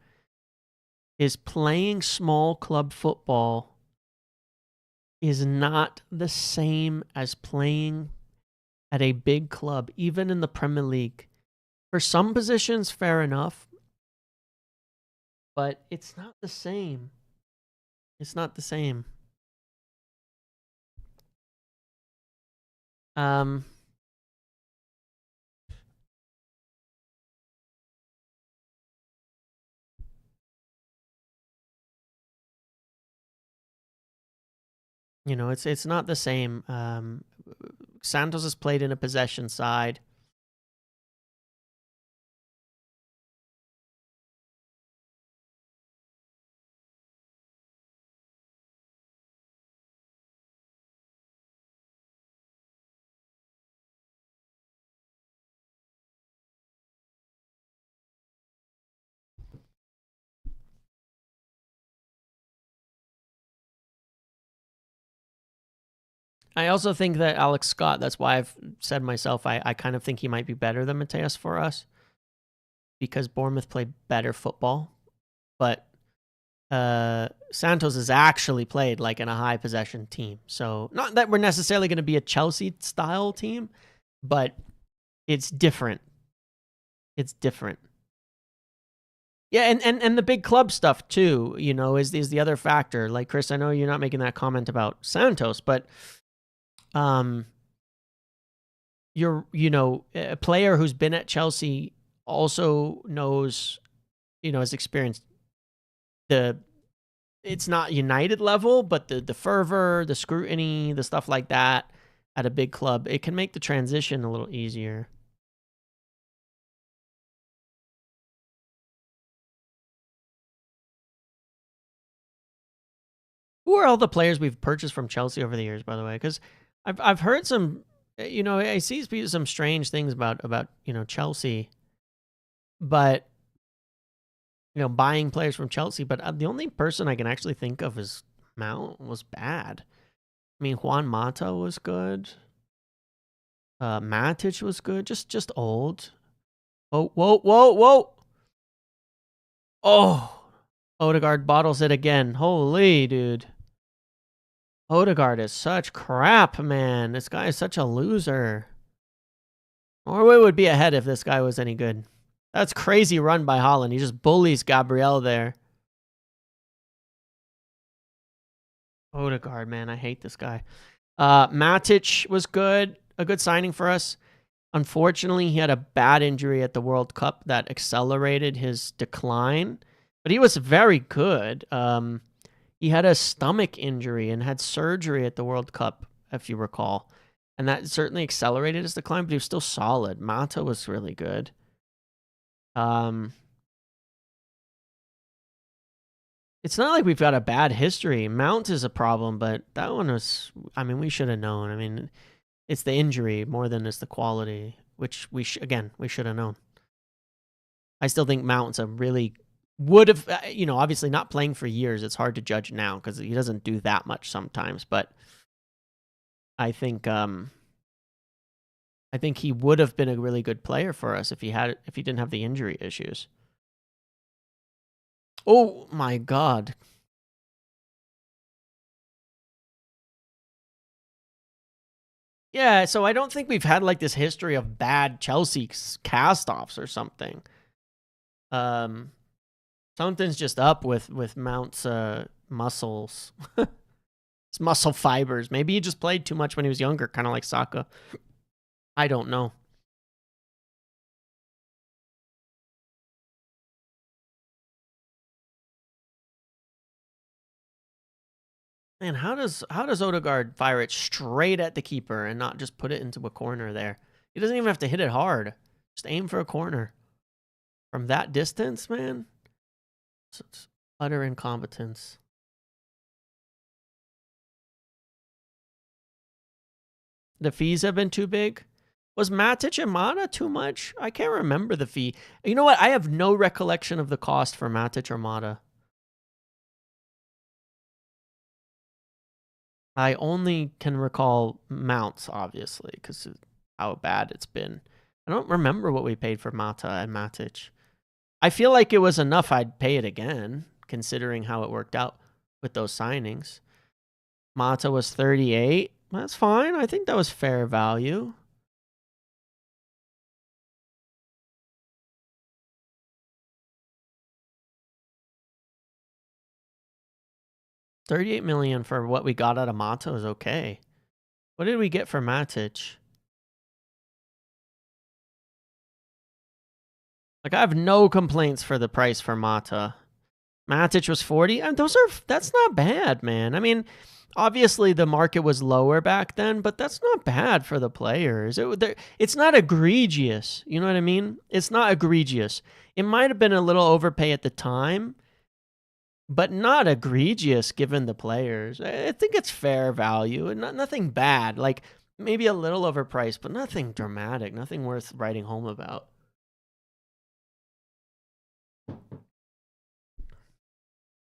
is playing small club football is not the same as playing at a big club, even in the Premier League. For some positions, fair enough, but it's not the same. It's not the same. It's not the same. Santos has played in a possession side. I also think that Alex Scott, that's why I've said myself, I kind of think he might be better than Mateus for us, because Bournemouth played better football. But Santos has actually played like in a high possession team. So not that we're necessarily going to be a Chelsea style team, but it's different. It's different. Yeah, and the big club stuff too, you know, is the other factor. Like, Chris, I know you're not making that comment about Santos, but a player who's been at Chelsea also knows, has experienced it's not United level, but the fervor, the scrutiny, the stuff like that at a big club, it can make the transition a little easier. Who are all the players we've purchased from Chelsea over the years, by the way? Because I've heard some, I see some strange things about Chelsea, but buying players from Chelsea. But the only person I can actually think of is Mount was bad. I mean, Juan Mata was good. Matic was good. Just old. Oh, whoa! Oh, Odegaard bottles it again. Holy dude. Odegaard is such crap, man. This guy is such a loser. Norway would be ahead if this guy was any good. That's crazy run by Haaland. He just bullies Gabriel there. Odegaard, man, I hate this guy. Matic was good. A good signing for us. Unfortunately, he had a bad injury at the World Cup that accelerated his decline. But he was very good. He had a stomach injury and had surgery at the World Cup, if you recall. And that certainly accelerated his decline, but he was still solid. Mata was really good. It's not like we've got a bad history. Mount is a problem, but that one was, we should have known. It's the injury more than it's the quality, which we should have known. I still think Mount's a really would have, obviously not playing for years. It's hard to judge now because he doesn't do that much sometimes. But I think he would have been a really good player for us if he didn't have the injury issues. Oh my God. Yeah, so I don't think we've had like this history of bad Chelsea cast-offs or something. Something's just up with Mount's muscles. It's muscle fibers. Maybe he just played too much when he was younger, kind of like Saka. I don't know. Man, how does Odegaard fire it straight at the keeper and not just put it into a corner there? He doesn't even have to hit it hard. Just aim for a corner. From that distance, man? It's utter incompetence. The fees have been too big. Was Matic and Mata too much? I can't remember the fee. You know what? I have no recollection of the cost for Matic or Mata. I only can recall Mounts, obviously, because of how bad it's been. I don't remember what we paid for Mata and Matic. I feel like it was enough I'd pay it again, considering how it worked out with those signings. Mata was 38. That's fine. I think that was fair value. $38 million for what we got out of Mata is okay. What did we get for Matic? Like, I have no complaints for the price for Mata. Matic was 40. And that's not bad, man. Obviously, the market was lower back then, but that's not bad for the players. It's not egregious. You know what I mean? It's not egregious. It might have been a little overpay at the time, but not egregious given the players. I think it's fair value and nothing bad. Like maybe a little overpriced, but nothing dramatic, nothing worth writing home about. All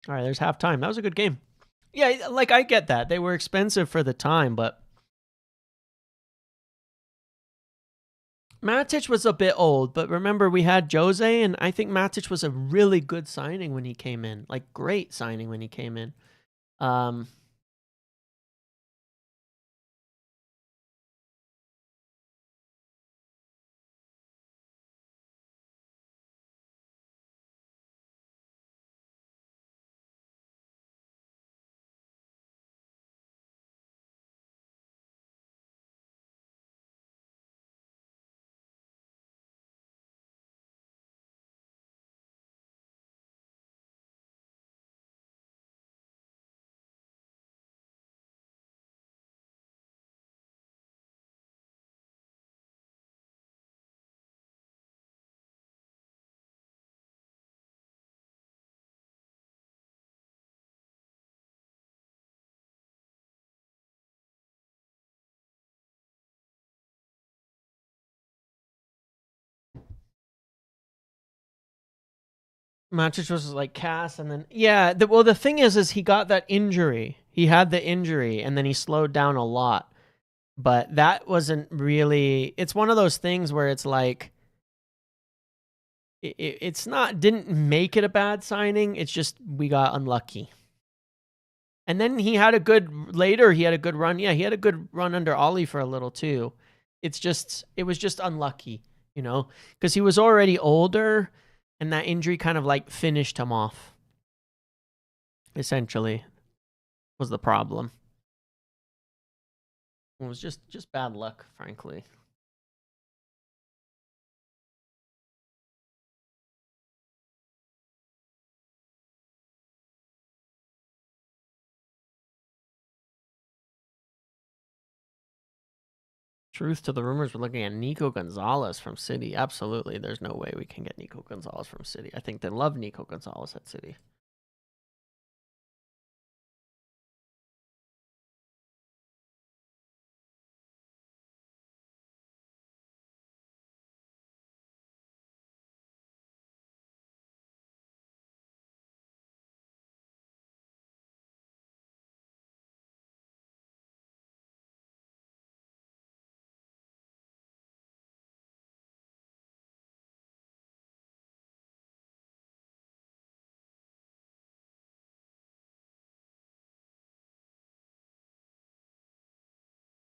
right, there's halftime. That was a good game. Yeah, like I get that. They were expensive for the time, but Matic was a bit old, but remember we had Jose, and I think Matic was a really good signing when he came in. Like great signing when he came in. Matic was like Cass, and then yeah. The thing is he got that injury. He had the injury, and then he slowed down a lot. But that wasn't really. It's one of those things where it's like, it's not didn't make it a bad signing. It's just we got unlucky. And then he had a good run. Yeah, he had a good run under Ollie for a little too. It was just unlucky, you know, because he was already older. And that injury kind of like finished him off. Essentially, was the problem. It was just bad luck, frankly. Truth to the rumors, we're looking at Nico Gonzalez from City. Absolutely, there's no way we can get Nico Gonzalez from City. I think they love Nico Gonzalez at City.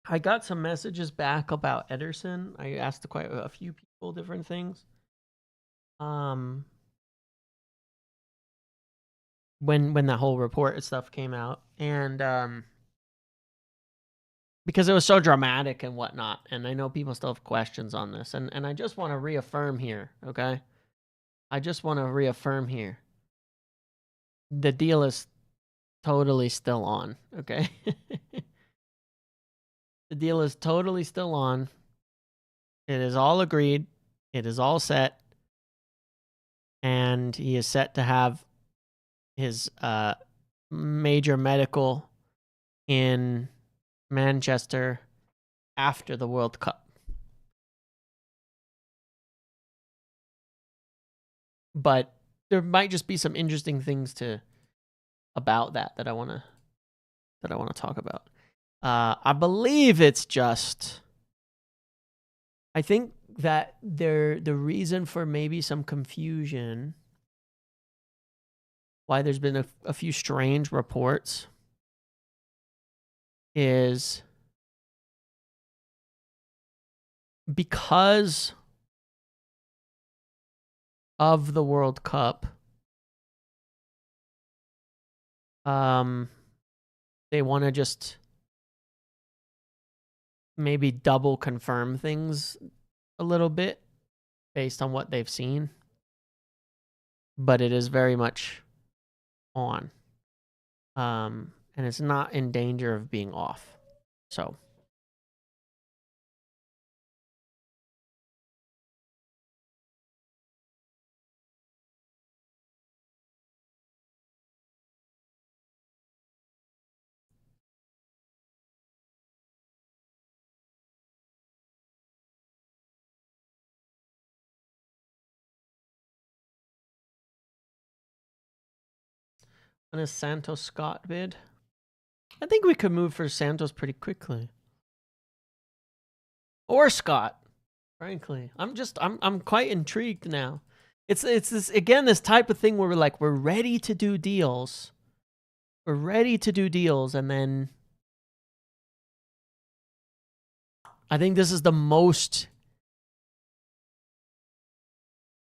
I got some messages back about Ederson. I asked quite a few people different things. When that whole report and stuff came out, and because it was so dramatic and whatnot, and I know people still have questions on this, and I just want to reaffirm here, okay? I just want to reaffirm here. The deal is totally still on, okay? The deal is totally still on. It is all agreed. It is all set. And he is set to have his major medical in Manchester after the World Cup. But there might just be some interesting things about that I want to talk about. I believe it's just, I think that the reason for maybe some confusion, why there's been a few strange reports, is because of the World Cup. They want to just maybe double confirm things a little bit based on what they've seen. But it is very much on. and it's not in danger of being off. So when is Santos Scott bid? I think we could move for Santos pretty quickly. Or Scott, frankly. I'm quite intrigued now. It's this again, this type of thing where we're ready to do deals. We're ready to do deals, and then I think this is the most,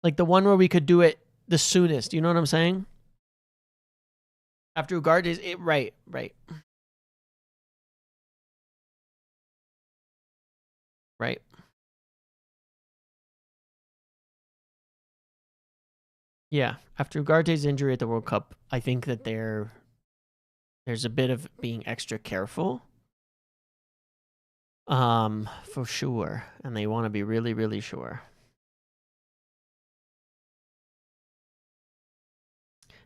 like, the one where we could do it the soonest. You know what I'm saying? After Ugarte's, right. Right. Yeah, after Ugarte's injury at the World Cup, I think that there's a bit of being extra careful. For sure. And they want to be really, really sure.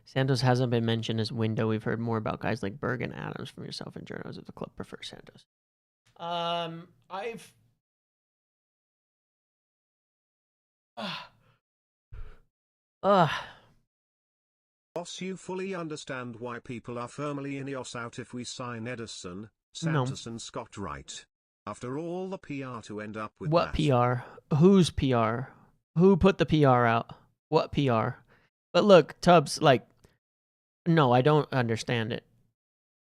Santos hasn't been mentioned as window. We've heard more about guys like Berg and Adams from yourself and journalists if the club prefers Santos. Boss, you fully understand why people are firmly Ineos out if we sign Ederson, Santos and Scott, right? After all the PR to end up with what that. PR? Whose PR? Who put the PR out? What PR? But look, Tubbs, like, no, I don't understand it.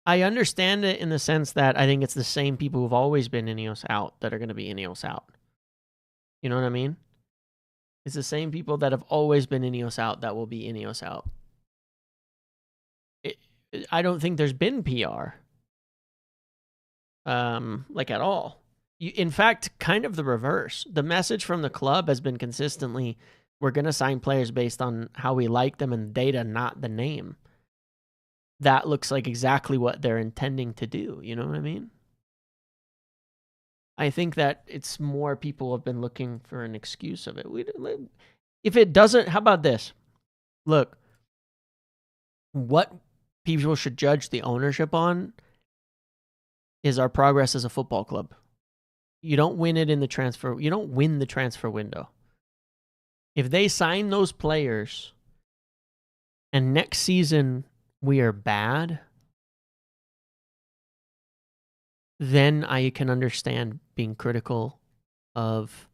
I understand it in the sense that I think it's the same people who've always been Ineos out that are going to be Ineos out. You know what I mean? It's the same people that have always been Ineos out that will be Ineos out. I don't think there's been PR. Like at all. In fact, kind of the reverse. The message from the club has been consistently, we're going to sign players based on how we like them and data, not the name. That looks like exactly what they're intending to do. You know what I mean? I think that it's more people have been looking for an excuse of it. If it doesn't, how about this? Look, what people should judge the ownership on is our progress as a football club. You don't win it in the transfer. You don't win the transfer window. If they sign those players and next season we are bad, then I can understand being critical of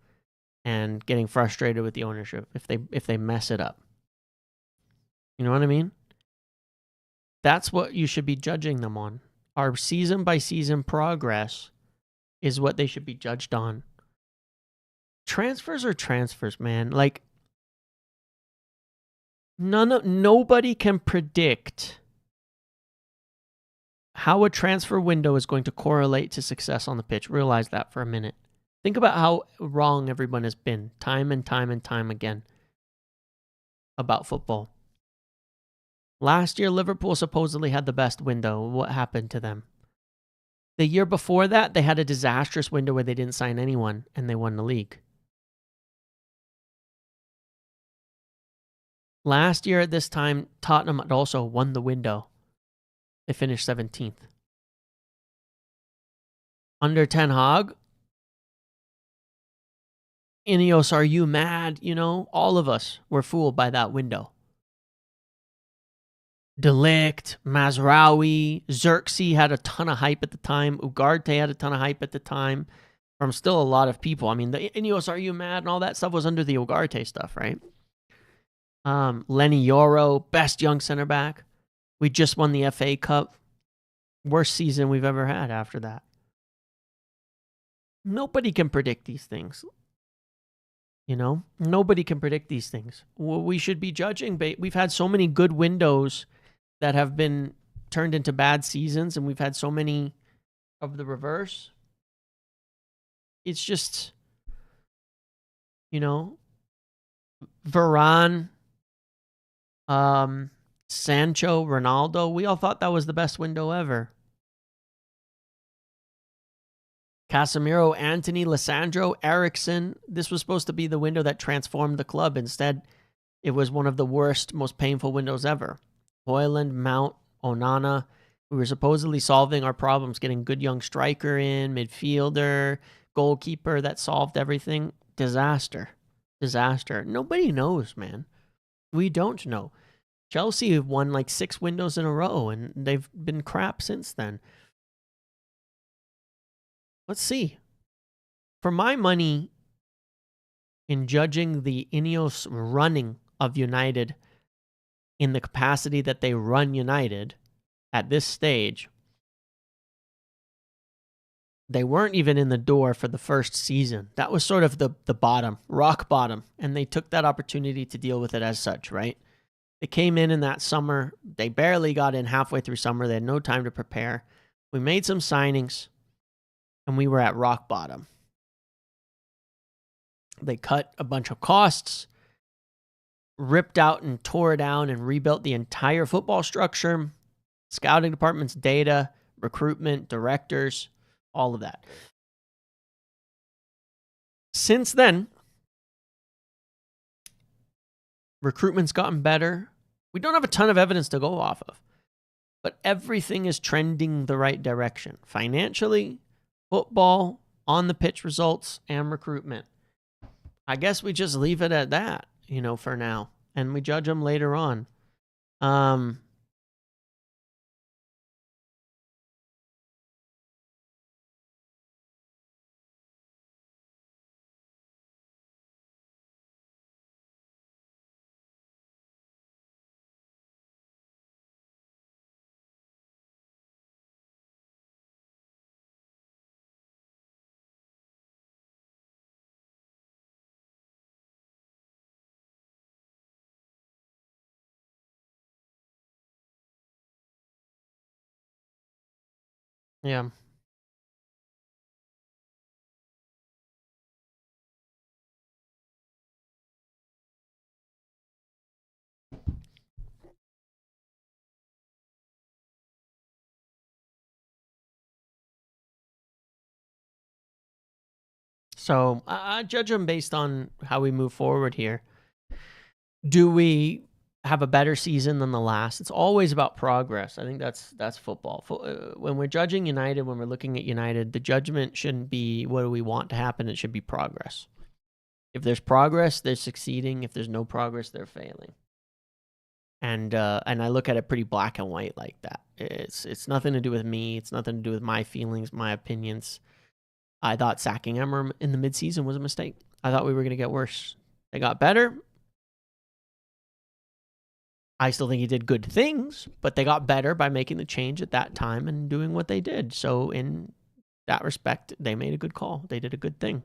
and getting frustrated with the ownership if they mess it up. You know what I mean? That's what you should be judging them on. Our season by season progress is what they should be judged on. Transfers are transfers, man. Like, nobody can predict how a transfer window is going to correlate to success on the pitch. Realize that for a minute. Think about how wrong everyone has been time and time and time again about football. Last year, Liverpool supposedly had the best window. What happened to them? The year before that, they had a disastrous window where they didn't sign anyone and they won the league. Last year at this time, Tottenham had also won the window. They finished 17th. Under Ten Hag, Ineos, are you mad? You know, all of us were fooled by that window. De Ligt, Mazraoui, Xerxes had a ton of hype at the time. Ugarte had a ton of hype at the time from still a lot of people. I mean, the Ineos, are you mad? And all that stuff was under the Ugarte stuff, right? Lenny Yoro, best young center back. We just won the FA Cup. Worst season we've ever had after that. Nobody can predict these things. You know, nobody can predict these things. We should be judging. We've had so many good windows that have been turned into bad seasons, and we've had so many of the reverse. It's just, you know, Varane, Sancho, Ronaldo, we all thought that was the best window ever. Casemiro, Antony, Lissandro, Eriksen. This was supposed to be the window that transformed the club. Instead, it was one of the worst, most painful windows ever. Højlund, Mount, Onana. We were supposedly solving our problems, getting good young striker in, midfielder, goalkeeper that solved everything. Disaster. Disaster. Nobody knows, man. We don't know. Chelsea have won like 6 windows in a row, and they've been crap since then. Let's see. For my money, in judging the Ineos running of United in the capacity that they run United at this stage, they weren't even in the door for the first season. That was sort of the bottom, rock bottom, and they took that opportunity to deal with it as such, right? They came in that summer. They barely got in halfway through summer. They had no time to prepare. We made some signings, and we were at rock bottom. They cut a bunch of costs, ripped out and tore down and rebuilt the entire football structure, scouting departments, data, recruitment, directors, all of that. Since then, recruitment's gotten better. We don't have a ton of evidence to go off of, but everything is trending the right direction. Financially, football, on the pitch results, and recruitment. I guess we just leave it at that, for now. And we judge them later on. Yeah. So I judge them based on how we move forward here. Do we have a better season than the last? It's always about progress. I think that's football. When we're judging United, when we're looking at United, the judgment shouldn't be what do we want to happen. It should be progress. If there's progress, they're succeeding. If there's no progress, they're failing. And I look at it pretty black and white like that. It's nothing to do with me. It's nothing to do with my feelings, my opinions. I thought sacking Emmer in the midseason was a mistake. I thought we were going to get worse. They got better. I still think he did good things, but they got better by making the change at that time and doing what they did. So in that respect, they made a good call. They did a good thing.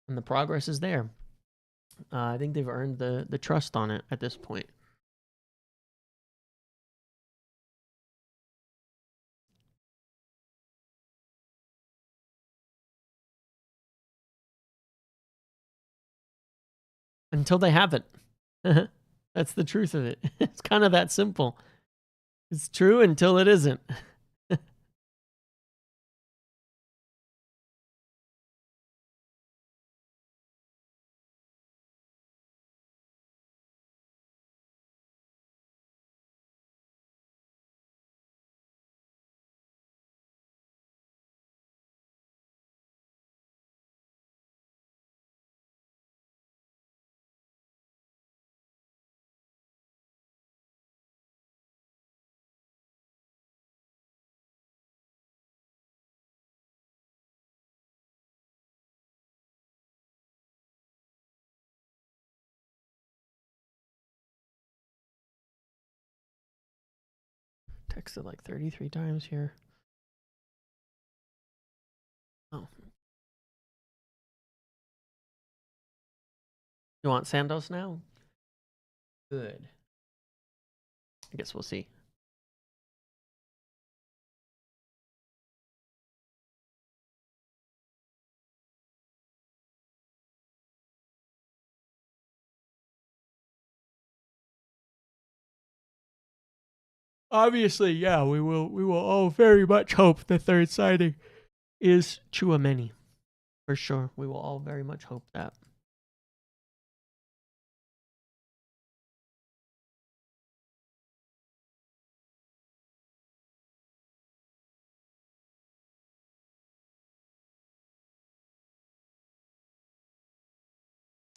And the progress is there. I think they've earned the trust on it at this point. Until they haven't. That's the truth of it. It's kind of that simple. It's true until it isn't. Texted like 33 times here. Oh. You want Santos now? Good. I guess we'll see. Obviously, yeah, we will all very much hope the third signing is Tchouameni. For sure. We will all very much hope that.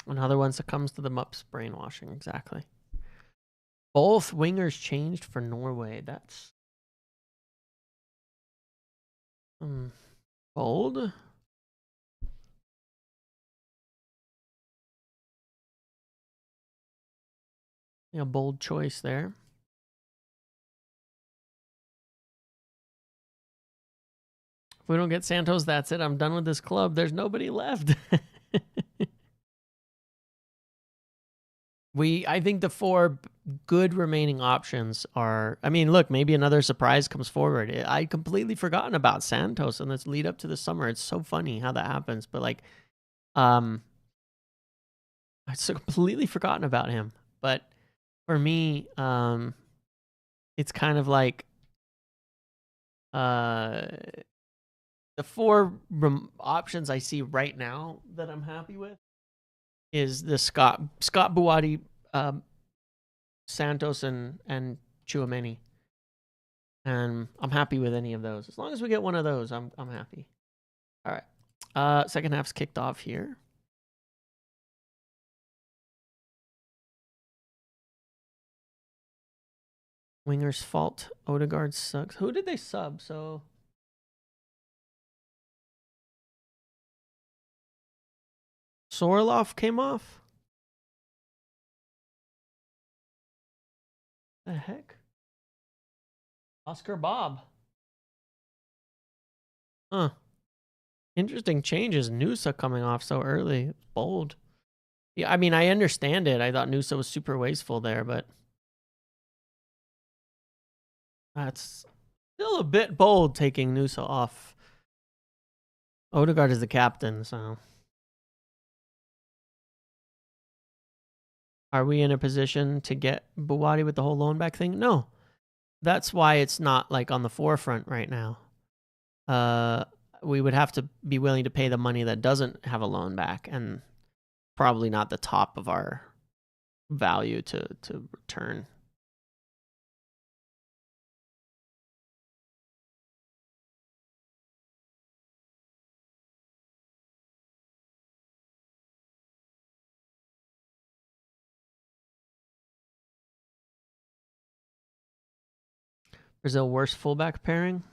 Another one succumbs to the MUP's brainwashing. Exactly. Both wingers changed for Norway. That's bold. Yeah, bold choice there. If we don't get Santos, that's it. I'm done with this club. There's nobody left. I think the four good remaining options are, I mean, look, maybe another surprise comes forward. I'd completely forgotten about Santos in this lead up to the summer. It's so funny how that happens. But like, I'd so completely forgotten about him. But for me, it's kind of like, the four options I see right now that I'm happy with is the Scott Buati, Santos, and Tchouameni. And I'm happy with any of those. As long as we get one of those, I'm happy. All right. Second half's kicked off here. Winger's fault. Odegaard sucks. Who did they sub? So Sorloff came off? The heck? Oscar Bob. Huh. Interesting changes. Noosa coming off so early. Bold. Yeah, I mean, I understand it. I thought Noosa was super wasteful there, but that's still a bit bold taking Noosa off. Odegaard is the captain, so. Are we in a position to get Buati with the whole loan back thing? No. That's why it's not like on the forefront right now. We would have to be willing to pay the money that doesn't have a loan back, and probably not the top of our value to return. Brazil worst fullback pairing?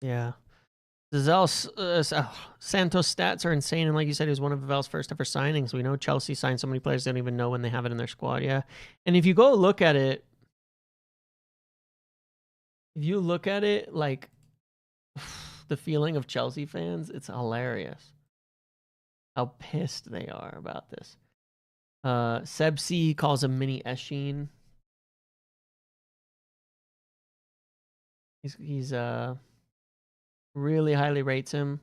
Yeah. Santos stats are insane, and like you said, he was one of Vavel's first ever signings. We know Chelsea signed so many players they don't even know when they have it in their squad. Yeah, and if you go look at it, like the feeling of Chelsea fans, it's hilarious how pissed they are about this. Seb C calls him mini Eshin. He's really highly rates him.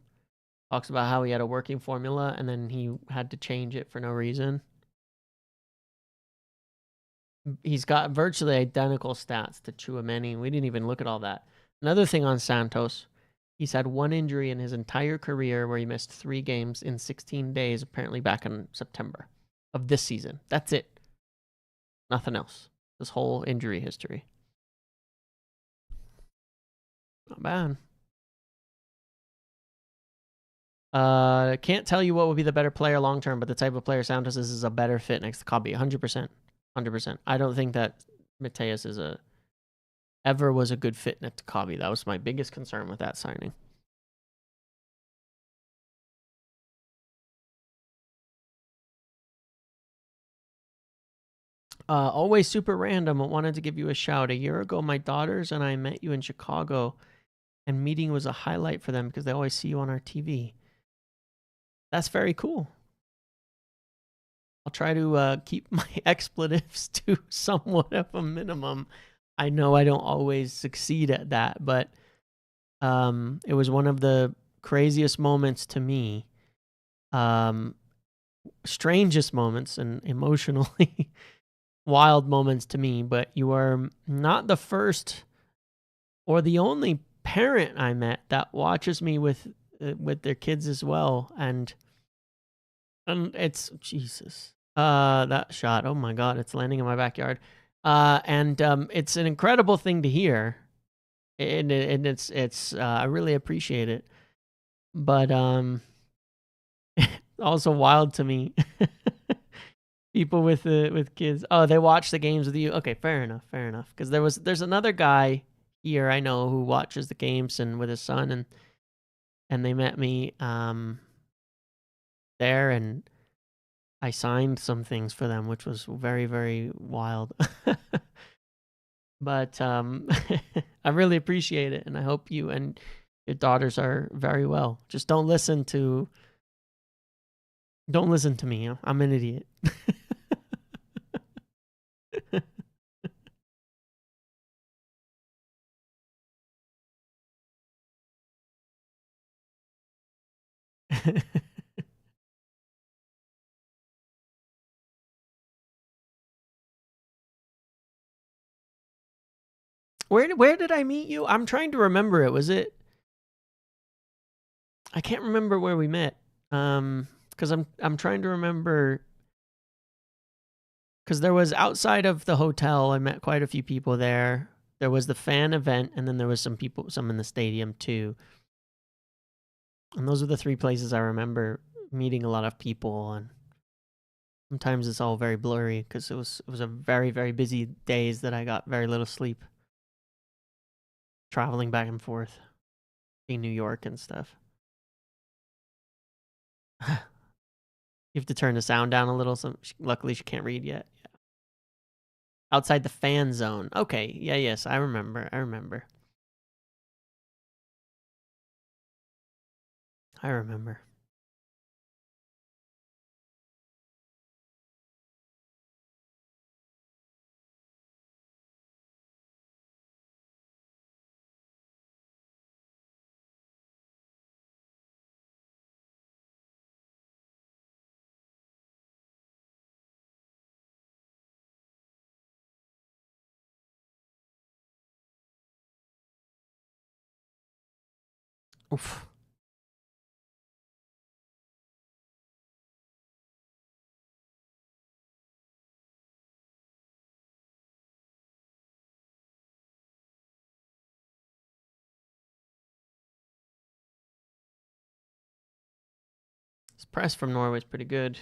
Talks about how he had a working formula and then he had to change it for no reason. He's got virtually identical stats to Tchouameni. We didn't even look at all that. Another thing on Santos, he's had one injury in his entire career where he missed 3 games in 16 days, apparently back in September of this season. That's it. Nothing else. This whole injury history. Not bad. Can't tell you what would be the better player long term, but the type of player Santos is a better fit next to Kobe. 100%. 100%. I don't think that Mateus ever was a good fit next to Kobe. That was my biggest concern with that signing. Always super random. I wanted to give you a shout. A year ago, my daughters and I met you in Chicago, and meeting was a highlight for them because they always see you on our TV. That's very cool. I'll try to keep my expletives to somewhat of a minimum. I know I don't always succeed at that, but it was one of the craziest moments to me. Strangest moments and emotionally wild moments to me, but you are not the first or the only parent I met that watches me with their kids as well, and it's Jesus. That shot. Oh my God, it's landing in my backyard. And it's an incredible thing to hear, and it's I really appreciate it, but also wild to me. People with kids. Oh, they watch the games with you. Okay, fair enough, fair enough. Because there's another guy here I know who watches the games and with his son, and they met me there, and I signed some things for them, which was very, very wild. But I really appreciate it, and I hope you and your daughters are very well. Just don't listen to me. I'm an idiot. Where did I meet you? I'm trying to remember it. Was it? I can't remember where we met. Because I'm trying to remember. Because there was outside of the hotel, I met quite a few people there. There was the fan event, and then there was some in the stadium too. And those are the three places I remember meeting a lot of people. And sometimes it's all very blurry because it was a very, very busy days that I got very little sleep, traveling back and forth in New York and stuff. You have to turn the sound down a little. So luckily she can't read yet. Yeah. Outside the fan zone. Okay. Yeah. Yes. I remember. I remember. Oof. This press from Norway is pretty good.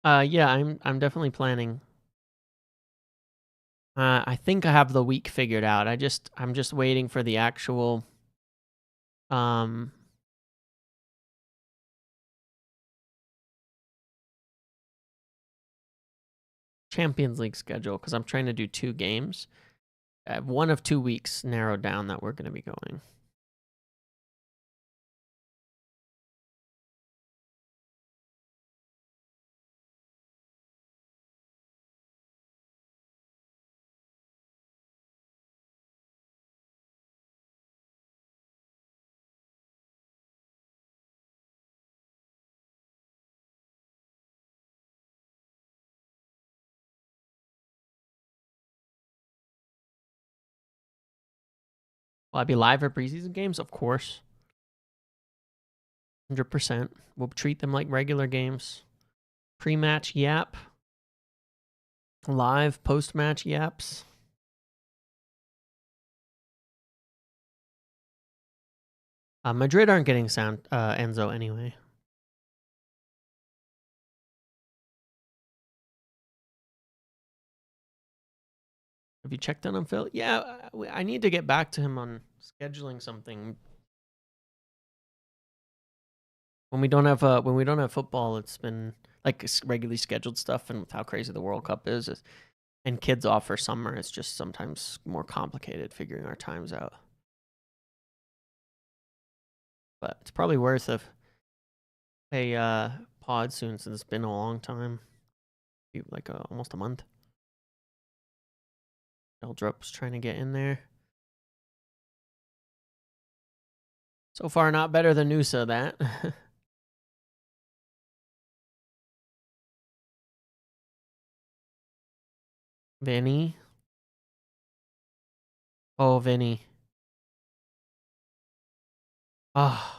Yeah, I'm definitely planning. I think I have the week figured out. I'm just waiting for the actual um Champions League schedule because I'm trying to do 2 games. I have 1 of 2 weeks narrowed down that we're going to be going. Will I be live for preseason games? Of course. 100%. We'll treat them like regular games. Pre-match yap. Live post-match yaps. Madrid aren't getting Enzo anyway. Have you checked in on Phil? Yeah, I need to get back to him on scheduling something. When we don't have football, it's been like regularly scheduled stuff, and with how crazy the World Cup is and kids off for summer, it's just sometimes more complicated figuring our times out. But it's probably worth a pod soon since it's been a long time, like almost a month. Eldrop's trying to get in there. So far, not better than Noosa, that. Vinny. Oh, Vinny. Ah. Oh.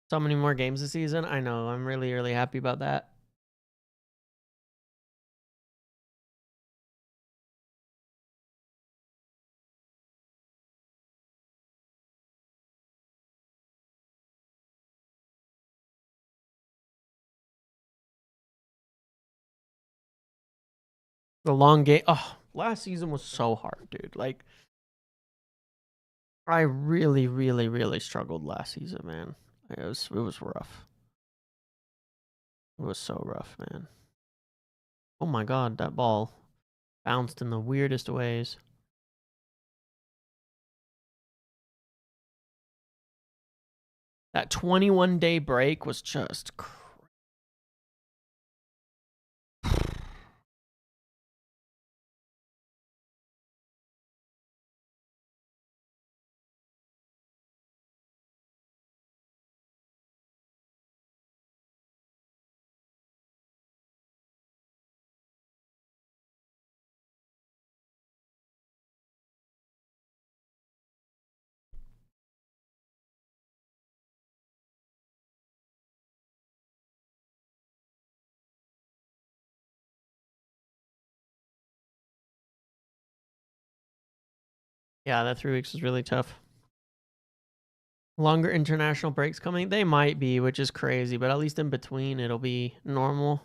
So many more games this season. I know. I'm really, really happy about that. The long game. Oh, last season was so hard, dude. Like, I really, really, really struggled last season, man. It was rough. It was so rough, man. Oh my god, that ball bounced in the weirdest ways. That 21-day break was just crazy. Yeah, that 3 weeks was really tough. Longer international breaks coming? They might be, which is crazy, but at least in between it'll be normal.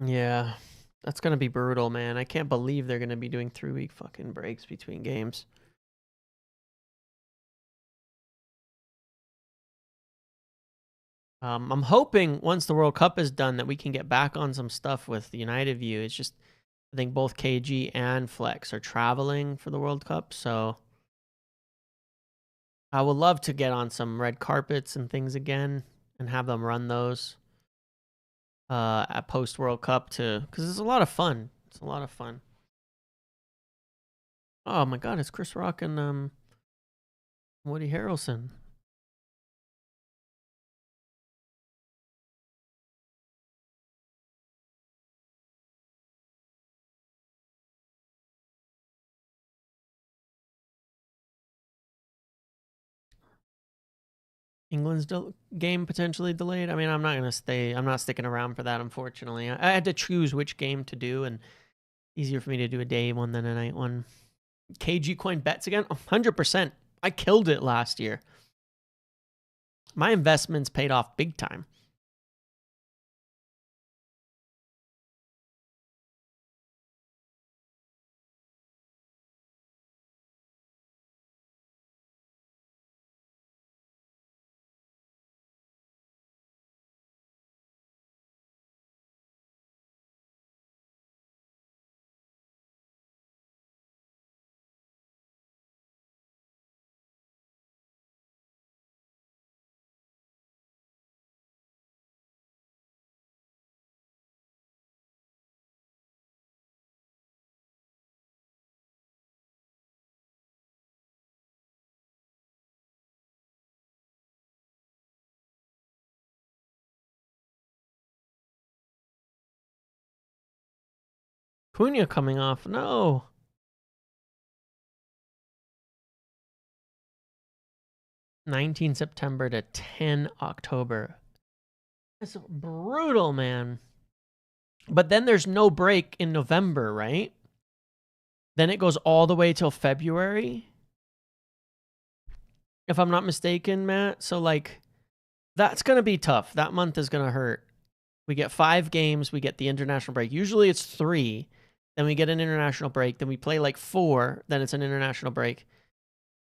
Yeah, that's going to be brutal, man. I can't believe they're going to be doing 3-week fucking breaks between games. I'm hoping once the World Cup is done that we can get back on some stuff with the United View. It's just, I think both KG and Flex are traveling for the World Cup, so I would love to get on some red carpets and things again and have them run those at post World Cup too, because it's a lot of fun. It's a lot of fun. Oh my God, it's Chris Rock and Woody Harrelson. England's game potentially delayed. I mean, I'm not sticking around for that, unfortunately. I had to choose which game to do, and easier for me to do a day one than a night one. KG coin bets again? 100%. I killed it last year. My investments paid off big time. Cunha coming off. No. 19 September to 10 October. It's brutal, man. But then there's no break in November, right? Then it goes all the way till February, if I'm not mistaken, Matt. So, like, that's going to be tough. That month is going to hurt. We get 5 games. We get the international break. Usually it's 3. Then we get an international break. Then we play like 4. Then it's an international break.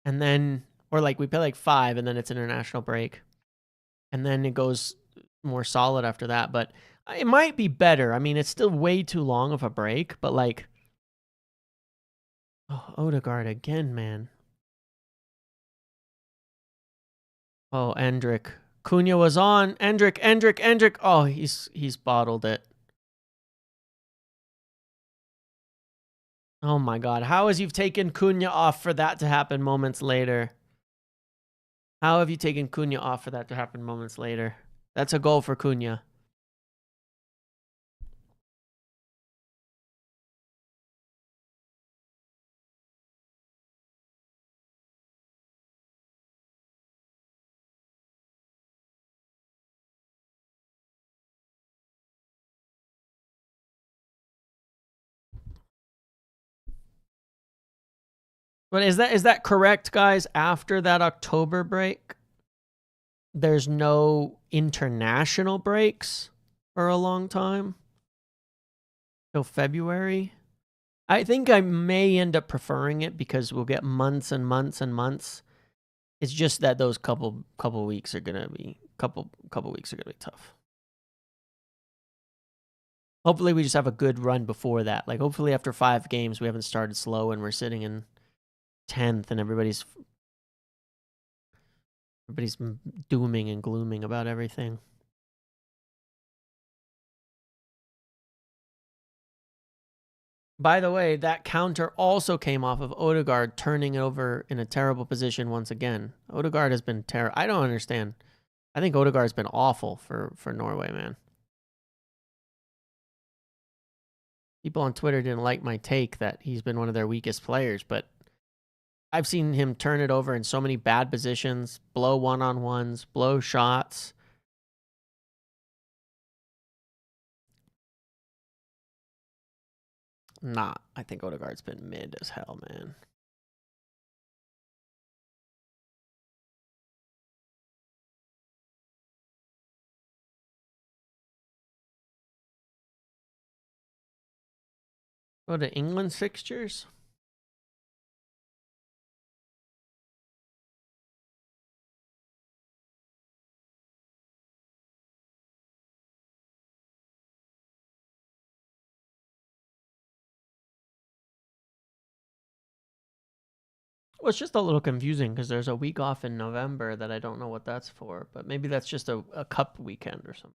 And then, or like we play like 5 and then it's an international break. And then it goes more solid after that. But it might be better. I mean, it's still way too long of a break. But like, oh, Odegaard again, man. Oh, Endrick. Cunha was on. Endrick. Oh, he's bottled it. Oh my God. How has you've taken Cunha off for that to happen moments later? How have you taken Cunha off for that to happen moments later? That's a goal for Cunha. But is that correct, guys? After that October break, there's no international breaks for a long time till February. I think I may end up preferring it because we'll get months and months and months. It's just that those couple weeks are gonna be couple weeks are gonna be tough. Hopefully we just have a good run before that. Like hopefully after 5 games we haven't started slow and we're sitting in 10th and everybody's dooming and glooming about everything. By the way, that counter also came off of Odegaard turning it over in a terrible position once again. Odegaard has been terrible. I don't understand. I think Odegaard's been awful for Norway, man. People on Twitter didn't like my take that he's been one of their weakest players, but I've seen him turn it over in so many bad positions, blow one-on-ones, blow shots. Nah, I think Odegaard's been mid as hell, man. Go to England's fixtures. Well, it's just a little confusing because there's a week off in November that I don't know what that's for, but maybe that's just a cup weekend or something.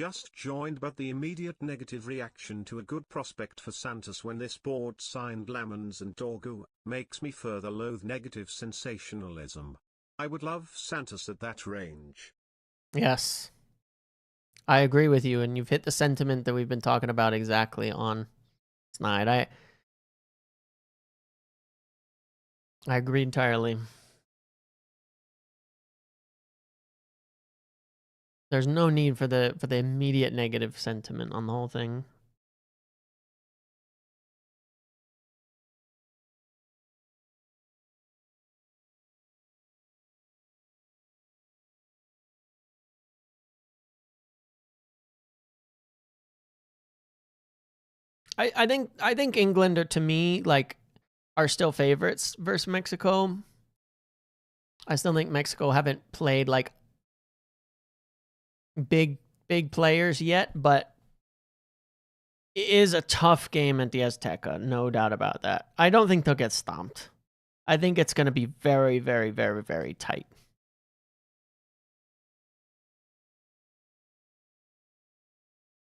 Just joined, but the immediate negative reaction to a good prospect for Santos when this board signed Lamens and Dorgu makes me further loathe negative sensationalism. I would love Santos at that range. Yes. I agree with you, and you've hit the sentiment that we've been talking about exactly on tonight. I agree entirely. There's no need for the immediate negative sentiment on the whole thing. I think England are, to me, like, are still favorites versus Mexico. I still think Mexico haven't played like big players yet, but it is a tough game at the Azteca, no doubt about that. I don't think they'll get stomped. I think it's going to be very, very, very, very tight.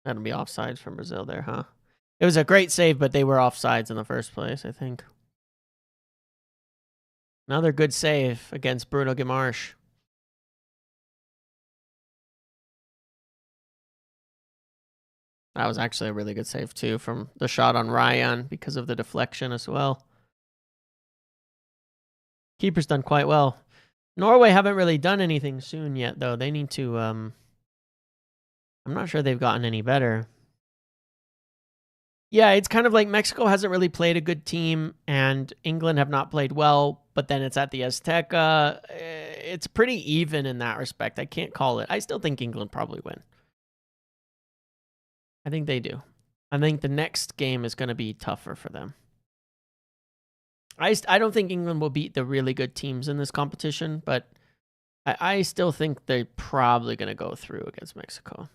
That'll be offsides from Brazil there, huh? It was a great save, but they were offsides in the first place, I think. Another good save against Bruno Guimaraes. That was actually a really good save, too, from the shot on Ryan because of the deflection as well. Keeper's done quite well. Norway haven't really done anything soon yet, though. They need to... I'm not sure they've gotten any better. Yeah, it's kind of like Mexico hasn't really played a good team, and England have not played well, but then it's at the Azteca. It's pretty even in that respect. I can't call it. I still think England probably win. I think they do. I think the next game is going to be tougher for them. I don't think England will beat the really good teams in this competition, but I still think they're probably going to go through against Mexico.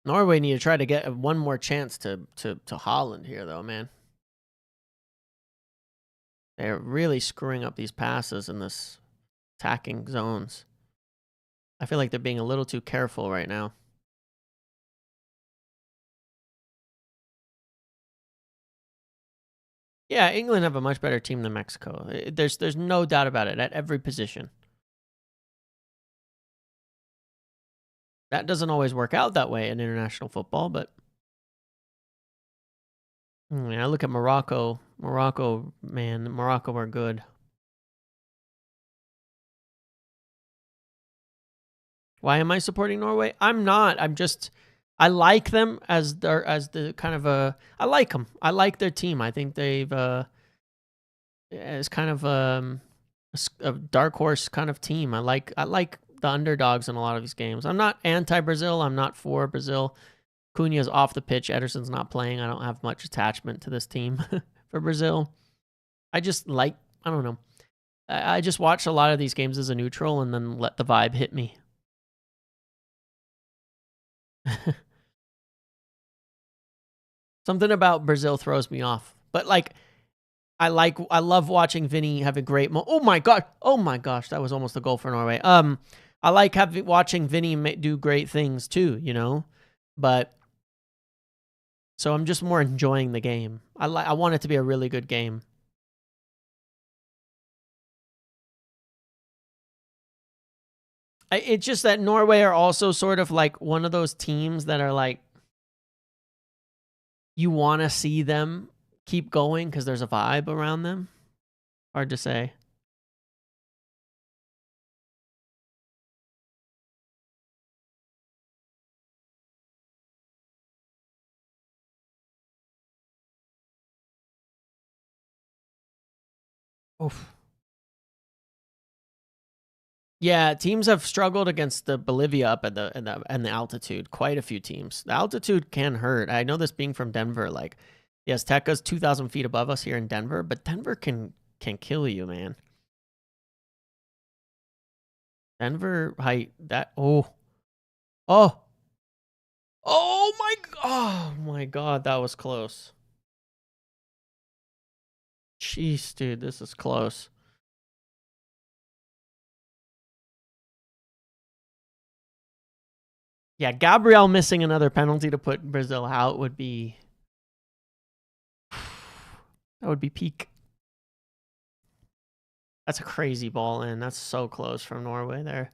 Norway need to try to get one more chance to Holland here, though, man. They're really screwing up these passes in this attacking zones. I feel like they're being a little too careful right now. Yeah, England have a much better team than Mexico. There's no doubt about it at every position. That doesn't always work out that way in international football, but I look at Morocco. Morocco are good. Why am I supporting Norway? I'm not. I like them as the kind of I like them. I like their team. I think they've as kind of a dark horse kind of team. I like the underdogs in a lot of these games. I'm not anti-Brazil. I'm not for Brazil. Cunha's off the pitch. Ederson's not playing. I don't have much attachment to this team for Brazil. I just like, I don't know. I just watch a lot of these games as a neutral and then let the vibe hit me. Something about Brazil throws me off. But like, I love watching Vinny have a great oh my gosh, that was almost a goal for Norway. I like watching Vinny do great things too, you know? But so I'm just more enjoying the game. I want it to be a really good game. It's just that Norway are also sort of like one of those teams that are like, you want to see them keep going because there's a vibe around them. Hard to say. Oof. Yeah, teams have struggled against the Bolivia up at the altitude. Quite a few teams. The altitude can hurt. I know this being from Denver. Like, yes, Tekka's 2,000 feet above us here in Denver, but Denver can kill you, man. Denver height that oh my god, that was close. Jeez, dude, this is close. Yeah, Gabriel missing another penalty to put Brazil out would be that would be peak. That's a crazy ball in. That's so close from Norway there.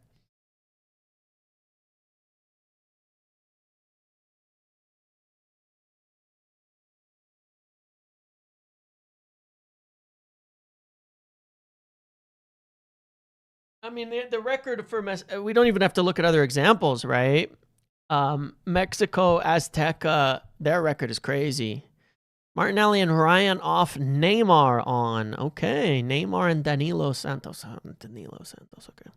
I mean, the record for we don't even have to look at other examples, right? Mexico, Azteca, their record is crazy. Martinelli and Ryan off, Neymar on. Okay, Neymar and Danilo Santos. Danilo Santos, okay.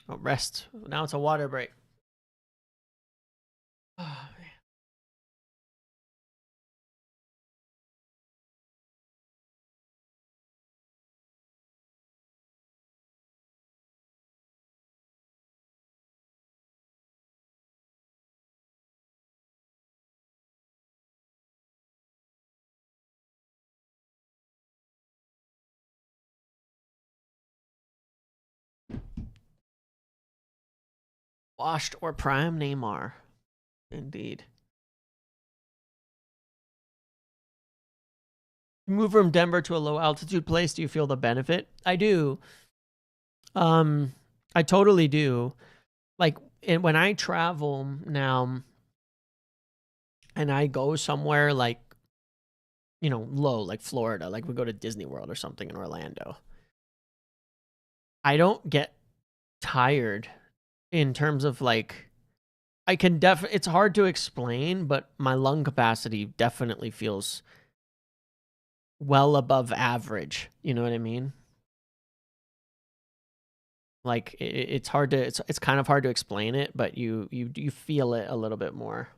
Oh, rest. Now it's a water break. Oh, man. Washed or prime Neymar. Indeed. Move from Denver to a low altitude place. Do you feel the benefit? I do. I totally do. Like, when I travel now and I go somewhere like, you know, low, like Florida, like we go to Disney World or something in Orlando, I don't get tired in terms of like I can it's hard to explain, but my lung capacity definitely feels well above average. You know what I mean? Like it's hard to it's kind of hard to explain it, but you feel it a little bit more.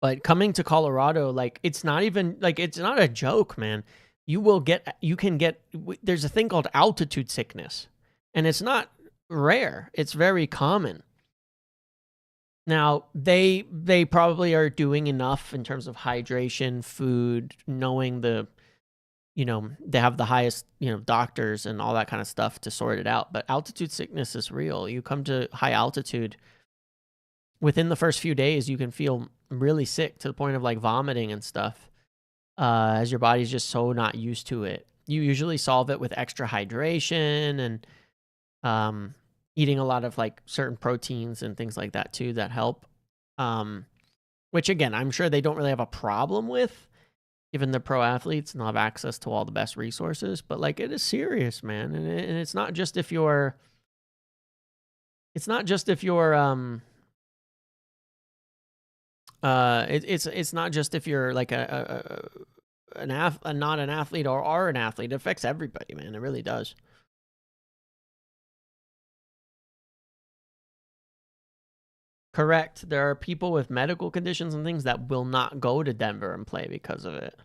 But coming to Colorado, like it's not even like it's not a joke, man. You can get there's a thing called altitude sickness, and it's not rare. It's very common. Now, they probably are doing enough in terms of hydration, food, knowing they have the highest, doctors and all that kind of stuff to sort it out. But altitude sickness is real. You come to high altitude, within the first few days, you can feel really sick to the point of like vomiting and stuff, as your body's just so not used to it. You usually solve it with extra hydration and eating a lot of like certain proteins and things like that too that help. Which again, I'm sure they don't really have a problem with, given they're pro athletes and they'll have access to all the best resources. But like, it is serious, man, and it's not just if you're. It's not just if you're it's not just if you're like not an athlete or are an athlete. It affects everybody, man. It really does. Correct. There are people with medical conditions and things that will not go to Denver and play because of it.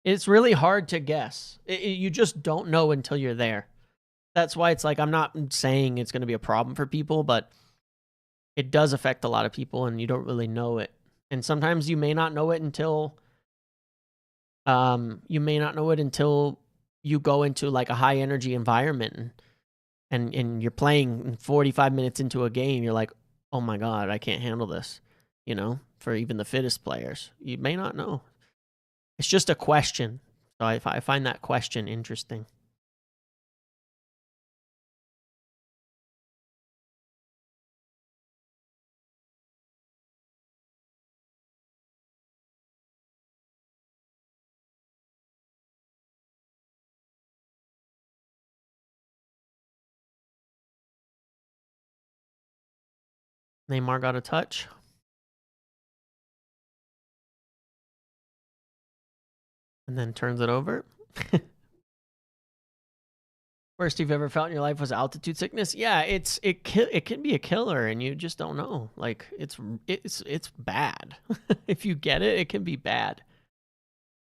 It's really hard to guess. You just don't know until you're there. That's why it's like, I'm not saying it's going to be a problem for people, but it does affect a lot of people and you don't really know it. And sometimes you may not know it until you go into like a high energy environment and you're playing 45 minutes into a game. You're like, oh my God, I can't handle this. For even the fittest players, you may not know. It's just a question. So I find that question interesting. Neymar got a touch. And then turns it over. Worst you've ever felt in your life was altitude sickness. Yeah, it can be a killer, and you just don't know. Like it's bad. If you get it, it can be bad.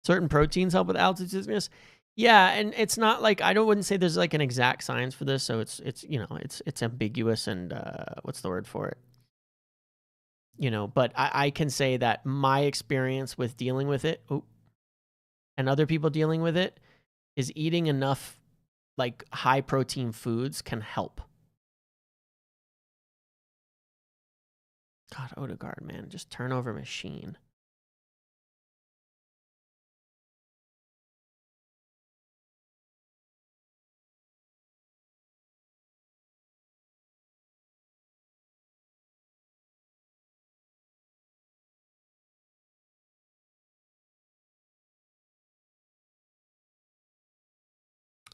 Certain proteins help with altitude sickness. Yeah, and it's not like wouldn't say there's like an exact science for this, so it's ambiguous and what's the word for it? But I can say that my experience with dealing with it, and other people dealing with it, is eating enough like high protein foods can help. God, Odegaard, man, just turnover machine.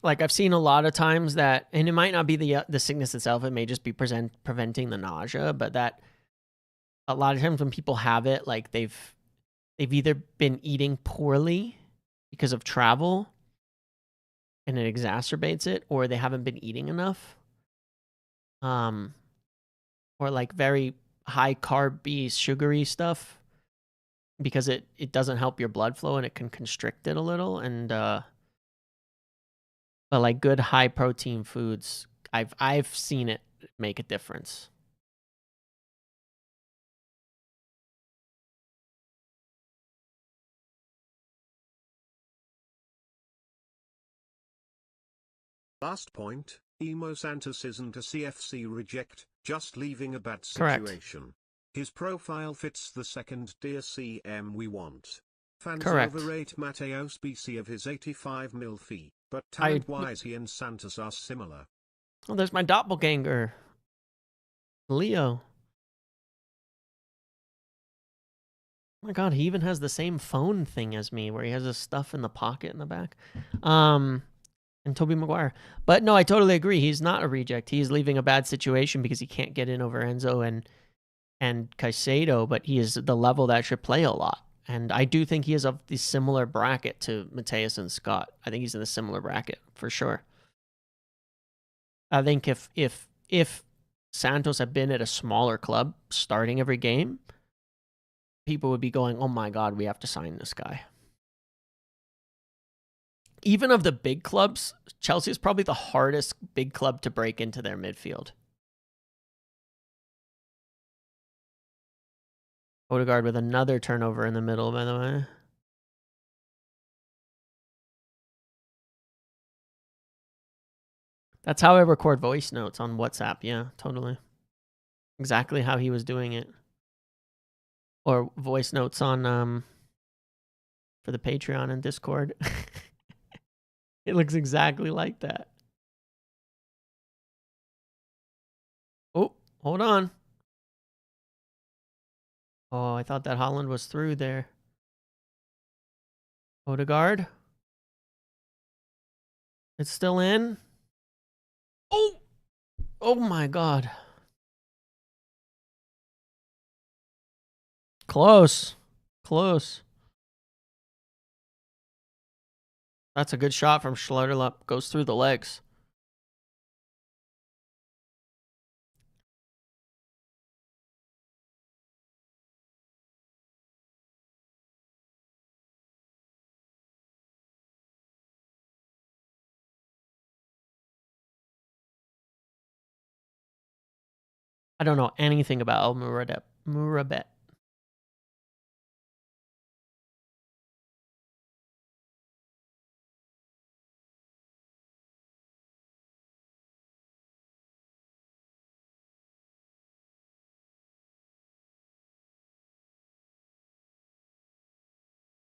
Like I've seen a lot of times that, and it might not be the sickness itself, it may just be preventing the nausea, but that a lot of times when people have it, like they've either been eating poorly because of travel and it exacerbates it, or they haven't been eating enough. Or like very high carby, sugary stuff, because it doesn't help your blood flow and it can constrict it a little. And but like good high protein foods, I've seen it make a difference. Last point, Santos isn't a CFC reject, just leaving a bad Correct. situation. His profile fits the second Dear CM we want. Fans Correct. overrate Mateos BC of his 85 mil fee, but talent-wise he and Santos are similar. Oh, there's my doppelganger, Leo. Oh my God, he even has the same phone thing as me, where he has his stuff in the pocket in the back. and Tobey Maguire. But no, I totally agree. He's not a reject. He's leaving a bad situation because he can't get in over Enzo and Caicedo, but he is the level that should play a lot. And I do think he is of the similar bracket to Mateus and Scott. I think he's in a similar bracket for sure. I think if Santos had been at a smaller club starting every game, people would be going, "Oh my God, we have to sign this guy." Even of the big clubs, Chelsea is probably the hardest big club to break into their midfield. Odegaard with another turnover in the middle, by the way. That's how I record voice notes on WhatsApp. Yeah, totally. Exactly how he was doing it. Or voice notes on for the Patreon and Discord. It looks exactly like that. Oh, hold on. Oh, I thought that Holland was through there. Odegaard. It's still in. Oh! Oh my God. Close. Close. That's a good shot from Schlotterlup. Goes through the legs. I don't know anything about El Murabet.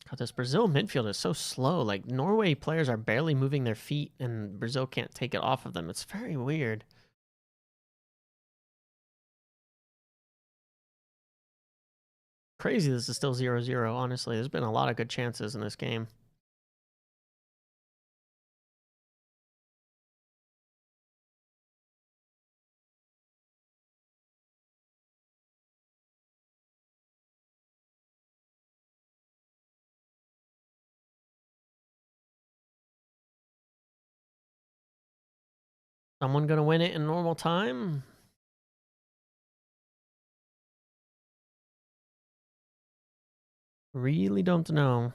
God, this Brazil midfield is so slow. Like, Norway players are barely moving their feet, and Brazil can't take it off of them. It's very weird. Crazy this is still 0-0, honestly. There's been a lot of good chances in this game. Someone gonna win it in normal time? Really don't know.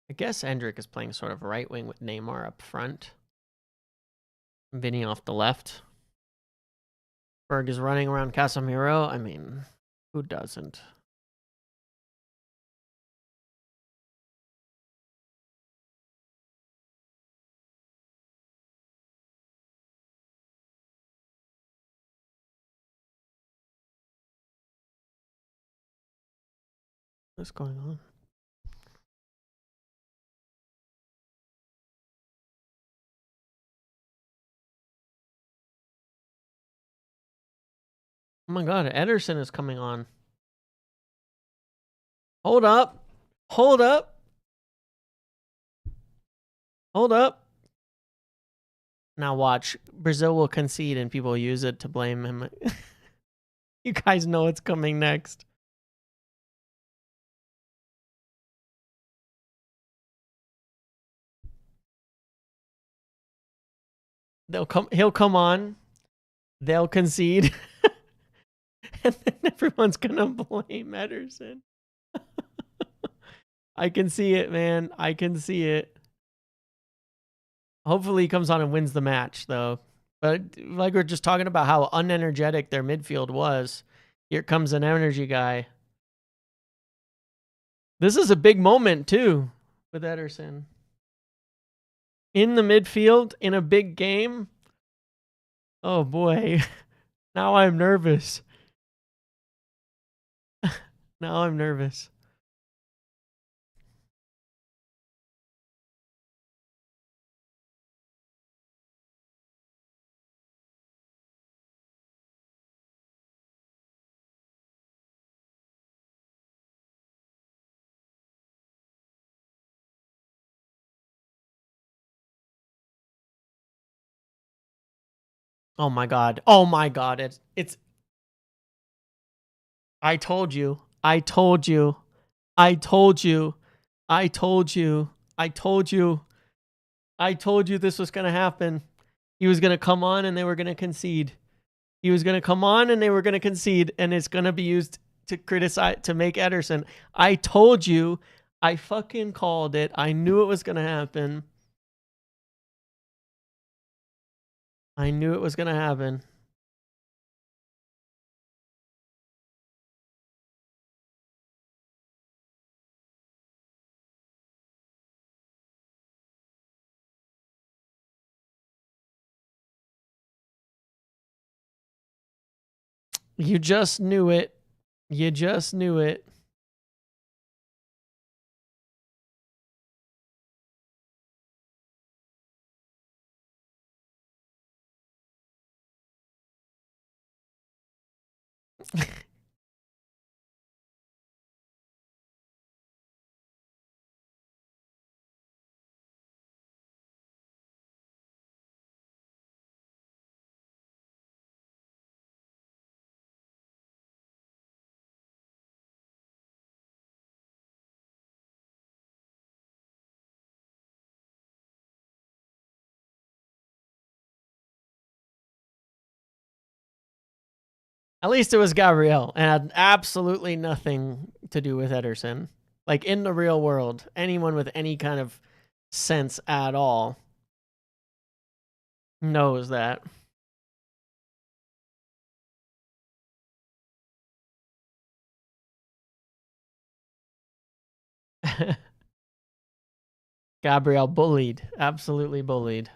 I guess Endrick is playing sort of right wing with Neymar up front. Vinny off the left. Berg is running around Casemiro. I mean, who doesn't? What's going on? Oh my God, Ederson is coming on. Hold up. Hold up. Hold up. Now watch. Brazil will concede and people will use it to blame him. You guys know what's coming next. He'll come on. They'll concede. And then everyone's gonna blame Ederson. I can see it, man. I can see it. Hopefully he comes on and wins the match, though. But like we're just talking about how unenergetic their midfield was. Here comes an energy guy. This is a big moment, too, with Ederson. in the midfield in a big game. Oh boy. Now I'm nervous. Now I'm nervous. Oh my god. Oh my god. It's I told you. I told you. I told you. I told you. I told you. I told you this was going to happen. He was going to come on and they were going to concede. He was going to come on and they were going to concede, and it's going to be used to criticize, to make Ederson. I told you. I fucking called it. I knew it was going to happen. I knew it was going to happen. You just knew it. You just knew it. At least it was Gabriel and had absolutely nothing to do with Ederson. Like in the real world, anyone with any kind of sense at all knows that. Gabriel bullied, absolutely bullied.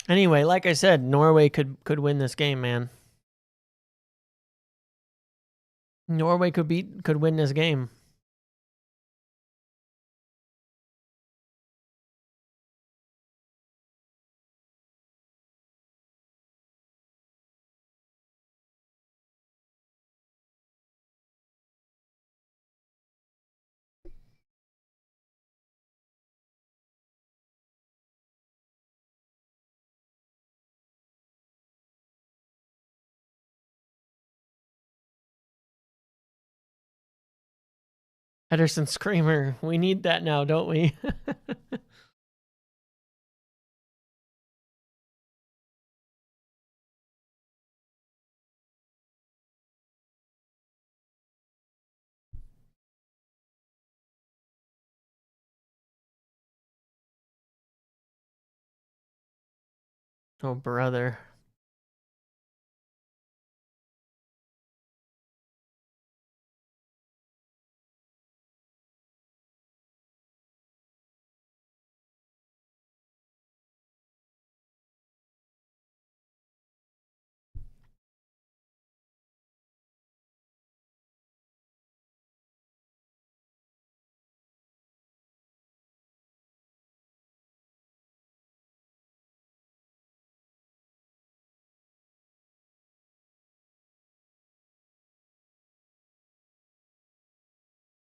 Anyway, like I said, Norway could win this game, man. Norway could win this game. Ederson Screamer. We need that now, don't we? Oh, brother.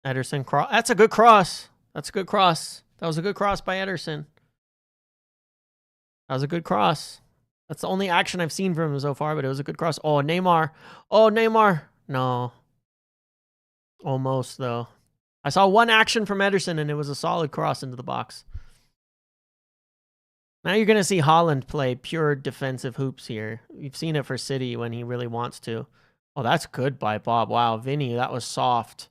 Ederson cross. That's a good cross. That's a good cross. That was a good cross by Ederson. That was a good cross. That's the only action I've seen from him so far, but it was a good cross. Oh, Neymar. Oh, Neymar. No. Almost, though. I saw one action from Ederson, and it was a solid cross into the box. Now you're going to see Haaland play pure defensive hoops here. You've seen it for City when he really wants to. Oh, that's good by Bob. Wow, Vinny, that was soft.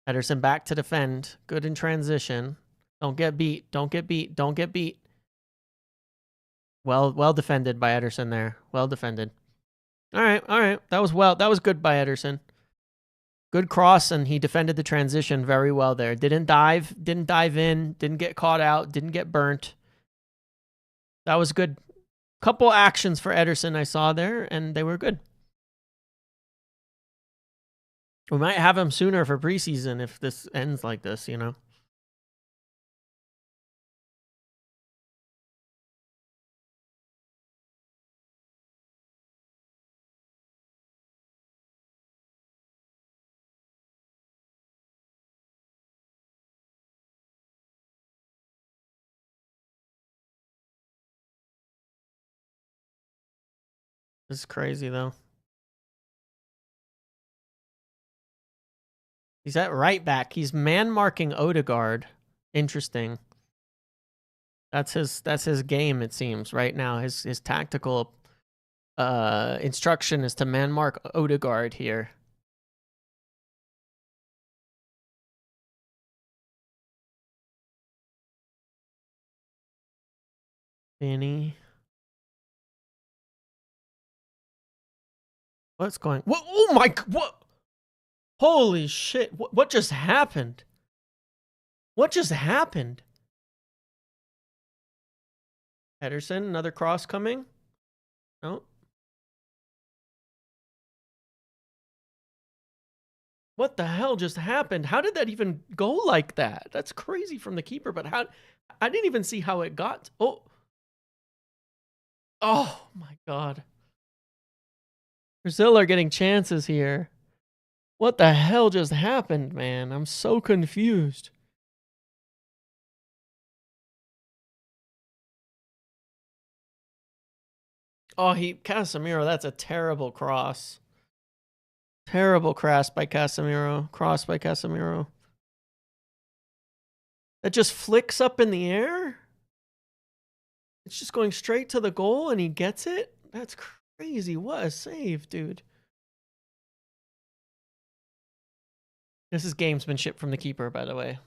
Ederson back to defend. Good in transition. Don't get beat. Don't get beat. Don't get beat. Well defended by Ederson there. Well defended. All right. That was good by Ederson. Good cross, and he defended the transition very well there. Didn't dive in, didn't get caught out, didn't get burnt. That was good. Couple actions for Ederson I saw there, and they were good. We might have him sooner for preseason if this ends like this, you know. This is crazy, though. He's at right back. He's man-marking Odegaard. Interesting. That's his game, it seems, right now. His tactical instruction is to man-mark Odegaard here. Vinny. What's going? What? Oh my! What? Holy shit! What just happened? What just happened? Ederson, another cross coming. No. What the hell just happened? How did that even go like that? That's crazy from the keeper. But how? I didn't even see how it got. Oh. Oh my God. Brazil are getting chances here. What the hell just happened, man? I'm so confused. Oh, Casemiro, that's a terrible cross. Terrible cross by Casemiro. Cross by Casemiro. That just flicks up in the air? It's just going straight to the goal and he gets it? That's crazy. What a save, dude. This is gamesmanship from the keeper, by the way.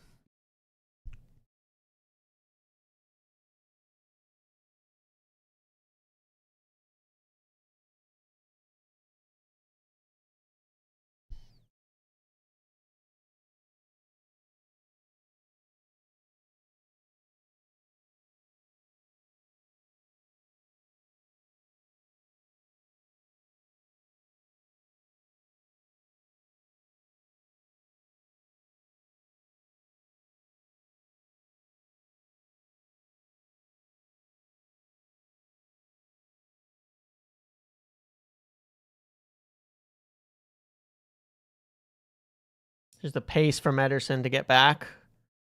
There's the pace from Ederson to get back.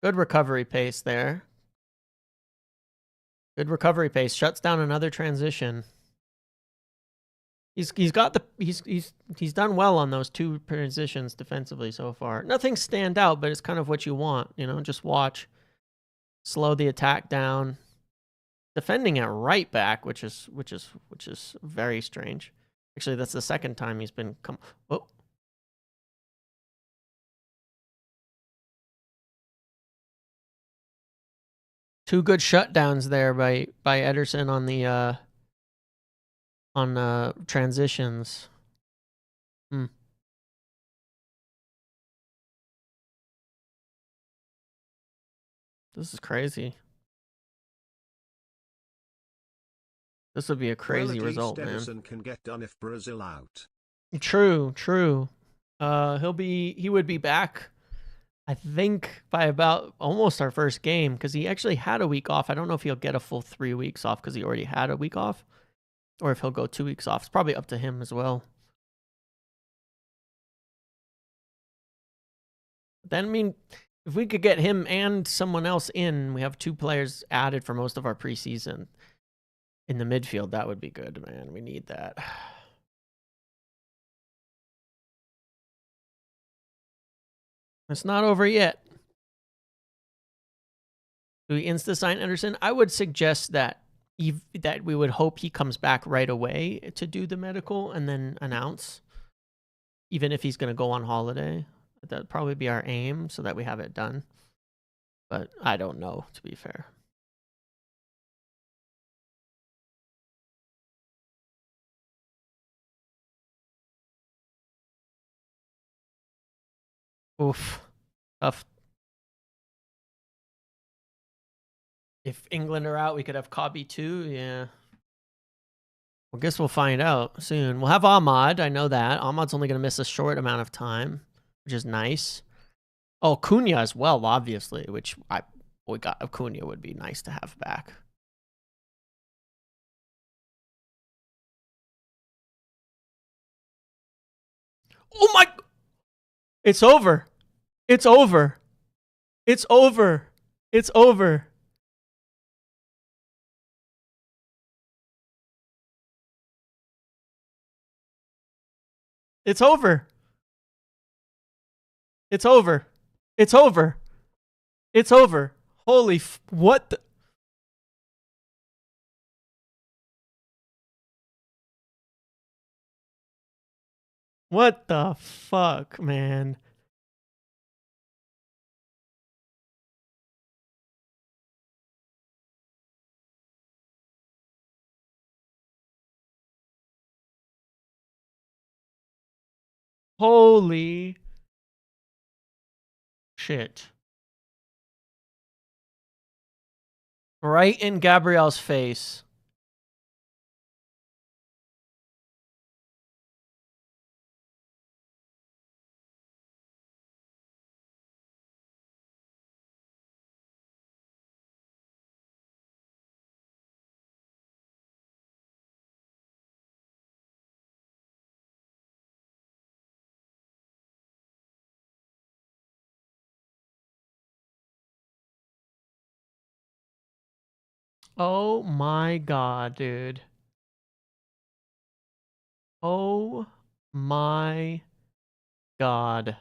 Good recovery pace there. Good recovery pace. Shuts down another transition. He's done well on those two transitions defensively so far. Nothing stand out, but it's kind of what you want, you know. Just watch, slow the attack down, defending at right back, which is very strange. Actually, that's the second time he's been Oh. Two good shutdowns there by Ederson on the transitions. This is crazy. This would be a crazy result, man. Ederson can get done if Brazil out. True. He would be back, I think, by about almost our first game, because he actually had a week off. I don't know if he'll get a full 3 weeks off because he already had a week off, or if he'll go 2 weeks off. It's probably up to him as well. Then, I mean, if we could get him and someone else in, we have 2 players added for most of our preseason in the midfield. That would be good, man. We need that. It's not over yet. Do we insta-sign Ederson? I would suggest that that we would hope he comes back right away to do the medical and then announce, even if he's going to go on holiday. That'd probably be our aim so that we have it done. But I don't know, to be fair. Oof. Tough. If England are out, we could have Cobby too. Yeah. Well, guess we'll find out soon. We'll have Ahmad. I know that. Ahmad's only going to miss a short amount of time, which is nice. Oh, Cunha as well, obviously, which we got. Cunha would be nice to have back. Oh my! It's over. It's over. It's over. It's over. It's over. It's over. It's over. It's over. Holy what the... What the fuck, man? Holy shit. Right in Gabrielle's face. Oh my god, dude. Oh my god.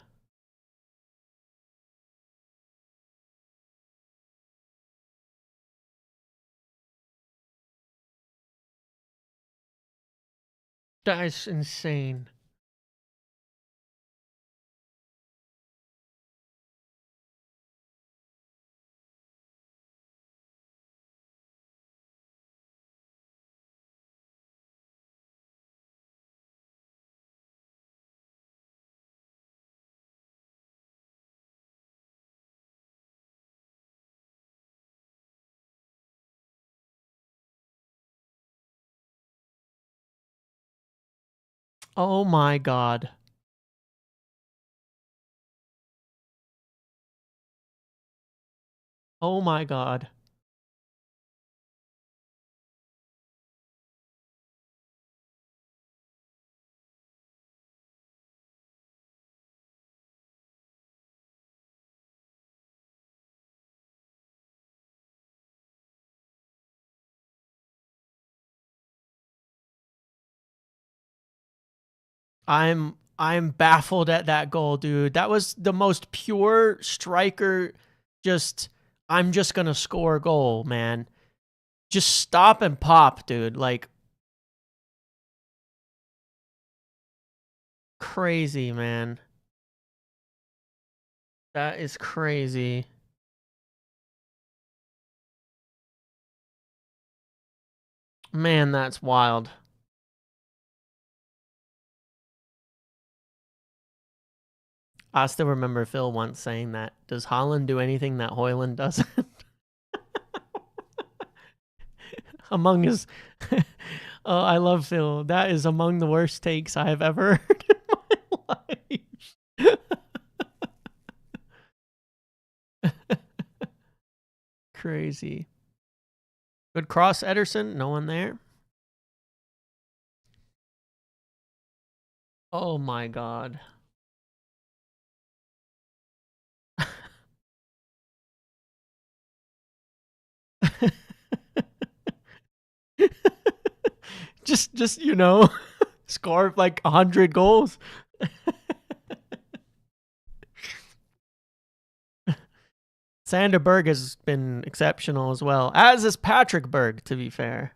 That is insane. Oh my god. Oh my god. I'm baffled at that goal, dude. That was the most pure striker, just I'm just gonna score a goal, man. Just stop and pop, dude. Like crazy, man. That is crazy. Man, that's wild. I still remember Phil once saying that. Does Haaland do anything that Højlund doesn't? Among his... Oh, I love Phil. That is among the worst takes I have ever heard in my life. Crazy. Good cross, Ederson. No one there. Oh my god. just you know, score like 100 goals. Sander Berg has been exceptional as well, as is Patrick Berg, to be fair.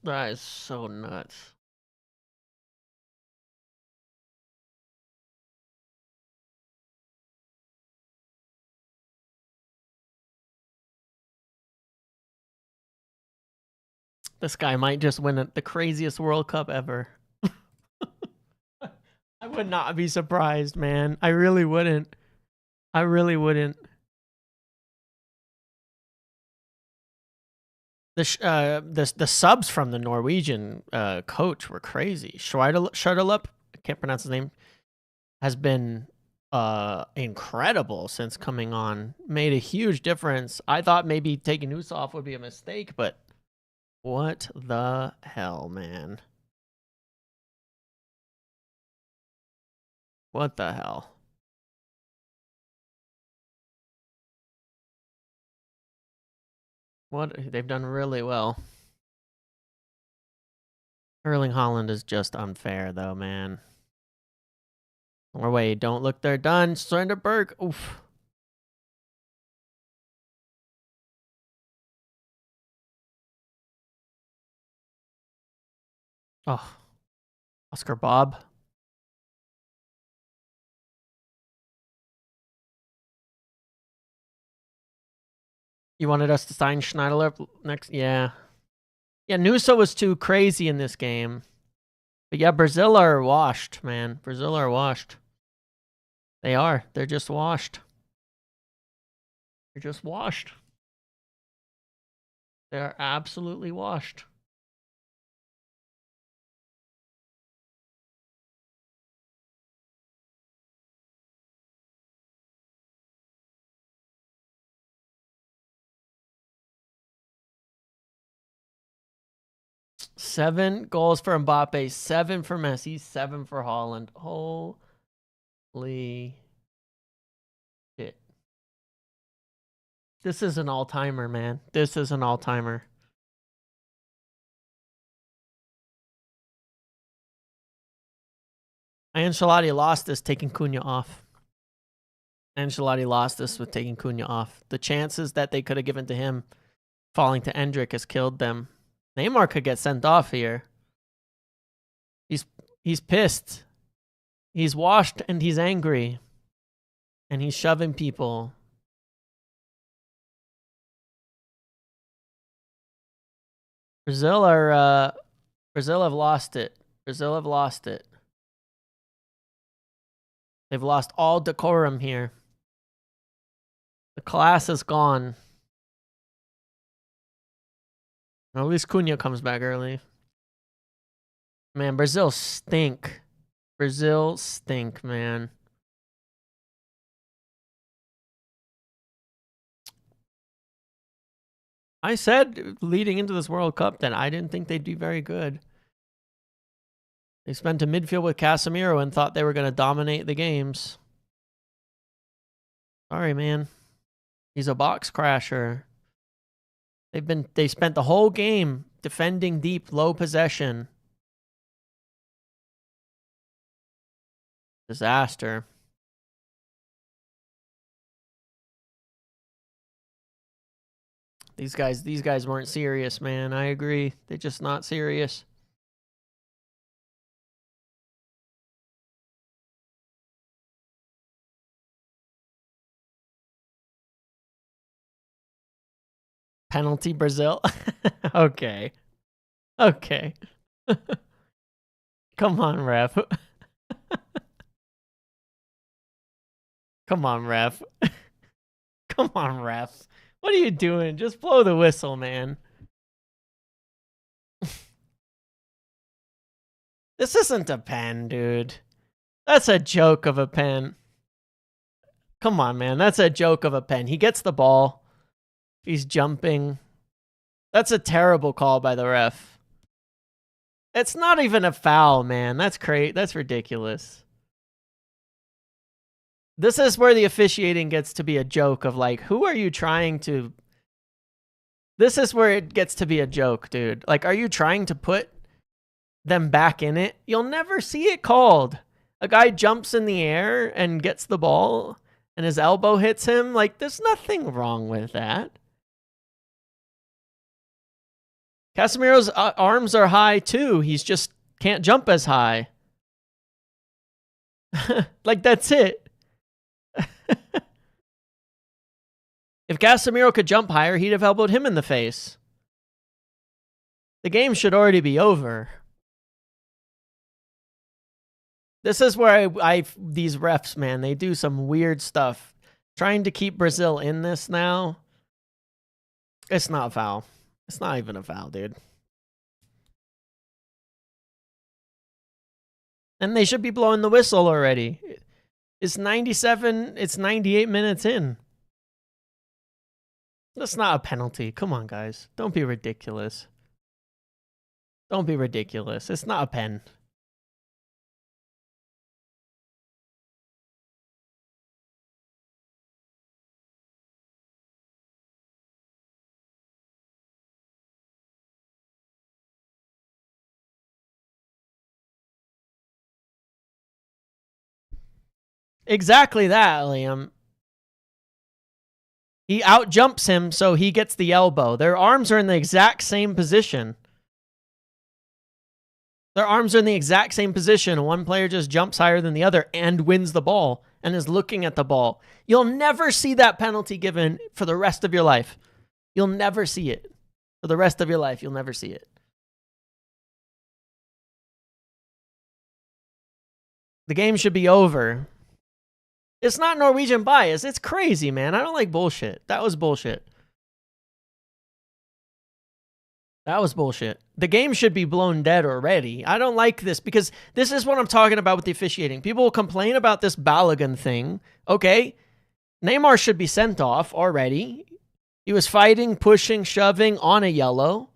That is so nuts. This guy might just win the craziest World Cup ever. I would not be surprised, man. I really wouldn't. I really wouldn't. The subs from the Norwegian coach were crazy. Schreidelup, I can't pronounce his name, has been incredible since coming on. Made a huge difference. I thought maybe taking Usov would be a mistake, but what the hell, man? What the hell? What, they've done really well. Erling Haaland is just unfair, though, man. Norway, don't look, they're done. Sander Berg, oof. Oh, Oscar Bob. You wanted us to sign Schneider next? Yeah. Yeah, Nusa was too crazy in this game. But yeah, Brazil are washed, man. Brazil are washed. They are. They're just washed. They're just washed. They are absolutely washed. Seven goals for Mbappe, 7 for Messi, 7 for Haaland. Holy shit. This is an all-timer, man. This is an all-timer. Ancelotti lost this taking Cunha off. Ancelotti lost this with taking Cunha off. The chances that they could have given to him falling to Endrick has killed them. Neymar could get sent off here. He's pissed. He's washed and he's angry. And he's shoving people. Brazil have lost it. Brazil have lost it. They've lost all decorum here. The class is gone. At least Cunha comes back early. Man, Brazil stink. Brazil stink, man. I said leading into this World Cup that I didn't think they'd be very good. They spent a midfield with Casemiro and thought they were going to dominate the games. Sorry, man. He's a box crasher. They spent the whole game defending deep, low possession. Disaster. These guys weren't serious, man. I agree. They're just not serious. Penalty Brazil. Okay. Okay. Come on, ref. Come on, ref. Come on, ref. What are you doing? Just blow the whistle, man. This isn't a pen, dude. That's a joke of a pen. Come on, man. That's a joke of a pen. He gets the ball. He's jumping. That's a terrible call by the ref. It's not even a foul, man. That's crazy. That's ridiculous. This is where the officiating gets to be a joke of like, who are you trying to... This is where it gets to be a joke, dude. Like, are you trying to put them back in it? You'll never see it called. A guy jumps in the air and gets the ball and his elbow hits him. Like, there's nothing wrong with that. Casemiro's arms are high too. He's just can't jump as high. Like, that's it. If Casemiro could jump higher, he'd have elbowed him in the face. The game should already be over. This is where these refs, man, they do some weird stuff. Trying to keep Brazil in this now. It's not a foul. It's not even a foul, dude. And they should be blowing the whistle already. It's 97, it's 98 minutes in. That's not a penalty. Come on, guys. Don't be ridiculous. Don't be ridiculous. It's not a pen. Exactly that, Liam. He outjumps him, so he gets the elbow. Their arms are in the exact same position. Their arms are in the exact same position. One player just jumps higher than the other and wins the ball and is looking at the ball. You'll never see that penalty given for the rest of your life. You'll never see it. For the rest of your life, you'll never see it. The game should be over. It's not Norwegian bias. It's crazy, man. I don't like bullshit. That was bullshit. That was bullshit. The game should be blown dead already. I don't like this because this is what I'm talking about with the officiating. People will complain about this Balogun thing. Okay, Neymar should be sent off already. He was fighting, pushing, shoving on a yellow.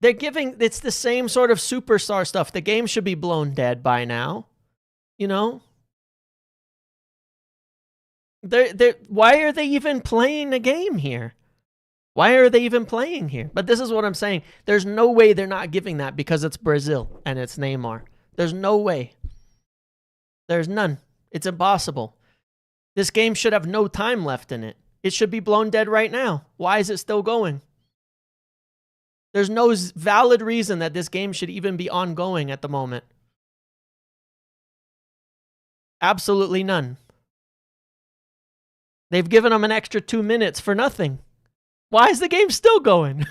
They're giving... It's the same sort of superstar stuff. The game should be blown dead by now. You know? Why are they even playing a game here? Why are they even playing here? But this is what I'm saying. There's no way they're not giving that because it's Brazil and it's Neymar. There's no way. There's none. It's impossible. This game should have no time left in it. It should be blown dead right now. Why is it still going? There's no valid reason that this game should even be ongoing at the moment. Absolutely none. They've given them an extra 2 minutes for nothing. Why is the game still going?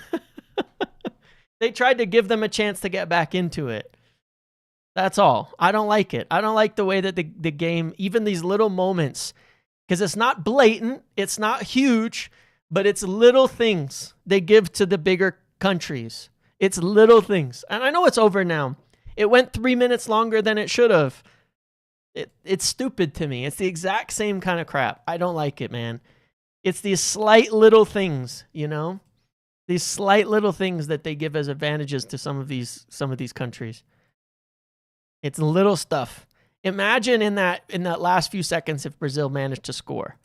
They tried to give them a chance to get back into it. That's all. I don't like it. I don't like the way that the game, even these little moments, because it's not blatant, it's not huge, but it's little things they give to the bigger countries. It's little things. And I know it's over now. It went 3 minutes longer than it should have. It's stupid to me. It's the exact same kind of crap. I don't like it, man. It's these slight little things, you know? These slight little things that they give as advantages to some of these countries. It's little stuff. Imagine in that last few seconds if Brazil managed to score.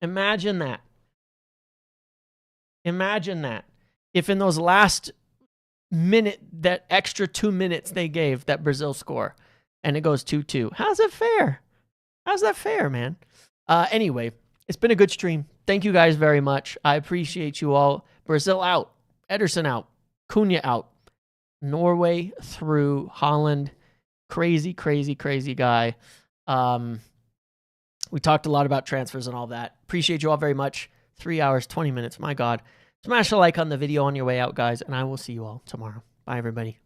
Imagine that. Imagine that. If in those last minute, that extra 2 minutes they gave, that Brazil score, and it goes 2-2. How's that fair? How's that fair, man? Anyway, it's been a good stream. Thank you guys very much. I appreciate you all. Brazil out. Ederson out. Cunha out. Norway through Holland. Crazy, crazy, crazy guy. We talked a lot about transfers and all that. Appreciate you all very much. 3 hours, 20 minutes. My God. Smash a like on the video on your way out, guys, and I will see you all tomorrow. Bye, everybody.